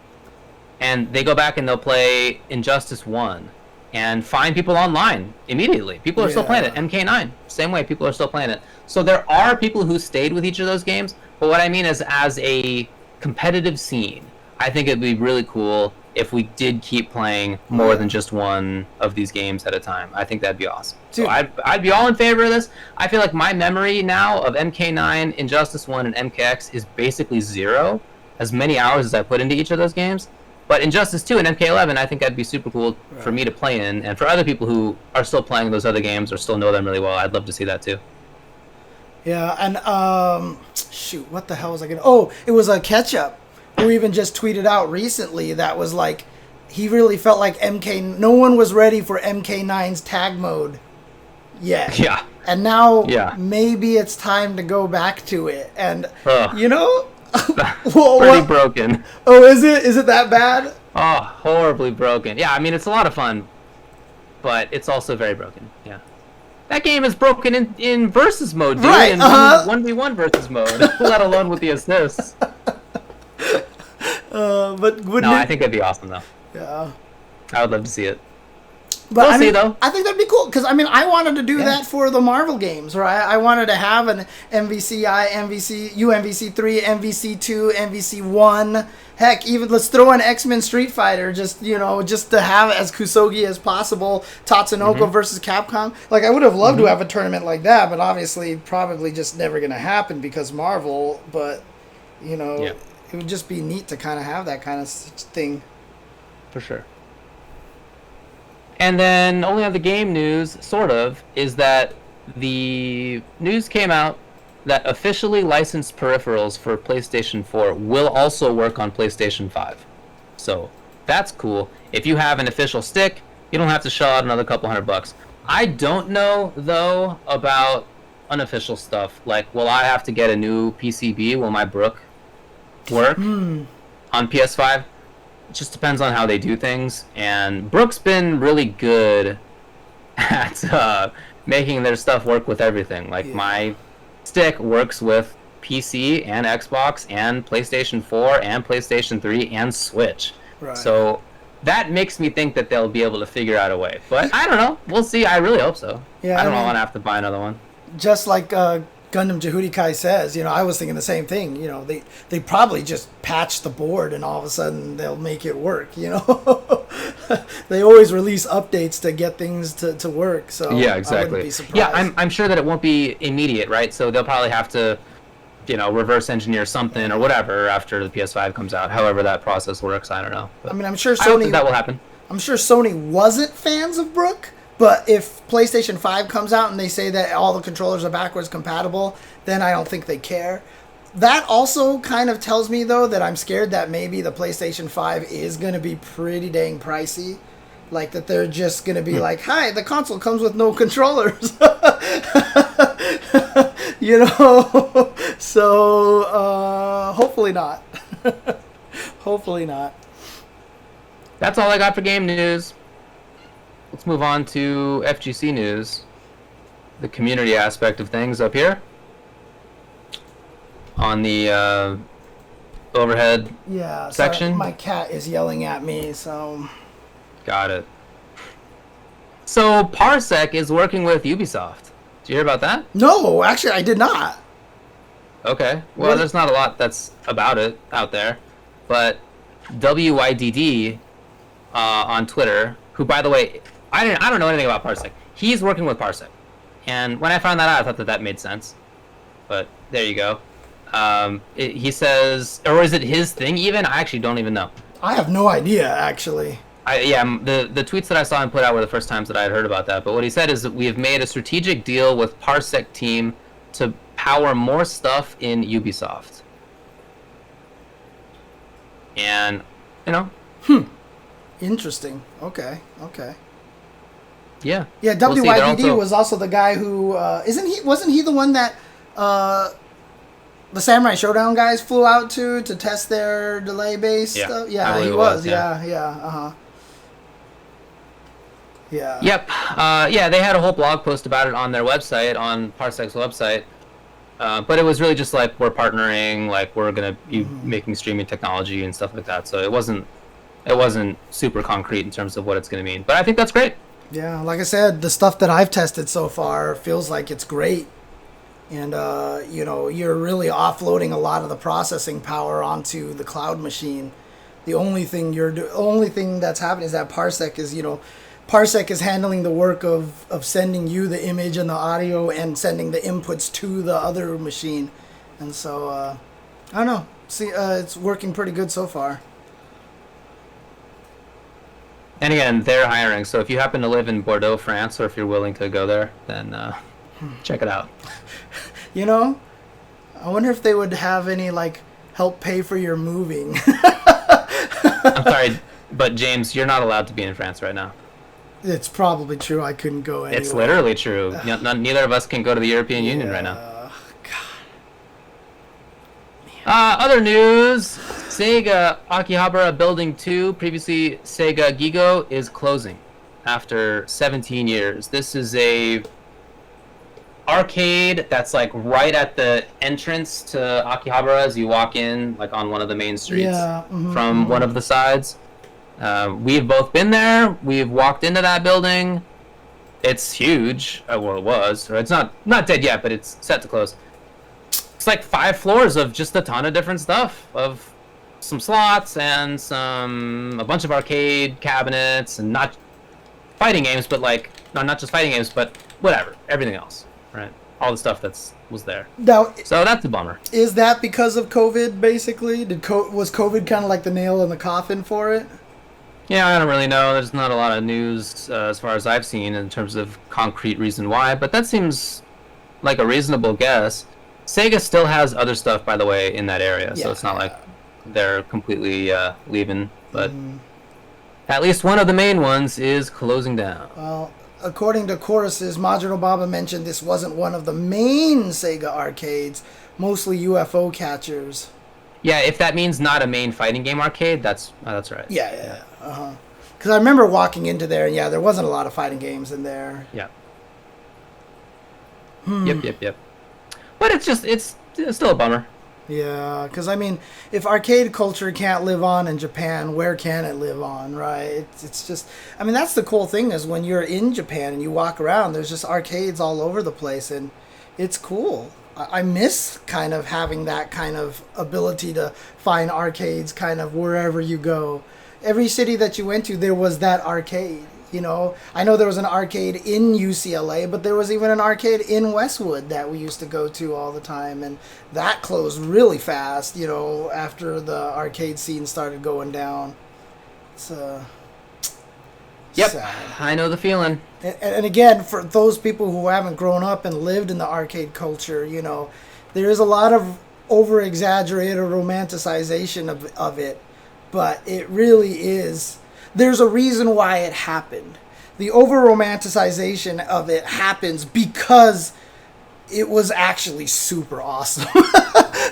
And they go back and they'll play Injustice 1 and find people online immediately. People are still playing it. MK9, same way, people are still playing it. So there are people who stayed with each of those games, but what I mean is as a competitive scene, I think it'd be really cool if we did keep playing more than just one of these games at a time. I think that'd be awesome. Dude. So I'd be all in favor of this. I feel like my memory now of MK9, Injustice 1, and MKX is basically 0, as many hours as I put into each of those games. But Injustice 2 and MK11, I think that'd be super cool for me to play in. And for other people who are still playing those other games or still know them really well, I'd love to see that too. Yeah, and, shoot, what the hell was I gonna... Oh, it was a Ketchup, who even just tweeted out recently that was like, he really felt like no one was ready for MK9's tag mode yet. Yeah. And now maybe it's time to go back to it. And, you know... Pretty broken. Oh, is it? Is it that bad? Oh, horribly broken. Yeah, I mean, it's a lot of fun, but it's also very broken. Yeah. That game is broken in versus mode, dude. Right, in 1v1 versus mode, let alone with the assists. But wouldn't I think that'd be awesome, though. Yeah. I would love to see it. But we'll see, though. I think that'd be cool, because, I mean, I wanted to do that for the Marvel games, right? I wanted to have an MVCI, UMVC3, MVC2, MVC1. Heck, even let's throw an X-Men Street Fighter, just to have as Kusogi as possible. Tatsunoko versus Capcom. Like, I would have loved to have a tournament like that, but obviously probably just never going to happen because Marvel. But, it would just be neat to kind of have that kind of thing. For sure. And then only other game news, sort of, is that the news came out that officially licensed peripherals for PlayStation 4 will also work on PlayStation 5. So that's cool. If you have an official stick, you don't have to shell out another couple $100. I don't know, though, about unofficial stuff. Like, will I have to get a new PCB? Will my Brook work on PS5? It just depends on how they do things, and Brook's been really good at making their stuff work with everything. Like, my stick works with PC and Xbox and PlayStation 4 and PlayStation 3 and Switch. Right. So that makes me think that they'll be able to figure out a way. But I don't know. We'll see. I really hope so. Yeah, I don't want to have to buy another one. Just like Gundam Jehudi Kai says, I was thinking the same thing. They probably just patch the board and all of a sudden they'll make it work. They always release updates to get things to work. So yeah, exactly. I wouldn't be surprised. Yeah, I'm sure that it won't be immediate, right? So they'll probably have to, reverse engineer something or whatever after the PS5 comes out. However that process works, I don't know. But I'm sure Sony. I hope that will happen. I'm sure Sony wasn't fans of Brook. But if PlayStation 5 comes out and they say that all the controllers are backwards compatible, then I don't think they care. That also kind of tells me, though, that I'm scared that maybe the PlayStation 5 is going to be pretty dang pricey. Like, that they're just going to be like, hi, the console comes with no controllers. So, hopefully not. Hopefully not. That's all I got for game news. Let's move on to FGC news. The community aspect of things up here. On the overhead section. Sorry, my cat is yelling at me, so... Got it. So, Parsec is working with Ubisoft. Did you hear about that? No, actually, I did not. Okay. Well, there's not a lot that's about it out there. But WYDD on Twitter, who, by the way, I don't know anything about Parsec. He's working with Parsec. And when I found that out, I thought that made sense. But there you go. He says, or is it his thing even? I actually don't even know. I have no idea, actually. The tweets that I saw him put out were the first times that I had heard about that. But what he said is that we have made a strategic deal with Parsec team to power more stuff in Ubisoft. And, you know. Interesting. Okay. Yeah. Yeah, WYDD was also the guy who wasn't he the one that the Samurai Showdown guys flew out to test their delay based stuff? Yeah, he was. Yeah. Yeah. Yep. They had a whole blog post about it on their website, on Parsec's website. But it was really just like, we're partnering, like we're gonna be making streaming technology and stuff like that. So it wasn't super concrete in terms of what it's gonna mean. But I think that's great. Yeah, like I said, the stuff that I've tested so far feels like it's great. And, you're really offloading a lot of the processing power onto the cloud machine. The only thing that's happening is that Parsec is handling the work of sending you the image and the audio and sending the inputs to the other machine. And so, I don't know. See, it's working pretty good so far. And again, they're hiring, so if you happen to live in Bordeaux, France, or if you're willing to go there, then check it out. I wonder if they would have any, help pay for your moving. I'm sorry, but James, you're not allowed to be in France right now. It's probably true. I couldn't go anywhere. It's literally true. Neither of us can go to the European Union right now. Other news, Sega Akihabara Building 2, previously Sega Gigo, is closing after 17 years. This is a arcade that's right at the entrance to Akihabara as you walk in, on one of the main streets from one of the sides. We've both been there. We've walked into that building. It's huge. Well, it was. Or it's not dead yet, but it's set to close. It's 5 floors of just a ton of different stuff, of some slots and a bunch of arcade cabinets, and not fighting games, but not just fighting games, but whatever, everything else, right? All the stuff was there. Now, so that's a bummer. Is that because of COVID, basically? Was COVID kind of like the nail in the coffin for it? Yeah, I don't really know. There's not a lot of news as far as I've seen in terms of concrete reason why, but that seems like a reasonable guess. Sega still has other stuff, by the way, in that area, so it's not like they're completely leaving, but at least one of the main ones is closing down. Well, according to Choruses, Majin Obama mentioned this wasn't one of the main Sega arcades, mostly UFO catchers. Yeah, if that means not a main fighting game arcade, that's right. Yeah. Because I remember walking into there, and there wasn't a lot of fighting games in there. Yeah. Yep. But it's still a bummer. Yeah, because if arcade culture can't live on in Japan, where can it live on, right? It's just, that's the cool thing is when you're in Japan and you walk around, there's just arcades all over the place, and it's cool. I miss kind of having that kind of ability to find arcades kind of wherever you go. Every city that you went to, there was that arcade. I know there was an arcade in UCLA, but there was even an arcade in Westwood that we used to go to all the time, and that closed really fast, after the arcade scene started going down. It's Yep, sad. I know the feeling. And again, for those people who haven't grown up and lived in the arcade culture, there is a lot of over-exaggerated romanticization of it, but it really is. There's a reason why it happened. The over-romanticization of it happens because it was actually super awesome.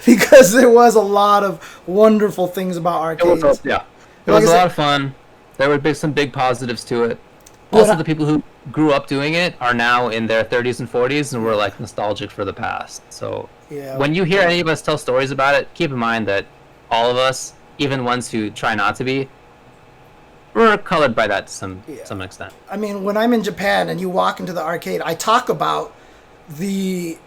Because there was a lot of wonderful things about arcades. It was a lot of fun. There were some big positives to it. What Also, I- the people who grew up doing it are now in their 30s and 40s, and we're like nostalgic for the past. So Yeah. when you hear any of us tell stories about it, keep in mind that all of us, even ones who try not to be, we're colored by that to some extent. I mean, when I'm in Japan and you walk into the arcade, I talk about the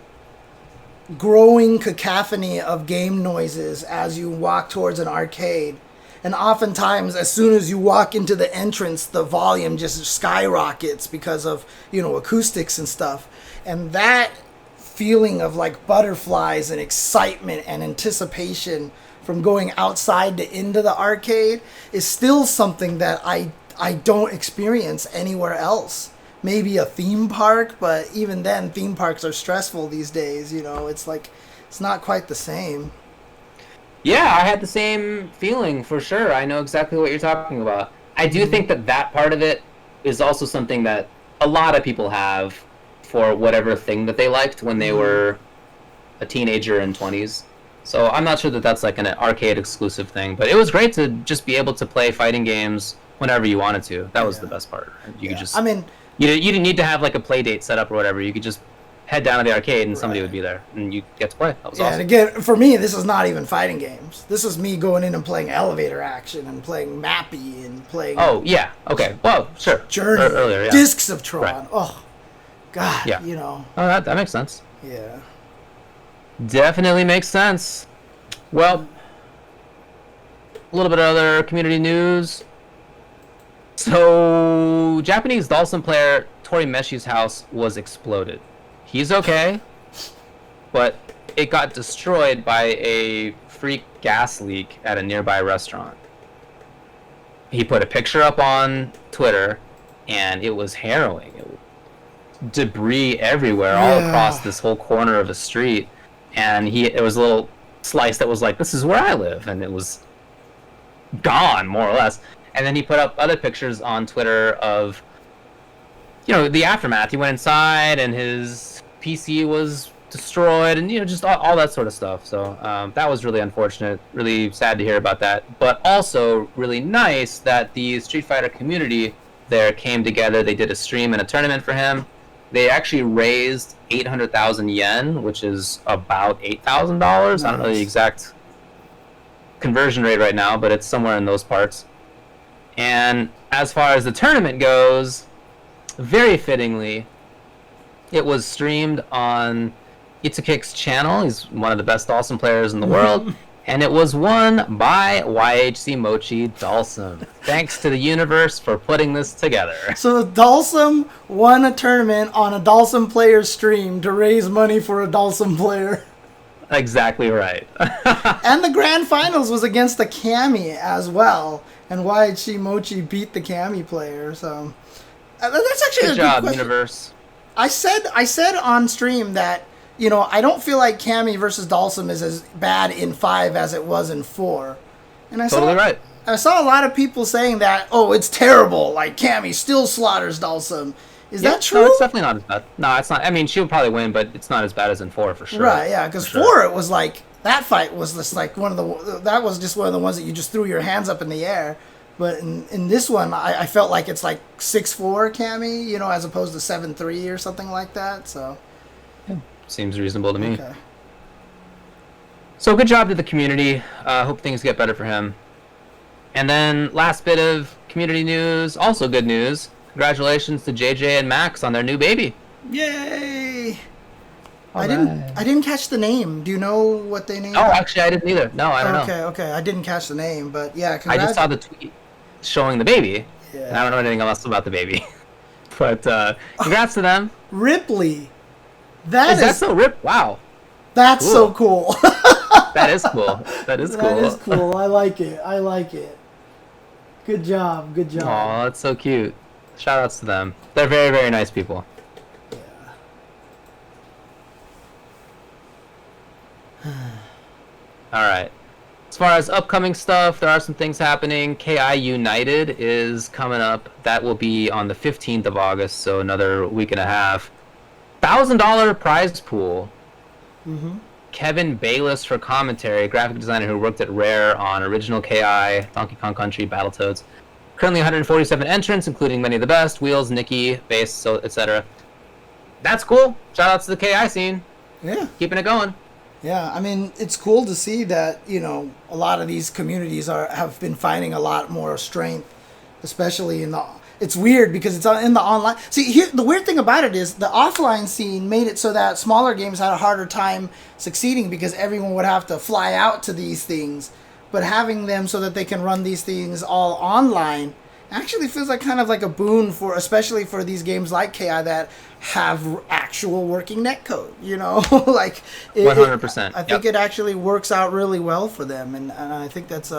growing cacophony of game noises as you walk towards an arcade. And oftentimes, as soon as you walk into the entrance, the volume just skyrockets because of, acoustics and stuff. And that feeling of like butterflies and excitement and anticipation from going outside to into the arcade is still something that I don't experience anywhere else. Maybe a theme park, but even then, theme parks are stressful these days. It's like, it's not quite the same. Yeah, I had the same feeling for sure. I know exactly what you're talking about. I do think that part of it is also something that a lot of people have for whatever thing that they liked when they were a teenager and 20s. So I'm not sure that that's like an arcade exclusive thing, but it was great to just be able to play fighting games whenever you wanted to. That was the best part. You could just, you didn't need to have like a play date set up or whatever. You could just head down to the arcade and somebody would be there and you get to play. That was awesome. And again, for me, this is not even fighting games. This is me going in and playing elevator action and playing Mappy and playing. Oh yeah, okay. Well, sure. Journey, Earlier, yeah. Discs of Tron. Right. Oh, God, Yeah. Oh, that makes sense. Yeah. Definitely makes sense. Well, a little bit of other community news. So, Japanese Dalsum player Torimeshi's house was exploded. He's okay, but it got destroyed by a freak gas leak at a nearby restaurant. He put a picture up on Twitter, and it was harrowing. It was debris everywhere, all across this whole corner of a street, and it was a little slice that was like, "This is where I live," and it was gone, more or less. And then he put up other pictures on Twitter of, the aftermath. He went inside, and his PC was destroyed, and just all that sort of stuff. So that was really unfortunate, really sad to hear about that, but also really nice that the Street Fighter community there came together. They did a stream and a tournament for him. They actually raised 800,000 yen, which is about $8,000. Nice. I don't know the exact conversion rate right now, but it's somewhere in those parts. And as far as the tournament goes, very fittingly, it was streamed on Itzukik's channel. He's one of the best Dalsum players in the world. And it was won by YHC Mochi Dalsum. Thanks to the universe for putting this together. So Dalsum won a tournament on a Dalsum player stream to raise money for a Dalsum player. Exactly right. And the grand finals was against the Kami as well. And YHC Mochi beat the Kami player. So that's actually Good a job, good question. universe. I said on stream that, I don't feel like Kami versus Dalsum is as bad in 5 as it was in 4. And I saw a lot of people saying that, oh, it's terrible. Like, Kami still slaughters Dalsum. Is that true? No, it's definitely not as bad. No, it's not. I mean, she'll probably win, but it's not as bad as in 4 for sure. Right, yeah, because 4 it was like, that fight was just like that was just one of the ones that you just threw your hands up in the air. But in this one, I felt like it's like 6-4 Kami, as opposed to 7-3 or something like that, so... Seems reasonable to me. Okay. So good job to the community. Hope things get better for him. And then last bit of community news, also good news. Congratulations to JJ and Max on their new baby. Yay! I didn't catch the name. Do you know what they named? Oh, actually, I didn't either. No, I don't know. Okay. I didn't catch the name, but yeah. I just saw the tweet showing the baby. Yeah. And I don't know anything else about the baby. But congrats to them. Ripley. Is that so rip? Wow. That's cool. So cool. That is cool. That is cool. That is cool. I like it. Good job. Aw, that's so cute. Shout outs to them. They're very, very nice people. Yeah. Alright. As far as upcoming stuff, there are some things happening. KI United is coming up. That will be on the 15th of August, so another week and a half. $1,000 prize pool. Mm-hmm. Kevin Bayless for commentary, graphic designer who worked at Rare on original KI, Donkey Kong Country, Battletoads. Currently 147 entrants, including many of the best, Wheels, Nikki, Base, so etc. That's cool. Shout outs to the KI scene. Yeah. Keeping it going. Yeah, I mean, it's cool to see that, a lot of these communities have been finding a lot more strength, especially in the... It's weird because it's in the online... See, here, the weird thing about it is the offline scene made it so that smaller games had a harder time succeeding because everyone would have to fly out to these things. But having them so that they can run these things all online actually feels like kind of like a boon for, especially for these games like KI that have actual working netcode, like 100%. I think it actually works out really well for them, and I think that's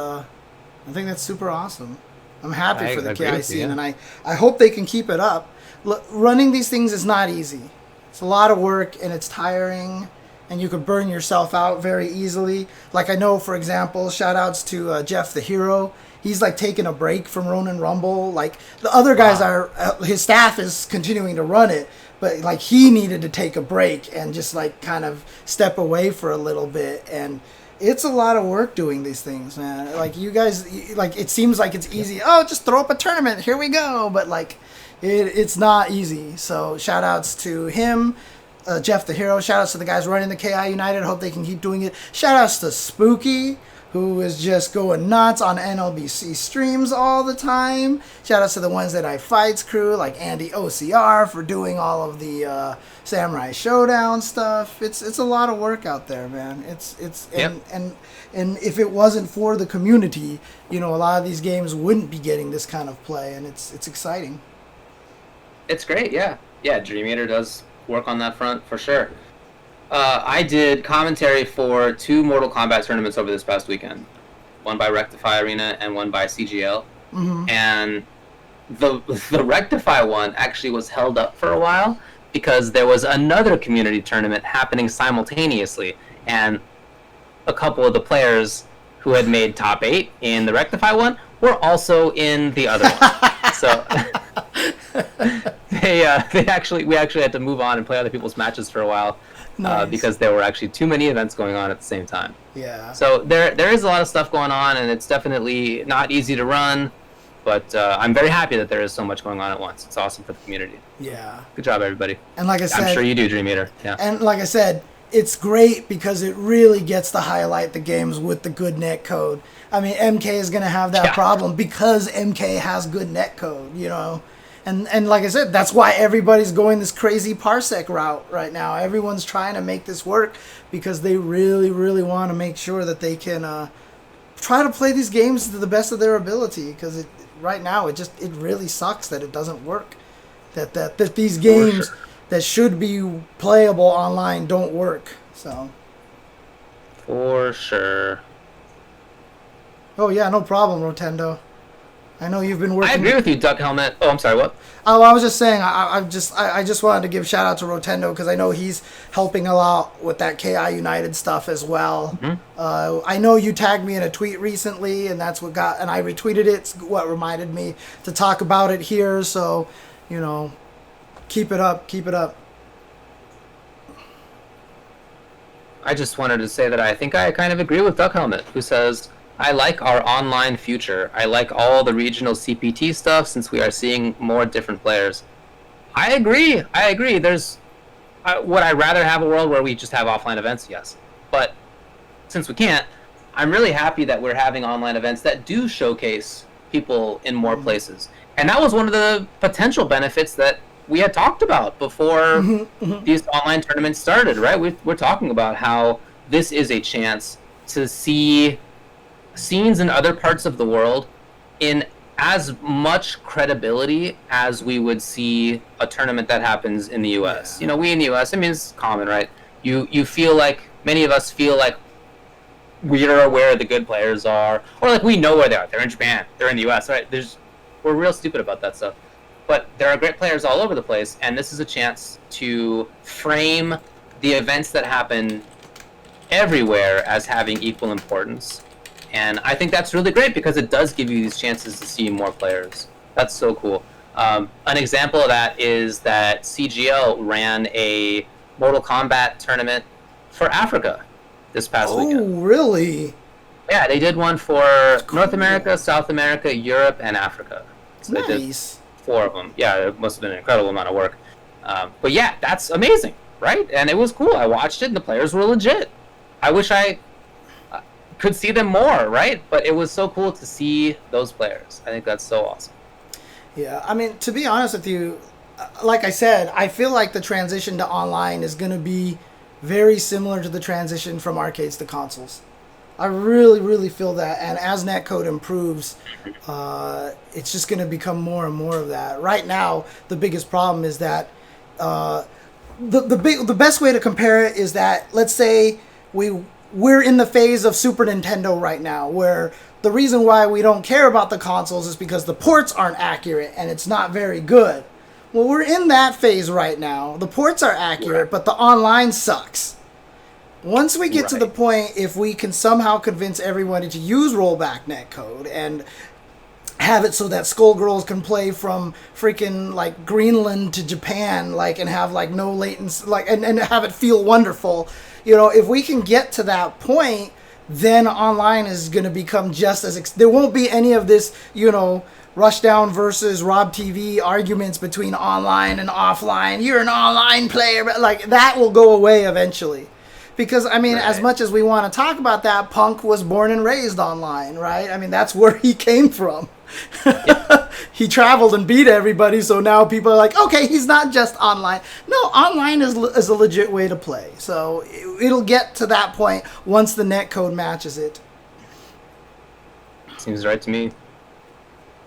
super awesome. I'm happy for the KI scene, and I hope they can keep it up. Running these things is not easy. It's a lot of work and it's tiring, and you could burn yourself out very easily. Like I know, for example, shout outs to Jeff the Hero. He's like taking a break from Ronin Rumble. Like the other guys his staff is continuing to run it, but like he needed to take a break and just like kind of step away for a little bit. And it's a lot of work doing these things, man. Like you guys, like it seems like it's easy. Oh, just throw up a tournament. Here we go. But like it's not easy. So shout outs to him. Jeff the Hero. Shout outs to the guys running the KI United. Hope they can keep doing it. Shout outs to Spooky, who is just going nuts on NLBC streams all the time. Shout outs to the Ones That I Fights crew, like Andy OCR for doing all of the Samurai Showdown stuff. It's a lot of work out there, man. And if it wasn't for the community, a lot of these games wouldn't be getting this kind of play, and it's exciting. It's great, yeah. Yeah, Dream Eater does work on that front for sure. I did commentary for 2 Mortal Kombat tournaments over this past weekend. One by Rectify Arena and one by CGL. Mm-hmm. And the Rectify one actually was held up for a while because there was another community tournament happening simultaneously. And a couple of the players who had made top 8 in the Rectify one were also in the other one. So we actually had to move on and play other people's matches for a while. Nice. Because there were actually too many events going on at the same time. Yeah. So there is a lot of stuff going on, and it's definitely not easy to run, but I'm very happy that there is so much going on at once. It's awesome for the community. Yeah. Good job, everybody. And like I said... I'm sure you do, Dream Eater. Yeah. And like I said, it's great because it really gets to highlight the games with the good net code. I mean, MK is going to have that problem because MK has good net code, And like I said, that's why everybody's going this crazy Parsec route right now. Everyone's trying to make this work because they really, really want to make sure that they can try to play these games to the best of their ability. Because right now, it really sucks that it doesn't work. That these games that should be playable online don't work. So. For sure. Oh yeah, no problem, Rotendo. I know you've been working. I agree with you, Duck Helmet. Oh, I'm sorry, what? Oh, I was just saying, I just wanted to give shout out to Rotendo because I know he's helping a lot with that KI United stuff as well. Mm-hmm. I know you tagged me in a tweet recently, and that's what and I retweeted it. It's what reminded me to talk about it here. So, keep it up. I just wanted to say that I think I kind of agree with Duck Helmet, who says, I like our online future. I like all the regional CPT stuff since we are seeing more different players. I agree. There's... would I rather have a world where we just have offline events? Yes. But since we can't, I'm really happy that we're having online events that do showcase people in more places. And that was one of the potential benefits that we had talked about before these online tournaments started, right? We're talking about how this is a chance to see scenes in other parts of the world in as much credibility as we would see a tournament that happens in the U.S. Yeah. We in the U.S., I mean, it's common, right? You feel like, many of us feel like we're aware the good players are, or like we know where they are. They're in Japan, they're in the U.S., right? We're real stupid about that stuff. But there are great players all over the place, and this is a chance to frame the events that happen everywhere as having equal importance. And I think that's really great because it does give you these chances to see more players. That's so cool. An example of that is that CGL ran a Mortal Kombat tournament for Africa this past weekend. Oh, really? Yeah, they did one for North America, South America, Europe, and Africa. So they did 4 of them. Yeah, it must have been an incredible amount of work. But yeah, that's amazing, right? And it was cool. I watched it, and the players were legit. I wish I could see them more, right? But it was so cool to see those players. I think that's so awesome. Yeah, I mean, to be honest with you, like I said, I feel like the transition to online is going to be very similar to the transition from arcades to consoles. I really, really feel that, and as netcode improves, it's just going to become more and more of that. Right now, the biggest problem is that the best way to compare it is that, let's say we're in the phase of Super Nintendo right now, where the reason why we don't care about the consoles is because the ports aren't accurate and it's not very good. Well, we're in that phase right now. The ports are accurate, but the online sucks. Once we get to the point, if we can somehow convince everybody to use rollback netcode and have it so that Skullgirls can play from freaking like Greenland to Japan, like, and have like no latency, like, and have it feel wonderful, you know, if we can get to that point, then online is going to become just as there won't be any of this, you know, Rushdown versus Rob TV arguments between online and offline. You're an online player, but like that will go away eventually. Because, I mean, as much as we want to talk about that, Punk was born and raised online, right? I mean, that's where he came from. He traveled and beat everybody, so now people are like, okay, he's not just online. No, online is a legit way to play. So it'll get to that point once the netcode matches it. Seems right to me.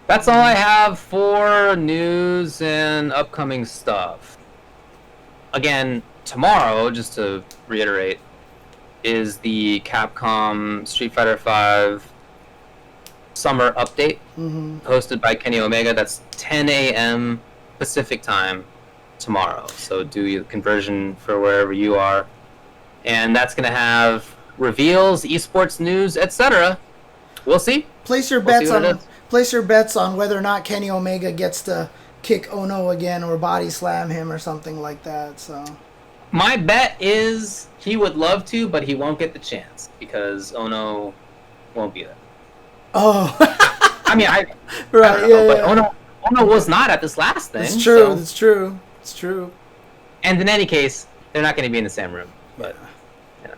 That's all I have for news and upcoming stuff. Again, tomorrow, just to reiterate, is the Capcom Street Fighter V summer update, hosted by Kenny Omega. That's 10 a.m. Pacific time tomorrow. So do your conversion for wherever you are. And that's going to have reveals, esports news, etc. We'll see. Place your bets on whether or not Kenny Omega gets to kick Ono again or body slam him or something like that. So my bet is he would love to, but he won't get the chance because Ono won't be there. Oh. I mean, I don't know, but Ono was not at this last thing. It's true. So. It's true. It's true. And in any case, they're not going to be in the same room. But yeah.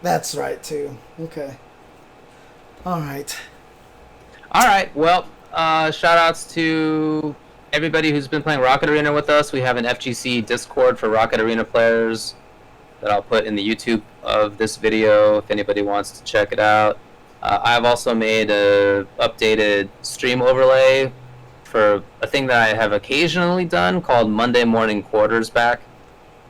That's right too. Okay. All right. Well, shout outs to everybody who's been playing Rocket Arena with us. We have an FGC Discord for Rocket Arena players that I'll put in the YouTube of this video if anybody wants to check it out. I've also made a updated stream overlay for a thing that I have occasionally done called Monday Morning Quartersback,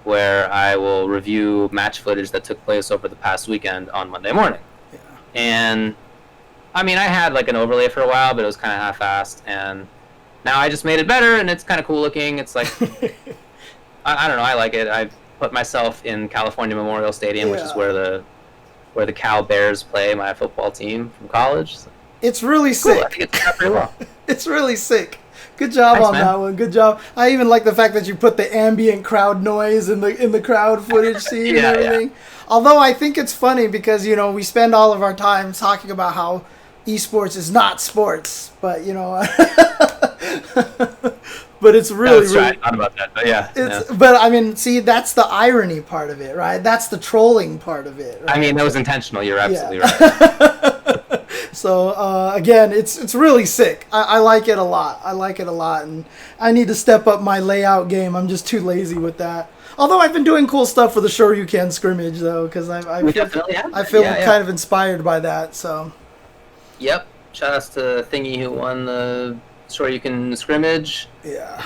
where I will review match footage that took place over the past weekend on Monday morning. Yeah. And I mean, I had like an overlay for a while, but it was kind of half-assed, and now I just made it better, and it's kind of cool looking. It's like, I don't know, I like it. I put myself in California Memorial Stadium, which is where the Cal Bears play, my football team from college. So it's really sick. I think it's turned out pretty well. It's really sick. Good job. Thanks, on man. That one. Good job. I even like the fact that you put the ambient crowd noise in the crowd footage scene and everything. Yeah. Although I think it's funny because, you know, we spend all of our time talking about how esports is not sports, but, you know, but it's really, really. Right. Not about that, but yeah. But I mean, see, that's the irony part of it, right? That's the trolling part of it. Right? I mean, that was intentional. You're absolutely right. So again, it's really sick. I like it a lot. And I need to step up my layout game. I'm just too lazy with that. Although I've been doing cool stuff for the Shoryuken scrimmage though, because I feel kind of inspired by that. So. Yep. Shoutouts to Thingy who won the Shoryuken scrimmage. Yeah.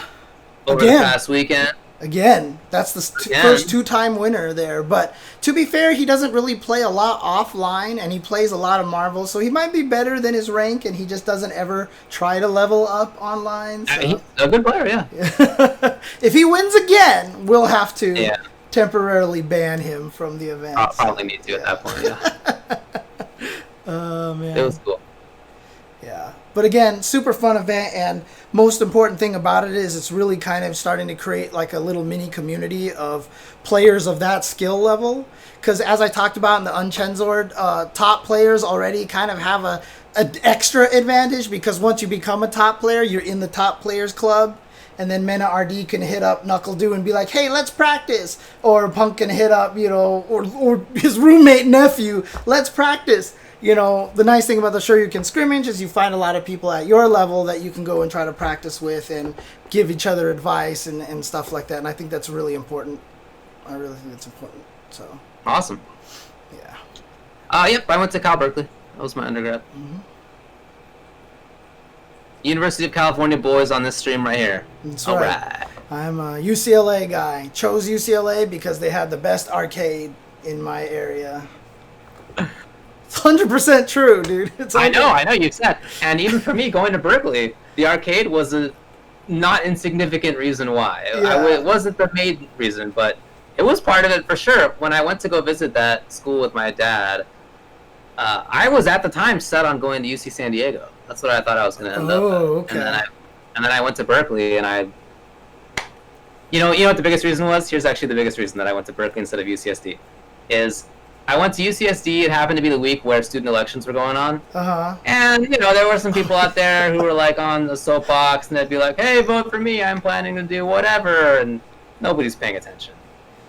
Over the past weekend. Again, that's the first two-time winner there. But to be fair, he doesn't really play a lot offline, and he plays a lot of Marvel, so he might be better than his rank, and he just doesn't ever try to level up online. So. He's a good player, yeah. If he wins again, we'll have to temporarily ban him from the event. I'll probably need to at that point, yeah. Oh, man. It was cool. Yeah. But again, super fun event, and most important thing about it is it's really kind of starting to create like a little mini community of players of that skill level. Because as I talked about in the Uncensored, top players already kind of have an extra advantage, because once you become a top player, you're in the top players club. And then Mena RD can hit up Knuckle Dew and be like, hey, let's practice. Or Punk can hit up, or his roommate nephew, let's practice. The nice thing about the Shoryuken scrimmage is you find a lot of people at your level that you can go and try to practice with and give each other advice and stuff like that. And I think that's really important. I really think it's important. So awesome. Yeah. Yep, I went to Cal Berkeley. That was my undergrad. Mm-hmm. University of California boys on this stream right here. That's All right. I'm a UCLA guy. Chose UCLA because they had the best arcade in my area. It's 100% true, dude. I know you said. And even for me, going to Berkeley, the arcade was a not insignificant reason why. Yeah. It wasn't the main reason, but it was part of it for sure. When I went to go visit that school with my dad, I was at the time set on going to UC San Diego. That's what I thought I was going to end up at. Okay. And then I went to Berkeley, and you know what the biggest reason was? Here's actually the biggest reason that I went to Berkeley instead of UCSD. Is I went to UCSD, it happened to be the week where student elections were going on. Uh-huh. And, there were some people out there who were, like, on the soapbox, and they'd be like, hey, vote for me, I'm planning to do whatever, and nobody's paying attention.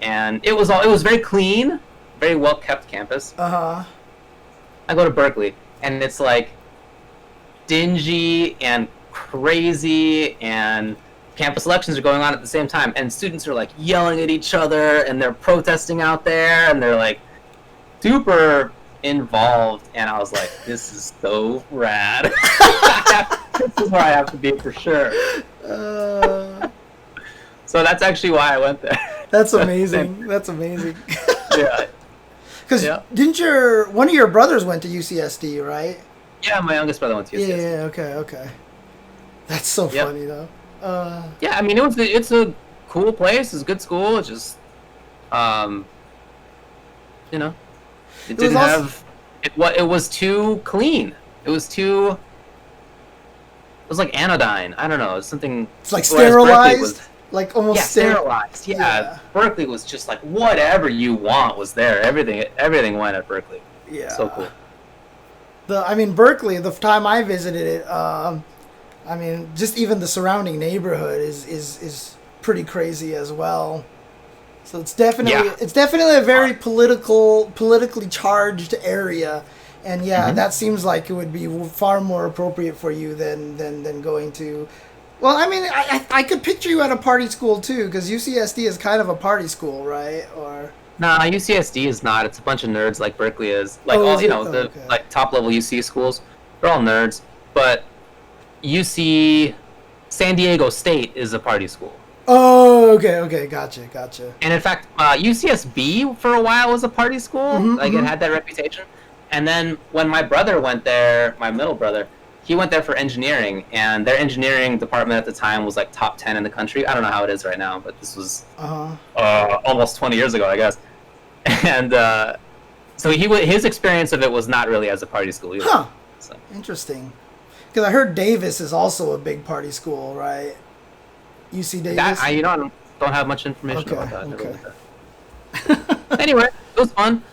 And it was very clean, very well-kept campus. Uh-huh. I go to Berkeley, and it's, like, dingy and crazy, and campus elections are going on at the same time, and students are, like, yelling at each other, and they're protesting out there, and they're, like, super involved, and I was like, this is so rad. This is where I have to be for sure. So that's actually why I went there. That's amazing. That's amazing. Yeah. Because didn't one of your brothers went to UCSD, right? Yeah, my youngest brother went to UCSD. Yeah, okay. That's so funny, though. Yeah, I mean, it's a cool place. It's a good school. It's just, it didn't have... It was too clean. It was like anodyne. I don't know. It's something... It's like sterilized? Like almost sterilized. Yeah. Berkeley was just like whatever you want was there. Everything went at Berkeley. Yeah. So cool. Berkeley, the time I visited it, just even the surrounding neighborhood is pretty crazy as well. So it's definitely a very politically charged area, and that seems like it would be far more appropriate for you than going to. Well, I could picture you at a party school too, because UCSD is kind of a party school, right? Or nah, UCSD is not. It's a bunch of nerds like Berkeley is. Like like top level UC schools, they're all nerds. But UC San Diego State is a party school. Oh, okay, gotcha. And in fact, UCSB for a while was a party school. It had that reputation. And then when my brother went there, my middle brother, he went there for engineering, and their engineering department at the time was like top 10 in the country. I don't know how it is right now, but this was almost 20 years ago, I guess. And so his experience of it was not really as a party school either. Huh. So. Interesting. Because I heard Davis is also a big party school, right? UC Davis? I don't have much information about that. Okay. Anyway, it was fun.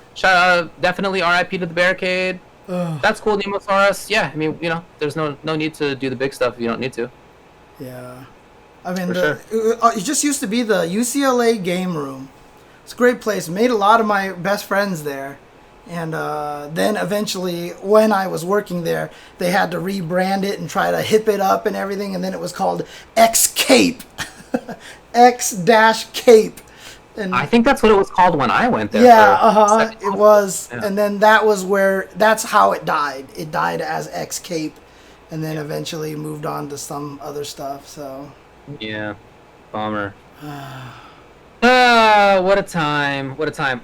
Definitely RIP to the barricade. That's cool, Nemosaurus. Yeah, there's no need to do the big stuff if you don't need to. Yeah. It just used to be the UCLA game room. It's a great place. Made a lot of my best friends there. And then eventually, when I was working there, they had to rebrand it and try to hip it up and everything. And then it was called X-Cape. X-Cape. And I think that's what it was called when I went there. Yeah, it was. Yeah. And then that's how it died. It died as X-Cape. And then eventually moved on to some other stuff, so. Yeah. Bummer. What a time.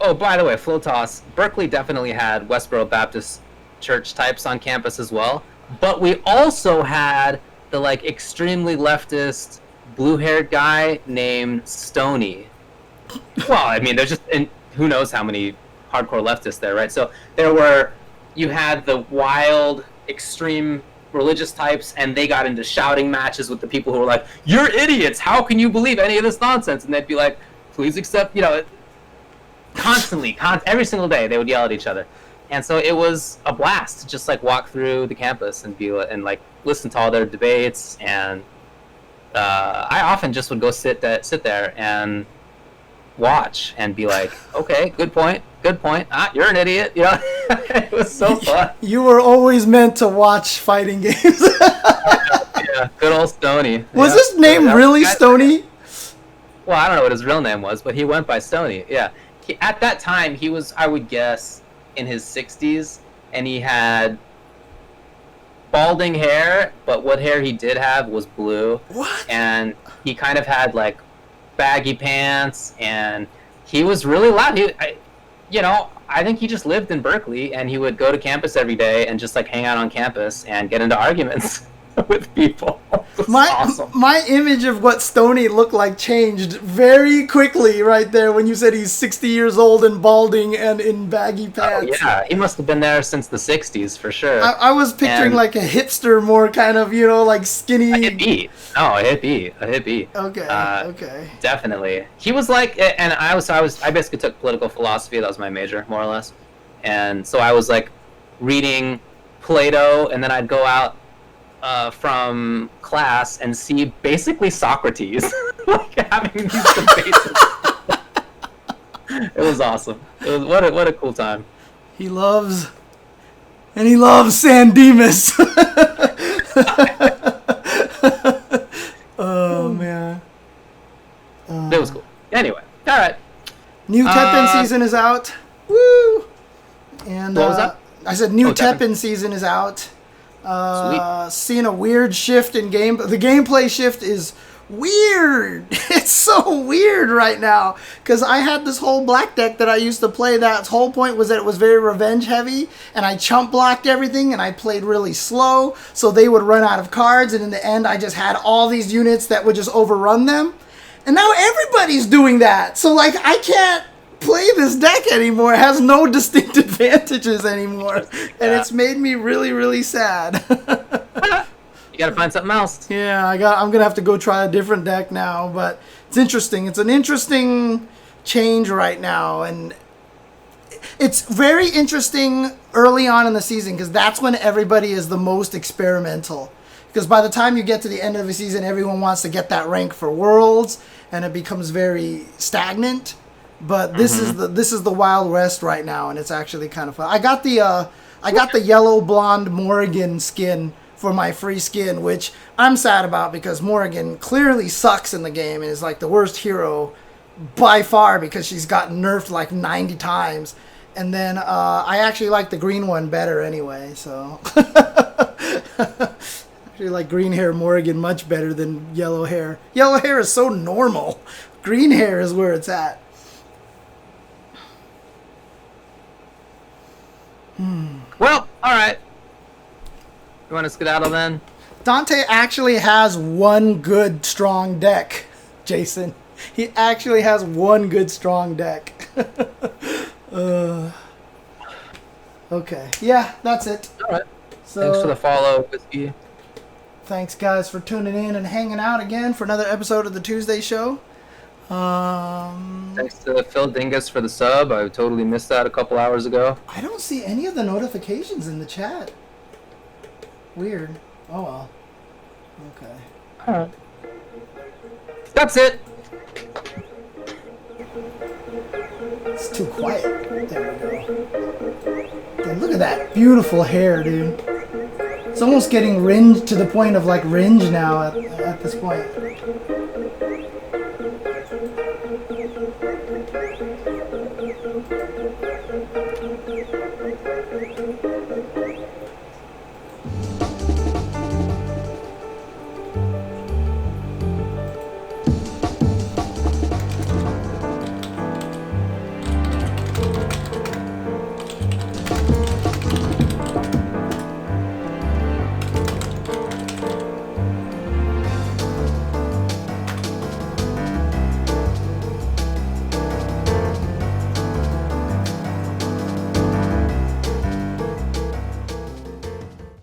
Oh, by the way, Flow Toss. Berkeley definitely had Westboro Baptist Church types on campus as well. But we also had the extremely leftist blue-haired guy named Stoney. Well, there's just, and who knows how many hardcore leftists there, right? So you had the wild, extreme religious types, and they got into shouting matches with the people who were like, "You're idiots! How can you believe any of this nonsense?" And they'd be like, "Please accept," constantly, every single day they would yell at each other. And so it was a blast to just like walk through the campus and like listen to all their debates. And I often just would go sit there and watch and be like, okay, good point. You're an idiot. It was so fun. You were always meant to watch fighting games. Yeah, good old Stony. Was his name really Stony? Well, I don't know what his real name was, but he went by Stony. Yeah. At that time, he was, I would guess, in his 60s, and he had balding hair, but what hair he did have was blue. What? And he kind of had like baggy pants, and he was really loud. I think he just lived in Berkeley, and he would go to campus every day and just like hang out on campus and get into arguments with people. Awesome. My image of what Stoney looked like changed very quickly right there when you said he's 60 years old and balding and in baggy pants. Oh, yeah, he must have been there since the 60s for sure. I was picturing like a hipster, more kind of, like skinny. A hippie. No, a hippie. Okay. Definitely. He was like, and I basically took political philosophy. That was my major, more or less. And so I was like reading Plato, and then I'd go out from class and see basically Socrates like having these debates. It was awesome. It was what a cool time. He loves San Dimas. Oh man. It was cool. Anyway, all right. New Teppen season is out. Woo! And what was that? I said new Teppen season is out. Seeing a weird shift in game. The gameplay shift is weird. It's so weird right now. Because I had this whole black deck that I used to play. That whole point was that it was very revenge heavy. And I chump blocked everything. And I played really slow. So they would run out of cards. And in the end, I just had all these units that would just overrun them. And now everybody's doing that. So like I can't play this deck anymore. It has no distinct advantages anymore, and it's made me really, really sad. You gotta find something else. Yeah, I'm gonna have to go try a different deck now, but it's interesting. It's an interesting change right now, and it's very interesting early on in the season because that's when everybody is the most experimental. Because by the time you get to the end of the season, everyone wants to get that rank for Worlds, and it becomes very stagnant. But this is the Wild West right now, and it's actually kind of fun. I got the yellow blonde Morrigan skin for my free skin, which I'm sad about because Morrigan clearly sucks in the game and is like the worst hero by far because she's gotten nerfed like 90 times. And then I actually like the green one better anyway, so actually like green hair Morrigan much better than yellow hair. Yellow hair is so normal. Green hair is where it's at. Well, all right. You want to skedaddle then? Dante actually has one good strong deck, Jason. He actually has one good strong deck. Okay. Yeah, that's it. All right. So, thanks for the follow, Whiskey. Thanks, guys, for tuning in and hanging out again for another episode of the Tuesday Show. Thanks to Phil Dingus for the sub. I totally missed that a couple hours ago. I don't see any of the notifications in the chat. Weird. Oh well. Okay. Alright. That's it. It's too quiet. There we go. Dude, look at that beautiful hair, dude. It's almost getting ringed to the point of like ringe now at this point.